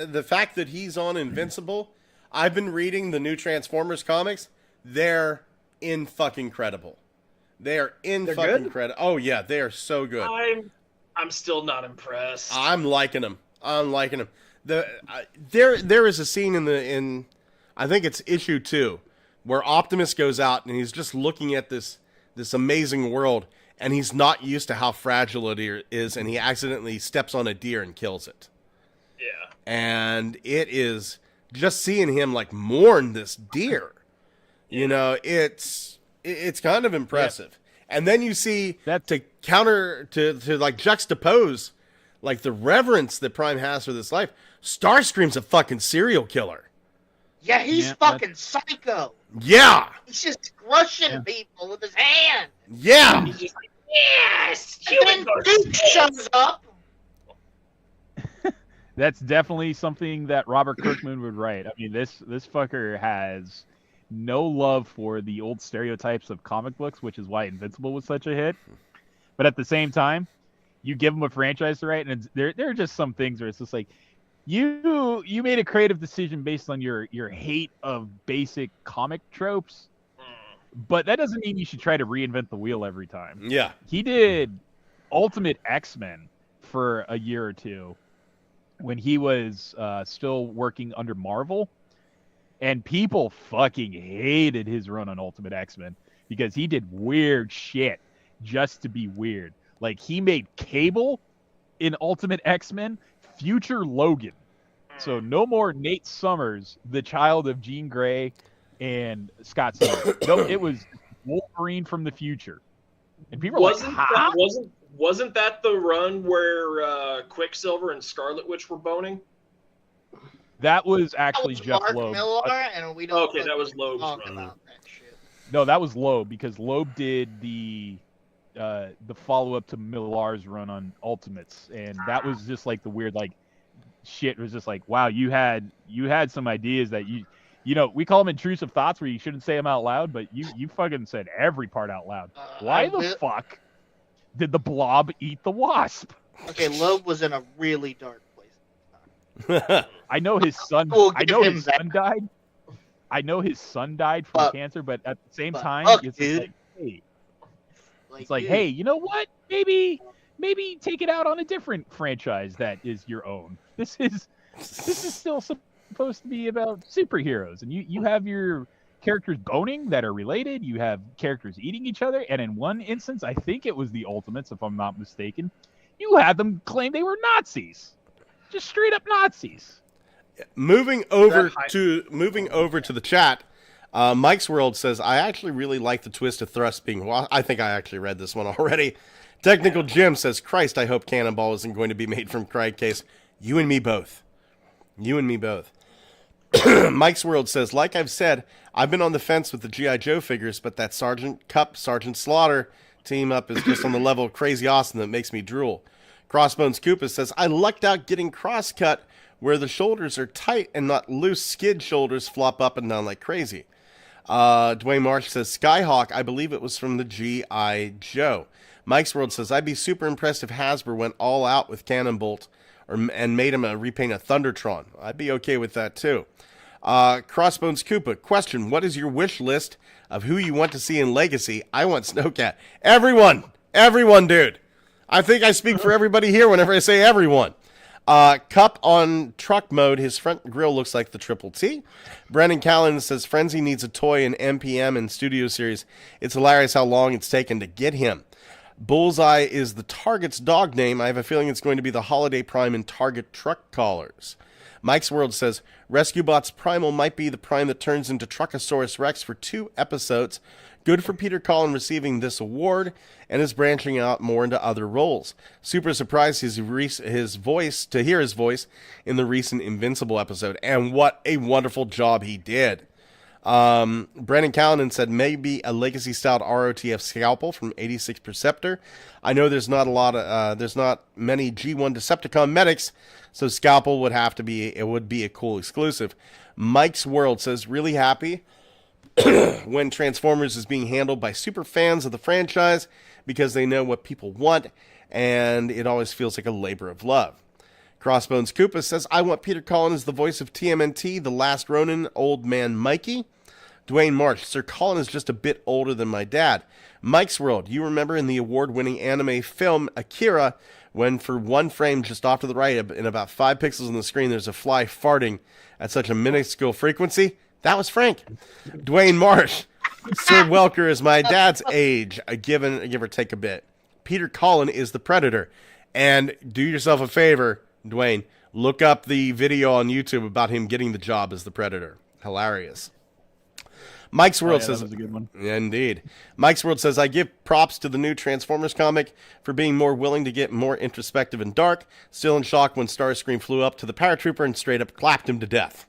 that he's on Invincible, I've been reading the new Transformers comics. They're in fucking credible. They are in They're fucking good? credible. Oh yeah, they are so good. I'm still not impressed. I'm liking them. There is a scene in I think it's issue 2 where Optimus goes out and he's just looking at this amazing world and he's not used to how fragile it is and he accidentally steps on a deer and kills it. Yeah. And it is just seeing him like mourn this deer. You know, it's kind of impressive. And then you see That's- to counter to like juxtapose like the reverence that Prime has for this life. Starscream's a fucking serial killer. Yeah, he's Yeah, fucking psycho. Yeah. He's just crushing Yeah. people with his hand. Yeah. He's just like, yes, And then Duke shows up. That's definitely something that Robert Kirkman would write. I mean, this fucker has no love for the old stereotypes of comic books, which is why Invincible was such a hit. But at the same time, you give him a franchise to write, and there are just some things where it's just like, you made a creative decision based on your hate of basic comic tropes, but that doesn't mean you should try to reinvent the wheel every time. Yeah. He did Ultimate X-Men for a year or two when he was still working under Marvel, and people fucking hated his run on Ultimate X-Men because he did weird shit just to be weird. Like, he made Cable in Ultimate X-Men future Logan. So no more Nate Summers, the child of Jean Grey and Scott Summers. No, it was Wolverine from the future. And people were wasn't like, huh? wasn't that the run where Quicksilver and Scarlet Witch were boning? That was That actually was Jeff Mark Loeb. Miller, and we don't. Okay, that was Loeb's talk run. about that shit. No, that was Loeb because Loeb did the follow-up to Millar's run on Ultimates, and that was just like the weird like shit. It was just like, wow, you had some ideas that you know, we call them intrusive thoughts where you shouldn't say them out loud, but you fucking said every part out loud. Why the fuck did the Blob eat the Wasp? Okay, Loeb was in a really dark place. I know his son. We'll I give know him his that. son died. I know his son died from But- cancer, but at the same but time, fuck, it's dude. like, hey, Like, it's like, dude, hey, you know what? Maybe take it out on a different franchise that is your own. This is still supposed to be about superheroes, and you have your characters boning that are related. You have characters eating each other, and in one instance, I think it was the Ultimates, if I'm not mistaken, you had them claim they were Nazis, just straight up Nazis. moving over high- to the chat. Mike's World says, I actually really like the twist of Thrust being... Well, I think I actually read this one already. Technical Jim says, Christ, I hope Cannonball isn't going to be made from Craig Case. You and me both. You and me both. Mike's World says, like I've said, I've been on the fence with the G.I. Joe figures, but that Sergeant Cup, Sergeant Slaughter team up is just on the level of Crazy Awesome that makes me drool. Crossbones Koopa says, I lucked out getting cross-cut where the shoulders are tight and not loose skid shoulders flop up and down like crazy. Dwayne Marsh says, Skyhawk, I believe it was from the G.I. Joe. Mike's World says, I'd be super impressed if Hasbro went all out with Cannonbolt and made him repaint a Thundertron. I'd be okay with that too. Crossbones Koopa, question, what is your wish list of who you want to see in Legacy? I want Snowcat. Everyone, dude. I think I speak for everybody here whenever I say everyone. Cup on truck mode, his front grille looks like the Triple T. Brennan Callan says, Frenzy needs a toy in MPM and Studio Series. It's hilarious how long it's taken to get him. Bullseye is the Target's dog name. I have a feeling it's going to be the Holiday Prime and Target truck collars. Mike's World says, Rescue Bots Primal might be the Prime that turns into Truckosaurus Rex for 2 episodes. Good for Peter Cullen receiving this award and is branching out more into other roles. Super surprised to hear his voice in the recent Invincible episode, and what a wonderful job he did. Brandon Callanan said maybe a legacy-styled ROTF scalpel from 86 Perceptor. I know there's not many G1 Decepticon medics, so scalpel would be a cool exclusive. Mike's World says, really happy when Transformers is being handled by super fans of the franchise because they know what people want, and it always feels like a labor of love. Crossbones Koopa says, I want Peter Cullen as the voice of TMNT, The Last Ronin, Old Man Mikey. Dwayne Marsh, Sir Cullen is just a bit older than my dad. Mike's World, you remember in the award-winning anime film Akira, when for one frame just off to the right and about 5 pixels on the screen, there's a fly farting at such a minuscule frequency? That was Frank. Dwayne Marsh, Sir Welker is my dad's age, give or take a bit. Peter Cullen is the Predator. And do yourself a favor, Dwayne, look up the video on YouTube about him getting the job as the Predator. Hilarious. Mike's World says, that was a good one. Yeah, indeed. Mike's World says, I give props to the new Transformers comic for being more willing to get more introspective and dark. Still in shock when Starscream flew up to the paratrooper and straight up clapped him to death.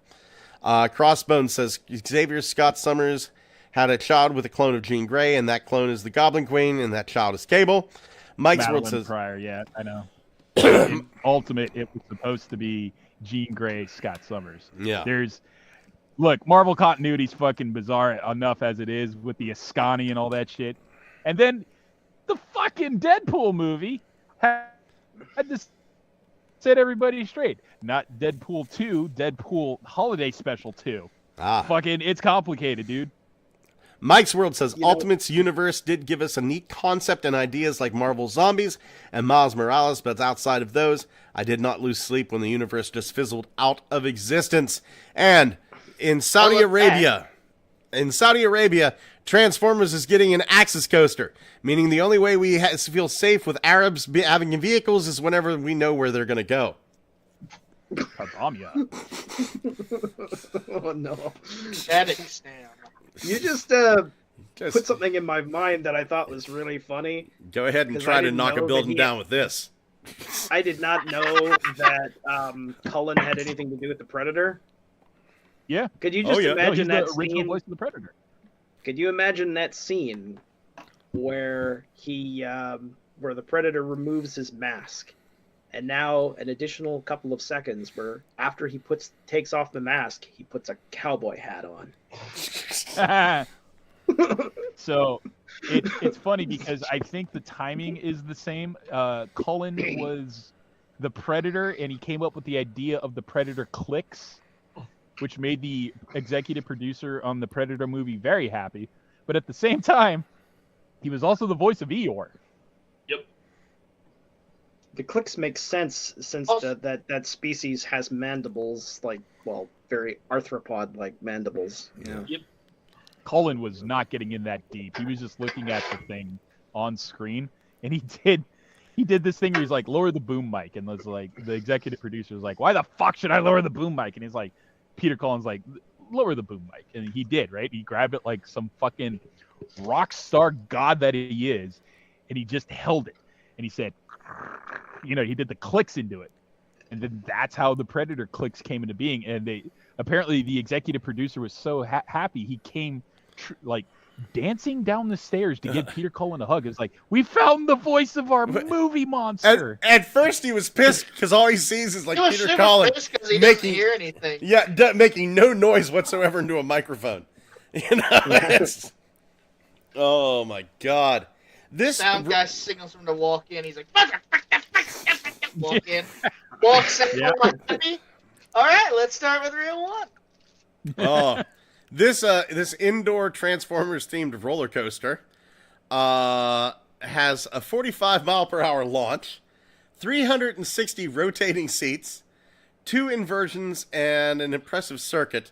Crossbones says, Xavier Scott Summers had a child with a clone of Jean Grey, and that clone is the Goblin Queen, and that child is Cable. Mike's World says, Pryor, yeah, I know. In Ultimate, it was supposed to be Jean Grey, Scott Summers. Yeah. Look, Marvel continuity's fucking bizarre enough as it is with the Ascani and all that shit. And then the fucking Deadpool movie had to set everybody straight. Not Deadpool 2, Deadpool Holiday Special 2. Fucking, it's complicated, dude. Mike's World says, Ultimate's universe did give us a neat concept and ideas like Marvel Zombies and Miles Morales, but outside of those, I did not lose sleep when the universe just fizzled out of existence. And in Saudi Arabia, Transformers is getting an Axis coaster, meaning the only way we feel safe with Arabs having vehicles is whenever we know where they're going to go. Oh, no. Afghanistan. You just put something in my mind that I thought was really funny. Go ahead and try to knock a building down with this. I did not know that Cullen had anything to do with the Predator. Yeah. Could you just imagine that the original scene? voice of the Predator. Could you imagine that scene where where the Predator removes his mask, and now an additional couple of seconds where after he takes off the mask, he puts a cowboy hat on. So it's funny because I think the timing is the same. Cullen was the Predator, and he came up with the idea of the Predator clicks, which made the executive producer on the Predator movie very happy. But at the same time, he was also the voice of Eeyore. Yep. The clicks make sense since that species has mandibles, very arthropod-like mandibles. Yeah. Yep. Cullen was not getting in that deep. He was just looking at the thing on screen, and he did. he did this thing where he's like, lower the boom mic, and was like, the executive producer was like, why the fuck should I lower the boom mic? And he's like, Peter Cullen's like, lower the boom mic, and he did, right? He grabbed it like some fucking rock star god that he is, and he just held it, and he said, he did the clicks into it, and then that's how the Predator clicks came into being. And they apparently the executive producer was so happy he came like dancing down the stairs to give Peter Cullen a hug. It's like, we found the voice of our movie monster. At first he was pissed because all he sees is like He was Peter super Cullen pissed 'cause he doesn't hear anything. making no noise whatsoever into a microphone. Oh my god. This sound guy signals him to walk in. He's like, walk in. Walks in. Yeah. All right, let's start with reel one. Oh, this indoor Transformers themed roller coaster has a 45 mile per hour launch, 360 rotating seats, 2 inversions, and an impressive circuit.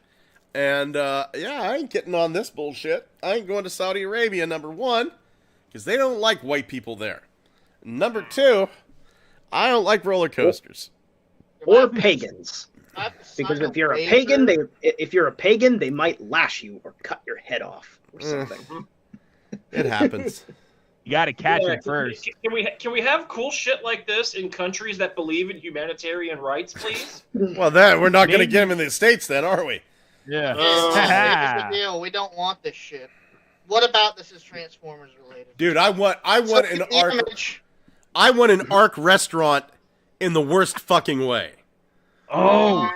And I ain't getting on this bullshit. I ain't going to Saudi Arabia, number 1, because they don't like white people there. Number 2, I don't like roller coasters. Or pagans. Because if you're a pagan, they might lash you or cut your head off or something. It happens. You got to catch it first. Can we have cool shit like this in countries that believe in humanitarian rights, please? Well, we're not going to get them in the States then, are we? Yeah. Here's the deal. We don't want this shit. What about this is Transformers related? Dude, I want an ARC. I want an ARC restaurant in the worst fucking way. Oh,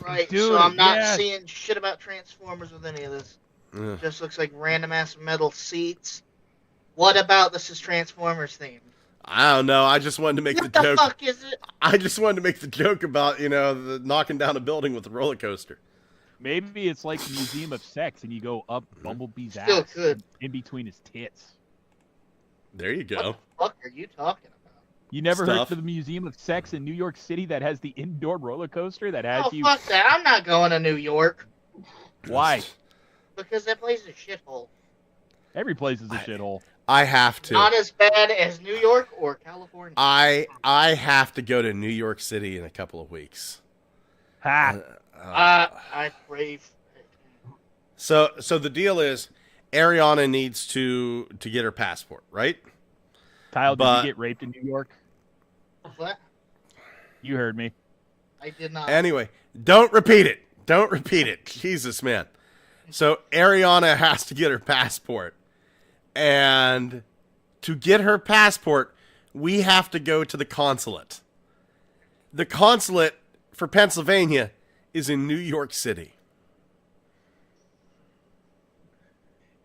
right. dude, so I'm not yes. seeing shit about Transformers with any of this. Yeah. Just looks like random ass metal seats. What about this is Transformers themed? I don't know. I just wanted to make What the the joke. fuck is it? I just wanted to make the joke about the knocking down a building with a roller coaster. Maybe it's like the Museum of Sex, and you go up Bumblebee's Still ass could. in between his tits. There you go. What the fuck are you talking about? You never heard Stuff. of the Museum of Sex in New York City that has the indoor roller coaster that has Oh, you? fuck that. I'm not going to New York. Why? Because that place is a shithole. Every place is a shithole. I have to. Not as bad as New York or California. I have to go to New York City in a couple of weeks. Ha! I brave. So the deal is, Ariana needs to get her passport, right? Kyle, did but- you get raped in New York? What? You heard me. I did not. Anyway, don't repeat it. Don't repeat it. Jesus, man. So Ariana has to get her passport. And to get her passport, we have to go to the consulate. The consulate for Pennsylvania is in New York City.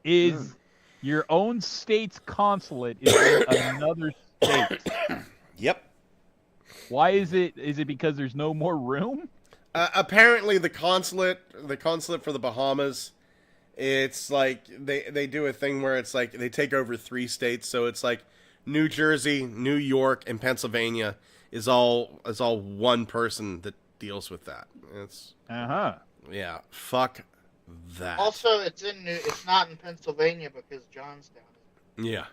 Is your own state's consulate is in another state? Yep. Why is it? Is it because there's no more room? Apparently, the consulate for the Bahamas, it's like they do a thing where it's like they take over 3 states. So it's like New Jersey, New York, and Pennsylvania is all one person that deals with that. It's yeah. Fuck that. Also, it's not in Pennsylvania because Johnstown. Yeah.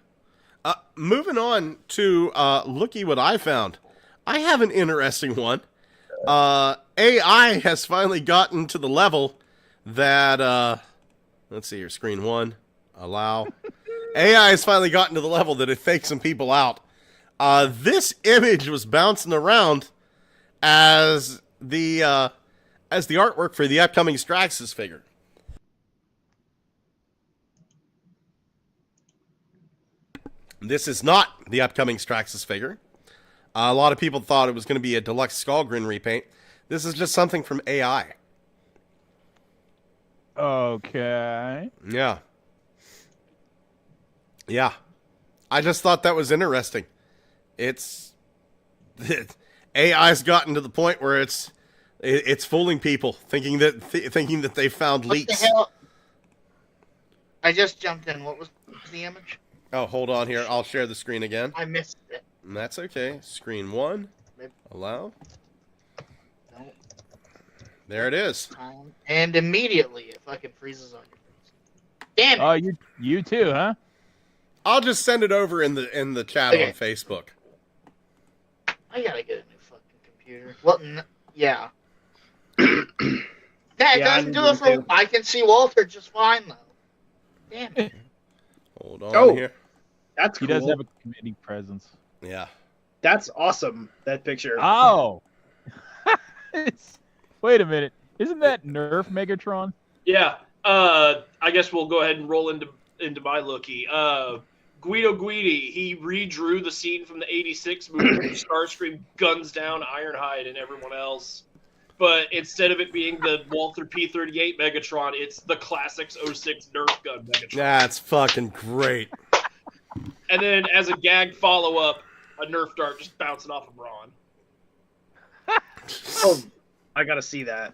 Moving on to looky what I found. I have an interesting one. AI has finally gotten to the level that let's see here, screen 1, allow. AI has finally gotten to the level that it fakes some people out. This image was bouncing around as the artwork for the upcoming Straxus figure. This is not the upcoming Straxus figure. A lot of people thought it was going to be a deluxe Skullgrin repaint. This is just something from AI. Okay. Yeah. Yeah. I just thought that was interesting. AI's gotten to the point where it's fooling people, thinking that they found What leaks. the hell? I just jumped in. What was the image? Oh, hold on here. I'll share the screen again. I missed it. That's okay. Screen 1. Allow. Don't. There it is. And immediately it fucking freezes on your face. Damn it! Oh, you too, huh? I'll just send it over in the chat Okay. on Facebook. I gotta get a new fucking computer. Well, yeah. That Yeah, doesn't I do need it for. to. I can see Walter just fine though. Damn it. Hold on Oh. here. That's He cool. does have a commanding presence. Yeah. That's awesome. That picture. Oh. Wait a minute. Isn't that Nerf Megatron? Yeah. I guess we'll go ahead and roll into my lookie. Guido Guidi, he redrew the scene from the '86 movie where Starscream guns down Ironhide and everyone else. But instead of it being the Walther P-38 Megatron, it's the Classics 06 Nerf gun Megatron. That's fucking great. And then as a gag follow-up, a Nerf dart just bouncing off of Ron. Oh, I gotta see that.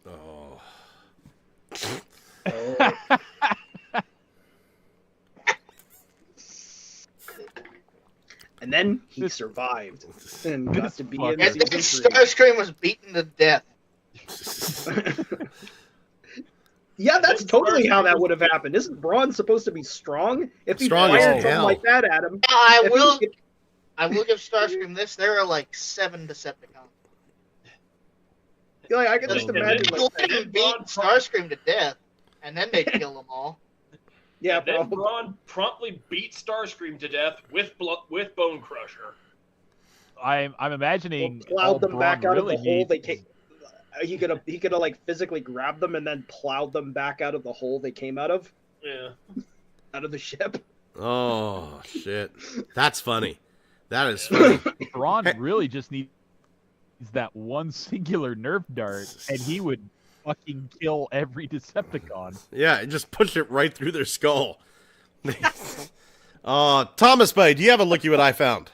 Oh. Oh. And then he survived and got to be in And then season 3. Starscream was beaten to death. Yeah, that's Then totally how Starscream that was- would have happened. Isn't Braun supposed to be strong? If he Strong as fired something hell. like that at him, I if will. he- I will give Starscream this. There are like 7 Decepticons. like, I can just And then- imagine. You'll Like, let him beat Starscream to death, and then they kill them all. yeah, And then probably. Ron promptly beat Starscream to death with Bone Crusher. I'm imagining Plowed all them Braun back out really of the hole they needs- came. He could have like physically grabbed them and then plowed them back out of the hole they came out of the ship. Oh shit. That's funny. That is funny. Braun really just needs that one singular Nerf dart, and he would fucking kill every Decepticon. Yeah, just push it right through their skull. Thomas Bay, do you have a looky what I found?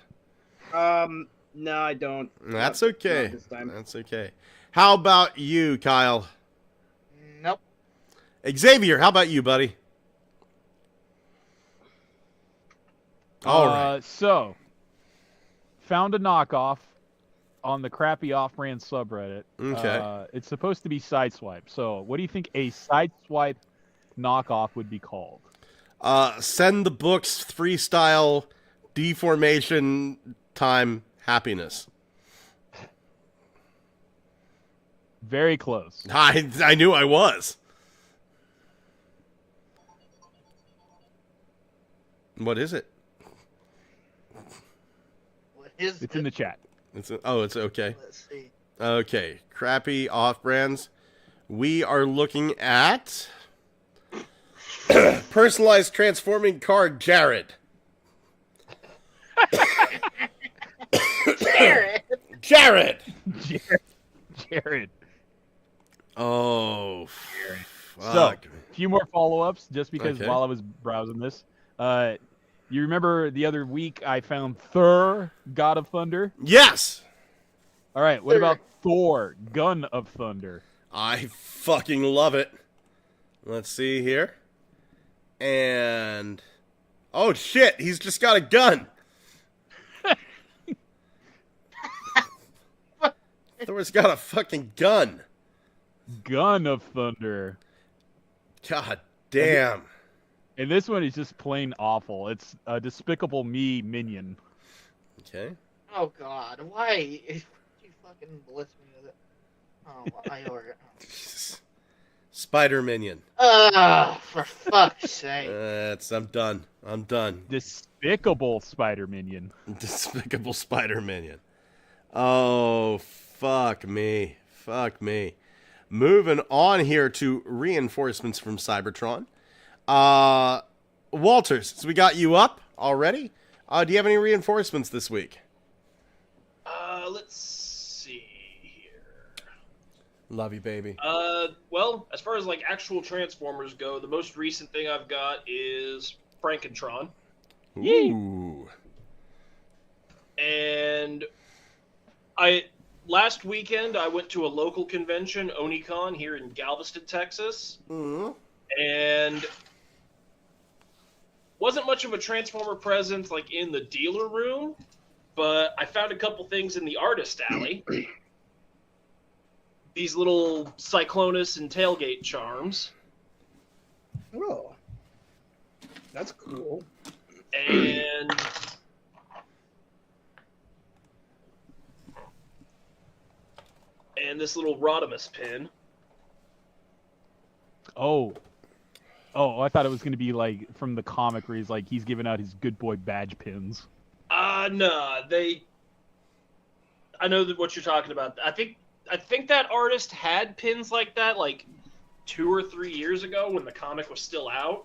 No, I don't. That's Not okay. this time. That's okay. How about you, Kyle? Nope. Xavier, how about you, buddy? All right. So, found a knockoff on the crappy off-brand subreddit. Okay. It's supposed to be Sideswipe. So, what do you think a Sideswipe knockoff would be called? Send the books freestyle deformation time happiness. Very close. I knew I was. What is it? What is It's it? in the chat. It's okay. Let's see. Okay, crappy off-brands. We are looking at personalized transforming card Jared. Jared. Jared. Oh, So, fuck. a few more follow-ups, just because Okay. while I was browsing this. You remember the other week I found Thor, God of Thunder? Yes, All right, what about Thor, Gun of Thunder? I fucking love it. Let's see here. And oh shit, he's just got a gun. Thor's got a fucking gun. Gun of Thunder. God damn. And this one is just plain awful. It's a Despicable Me minion. Okay. Oh God, why? You fucking blitz me with it. Oh, I ordered. Spider Minion. For fuck's sake. I'm done. I'm done. Despicable Spider Minion. Despicable Spider Minion. Oh, fuck me. Fuck me. Moving on here to reinforcements from Cybertron. Walter, since we got you up already, do you have any reinforcements this week? Let's see here. Love you, baby. Well, as far as like actual Transformers go, the most recent thing I've got is Frankentron. Ooh. And last weekend I went to a local convention, OniCon, here in Galveston, Texas, and wasn't much of a Transformer presence like in the dealer room, but I found a couple things in the artist alley. These little Cyclonus and tailgate charms. Oh, that's cool. And And this little Rodimus pin. Oh, I thought it was gonna be like from the comic where he's giving out his good boy badge pins. Nah, I know what you're talking about. I think that artist had pins like that like 2 or 3 years ago when the comic was still out.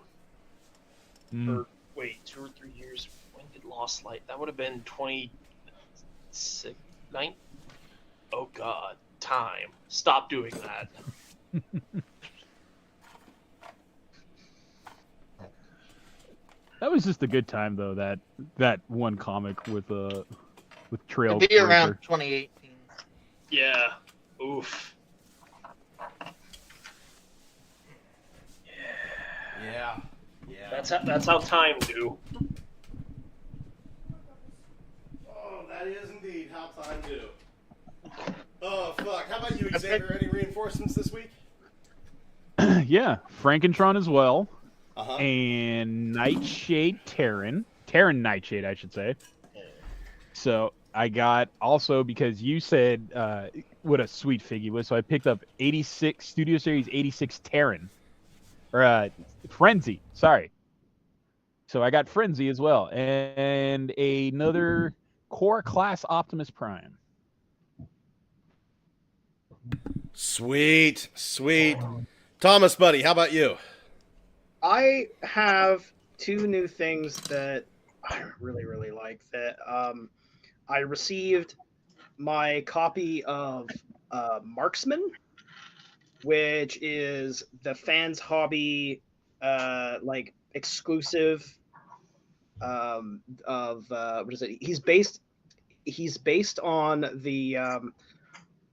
Or wait, 2 or 3 years. When did Lost Light? That would have been 26, 9. Oh God, time. Stop doing that. That was just a good time though. That one comic with Trail. It'd be around 2018. Yeah. Oof. Yeah. That's how time do. Oh, that is indeed how time do. Oh, fuck. How about you, Xavier? Any reinforcements this week? Yeah, Frankentron as well. Uh-huh. And Nightshade Terran Nightshade, I should say. So I got also, because you said what a sweet figure was, so I picked up 86 Studio Series 86 Terran, or Frenzy. Sorry. So I got Frenzy as well, and another Core Class Optimus Prime. Sweet. Thomas, buddy, how about you? I have 2 new things that I really, really like. That I received my copy of Marksman, which is the Fans Hobby like exclusive of what is it? He's based on the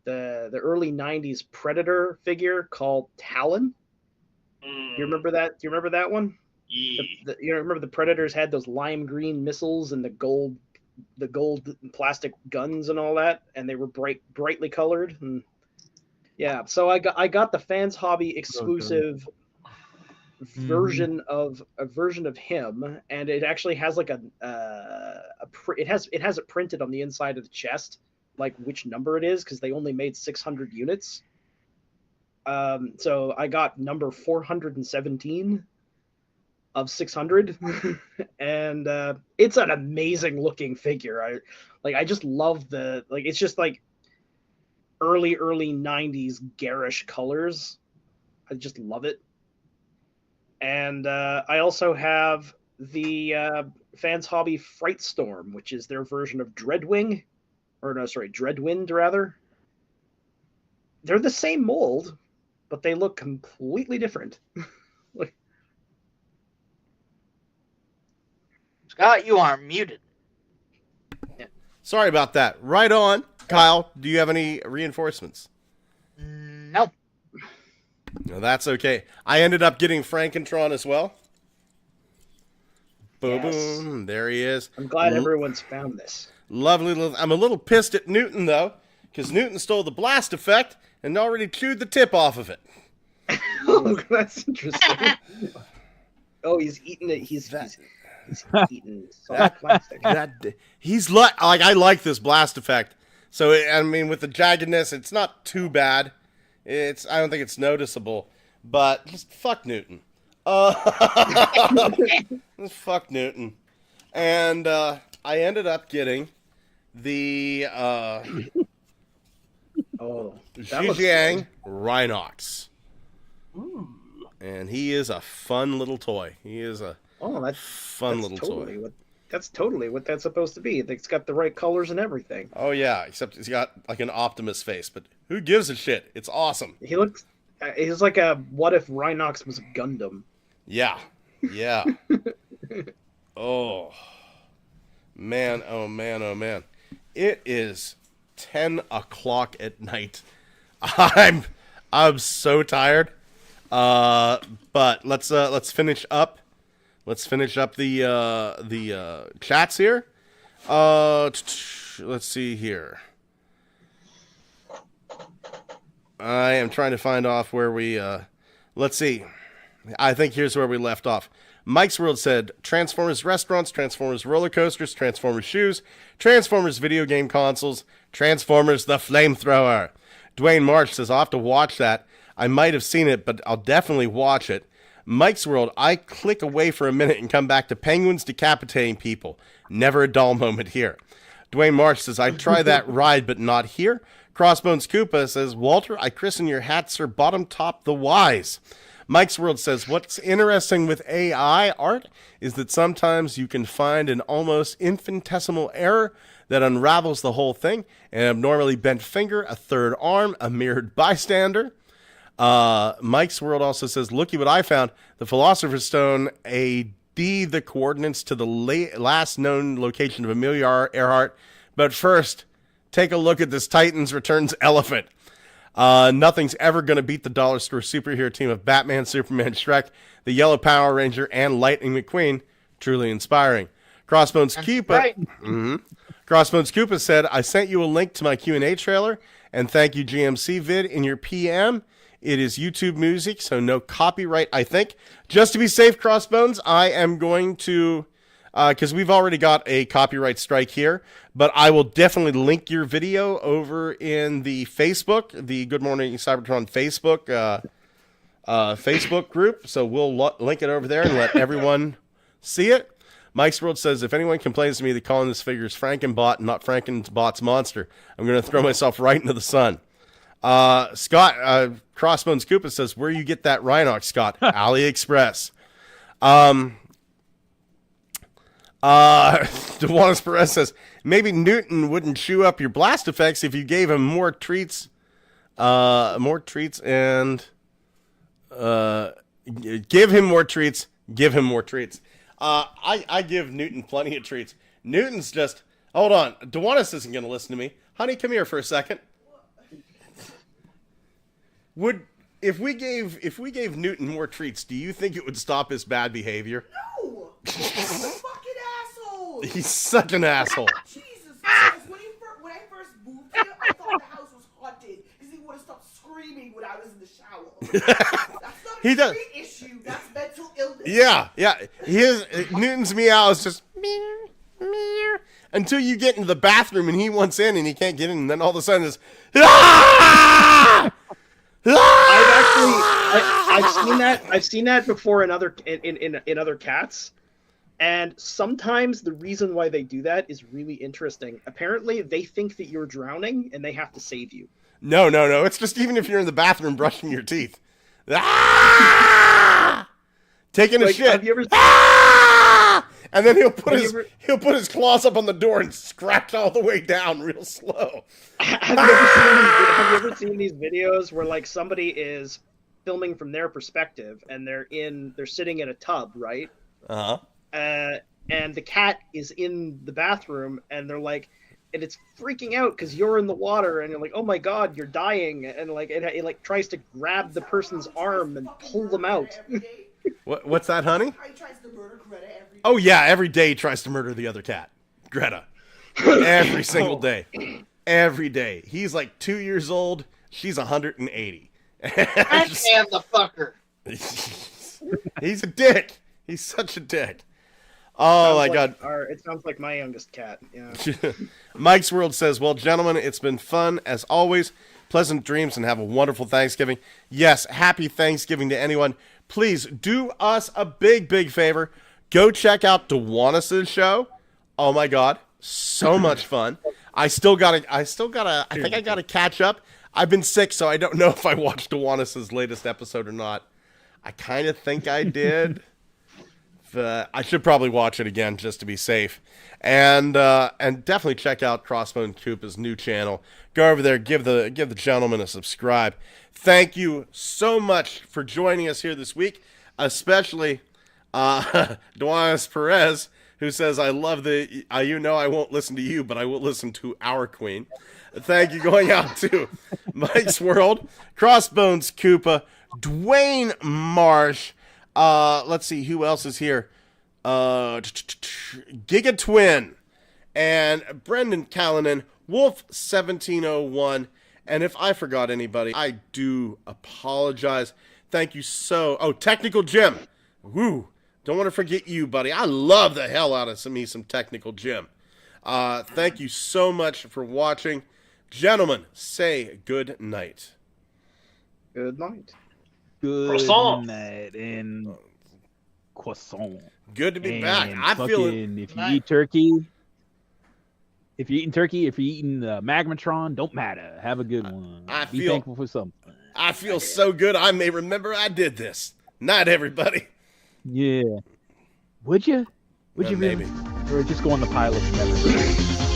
early '90s Predator figure called Talon. You remember that? Do you remember that one? Yeah. You remember the Predators had those lime green missiles and the gold plastic guns and all that, and they were brightly colored. And yeah, so I got the Fans Hobby exclusive version of him, and it actually has like it has it printed on the inside of the chest, like which number it is, because they only made 600 units. So I got number 417 of 600, and it's an amazing looking figure. I just love it's just like early 90s garish colors. I just love it. And I also have the Fans Hobby Fright Storm, which is their version of Dreadwind rather. They're the same mold, but they look completely different. Scott, you are muted. Yeah. Sorry about that. Right on. Kyle, do you have any reinforcements? No. No, that's okay. I ended up getting Frankentron as well. Boom, Yes. boom. There he is. I'm glad everyone's found this. Lovely. I'm a little pissed at Newton, though, because Newton stole the blast effect and already chewed the tip off of it. Oh, that's interesting. Oh, he's eating it. He's eating soft plastic. I like this blast effect. So I mean, with the jaggedness, it's not too bad. I don't think it's noticeable, but just fuck Newton. Fuck Newton. And I ended up getting the Zhejiang Rhinox. Ooh. And he is a fun little toy. He is a fun little toy. That's totally what that's supposed to be. It's got the right colors and everything. Oh yeah, except he's got like an Optimus face, but who gives a shit? It's awesome. He's like a what if Rhinox was a Gundam? Yeah. Oh man, oh man, oh man. It is 10 o'clock at night. I'm so tired. But let's finish up. Let's finish up the chats here. Let's see here. I am trying to find off where we. Let's see. I think here's where we left off. Mike's World said Transformers restaurants, Transformers roller coasters, Transformers shoes, Transformers video game consoles, Transformers the flamethrower, Dwayne March says, I'll have to watch that. I might have seen it, but I'll definitely watch it. Mike's World, I click away for a minute and come back to penguins decapitating people. Never a dull moment here. Dwayne March says, I try that ride, but not here. Crossbones Koopa says, Walter, I christen your hat, Sir Bottom Top the Wise. Mike's World says, what's interesting with AI art is that sometimes you can find an almost infinitesimal error that unravels the whole thing. An abnormally bent finger, a third arm, a mirrored bystander. Mike's World also says, looky what I found. The Philosopher's Stone, the coordinates to the last known location of Amelia Earhart. But first, take a look at this Titans Returns elephant. Nothing's ever going to beat the dollar store superhero team of Batman, Superman, Shrek, the Yellow Power Ranger, and Lightning McQueen. Truly inspiring. Crossbones Koopa. Right. Crossbones Koopa said, I sent you a link to my Q&A trailer, and thank you GMC vid in your PM. It is YouTube music, so no copyright, I think. Just to be safe, Crossbones, I am going to, because we've already got a copyright strike here, but I will definitely link your video over in the Facebook, the Good Morning Cybertron Facebook group. So we'll link it over there and let everyone see it. Mike's World says, if anyone complains to me that calling this figure is Frankenbot, not Frankenbot's monster, I'm going to throw myself right into the sun. Scott, Crossbones Koopa says, where you get that Rhinox, Scott? AliExpress. Dewanis Perez says, maybe Newton wouldn't chew up your blast effects if you gave him more treats and give him more treats. I give Newton plenty of treats. Newton's just, hold on. Dewanis isn't going to listen to me. Honey, come here for a second. If we gave Newton more treats, do you think it would stop his bad behavior? No! He's a fucking asshole! He's such an asshole. Jesus Christ, when I first moved here, I thought the house was haunted because he would have stopped screaming when I was in the shower. That's not He a does. street issue, that's mental illness. Yeah. Newton's meow is just meow, meow, until you get into the bathroom and he wants in and he can't get in, and then all of a sudden it's ah! I've seen that before in other cats, and sometimes the reason why they do that is really interesting. Apparently, they think that you're drowning and they have to save you. No. It's just even if you're in the bathroom brushing your teeth, ah! Taking a shit. Have you ever? Ah! And then he'll put his claws up on the door and scratch all the way down real slow. Have you ever seen these videos where like somebody is filming from their perspective and they're sitting in a tub, right? Uh-huh. And the cat is in the bathroom and they're like, and it's freaking out because you're in the water and you're like, oh my god, you're dying, and like it like tries to grab the person's arm and pull them out. What's that, honey? He tries to murder Greta every day. Oh yeah, every day he tries to murder the other cat, Greta. Every single day. Every day. He's like 2 years old. She's 180. Backhand the fucker. He's a dick. He's such a dick. Oh my god. It sounds like my youngest cat. Yeah. Mike's World says, well, gentlemen, it's been fun as always. Pleasant dreams and have a wonderful Thanksgiving. Yes, happy Thanksgiving to anyone. Please do us a big, big favor. Go check out Dewanis' show. Oh my god. So much fun. I think I gotta catch up. I've been sick, so I don't know if I watched Dewanis' latest episode or not. I kind of think I did. I should probably watch it again just to be safe. And definitely check out Crossbone Koopa's new channel. Go over there, give the gentleman a subscribe. Thank you so much for joining us here this week, especially Dewanis Perez, who says, I love I won't listen to you, but I will listen to our queen. Thank you going out to Mike's World, Crossbones Koopa, Dwayne Marsh, let's see, who else is here? Giga Twin, and Brendan Callanan, Wolf1701, and if I forgot anybody, I do apologize. Thank you Technical Jim. Woo! Don't want to forget you, buddy. I love the hell out of some Technical Jim. Thank you so much for watching. Gentlemen, say good night. Good night. Good Croissant. night and croissant. Good to be And back. I feel it. fucking, if you Night. eat turkey, if you're eating turkey, if you're eating magmatron, don't matter. Have a good one. I Be feel- thankful for something. I feel so good. I may remember I did this. Night, everybody. Yeah. Would you? Would you Maybe. really? Or just go on the pile of memories?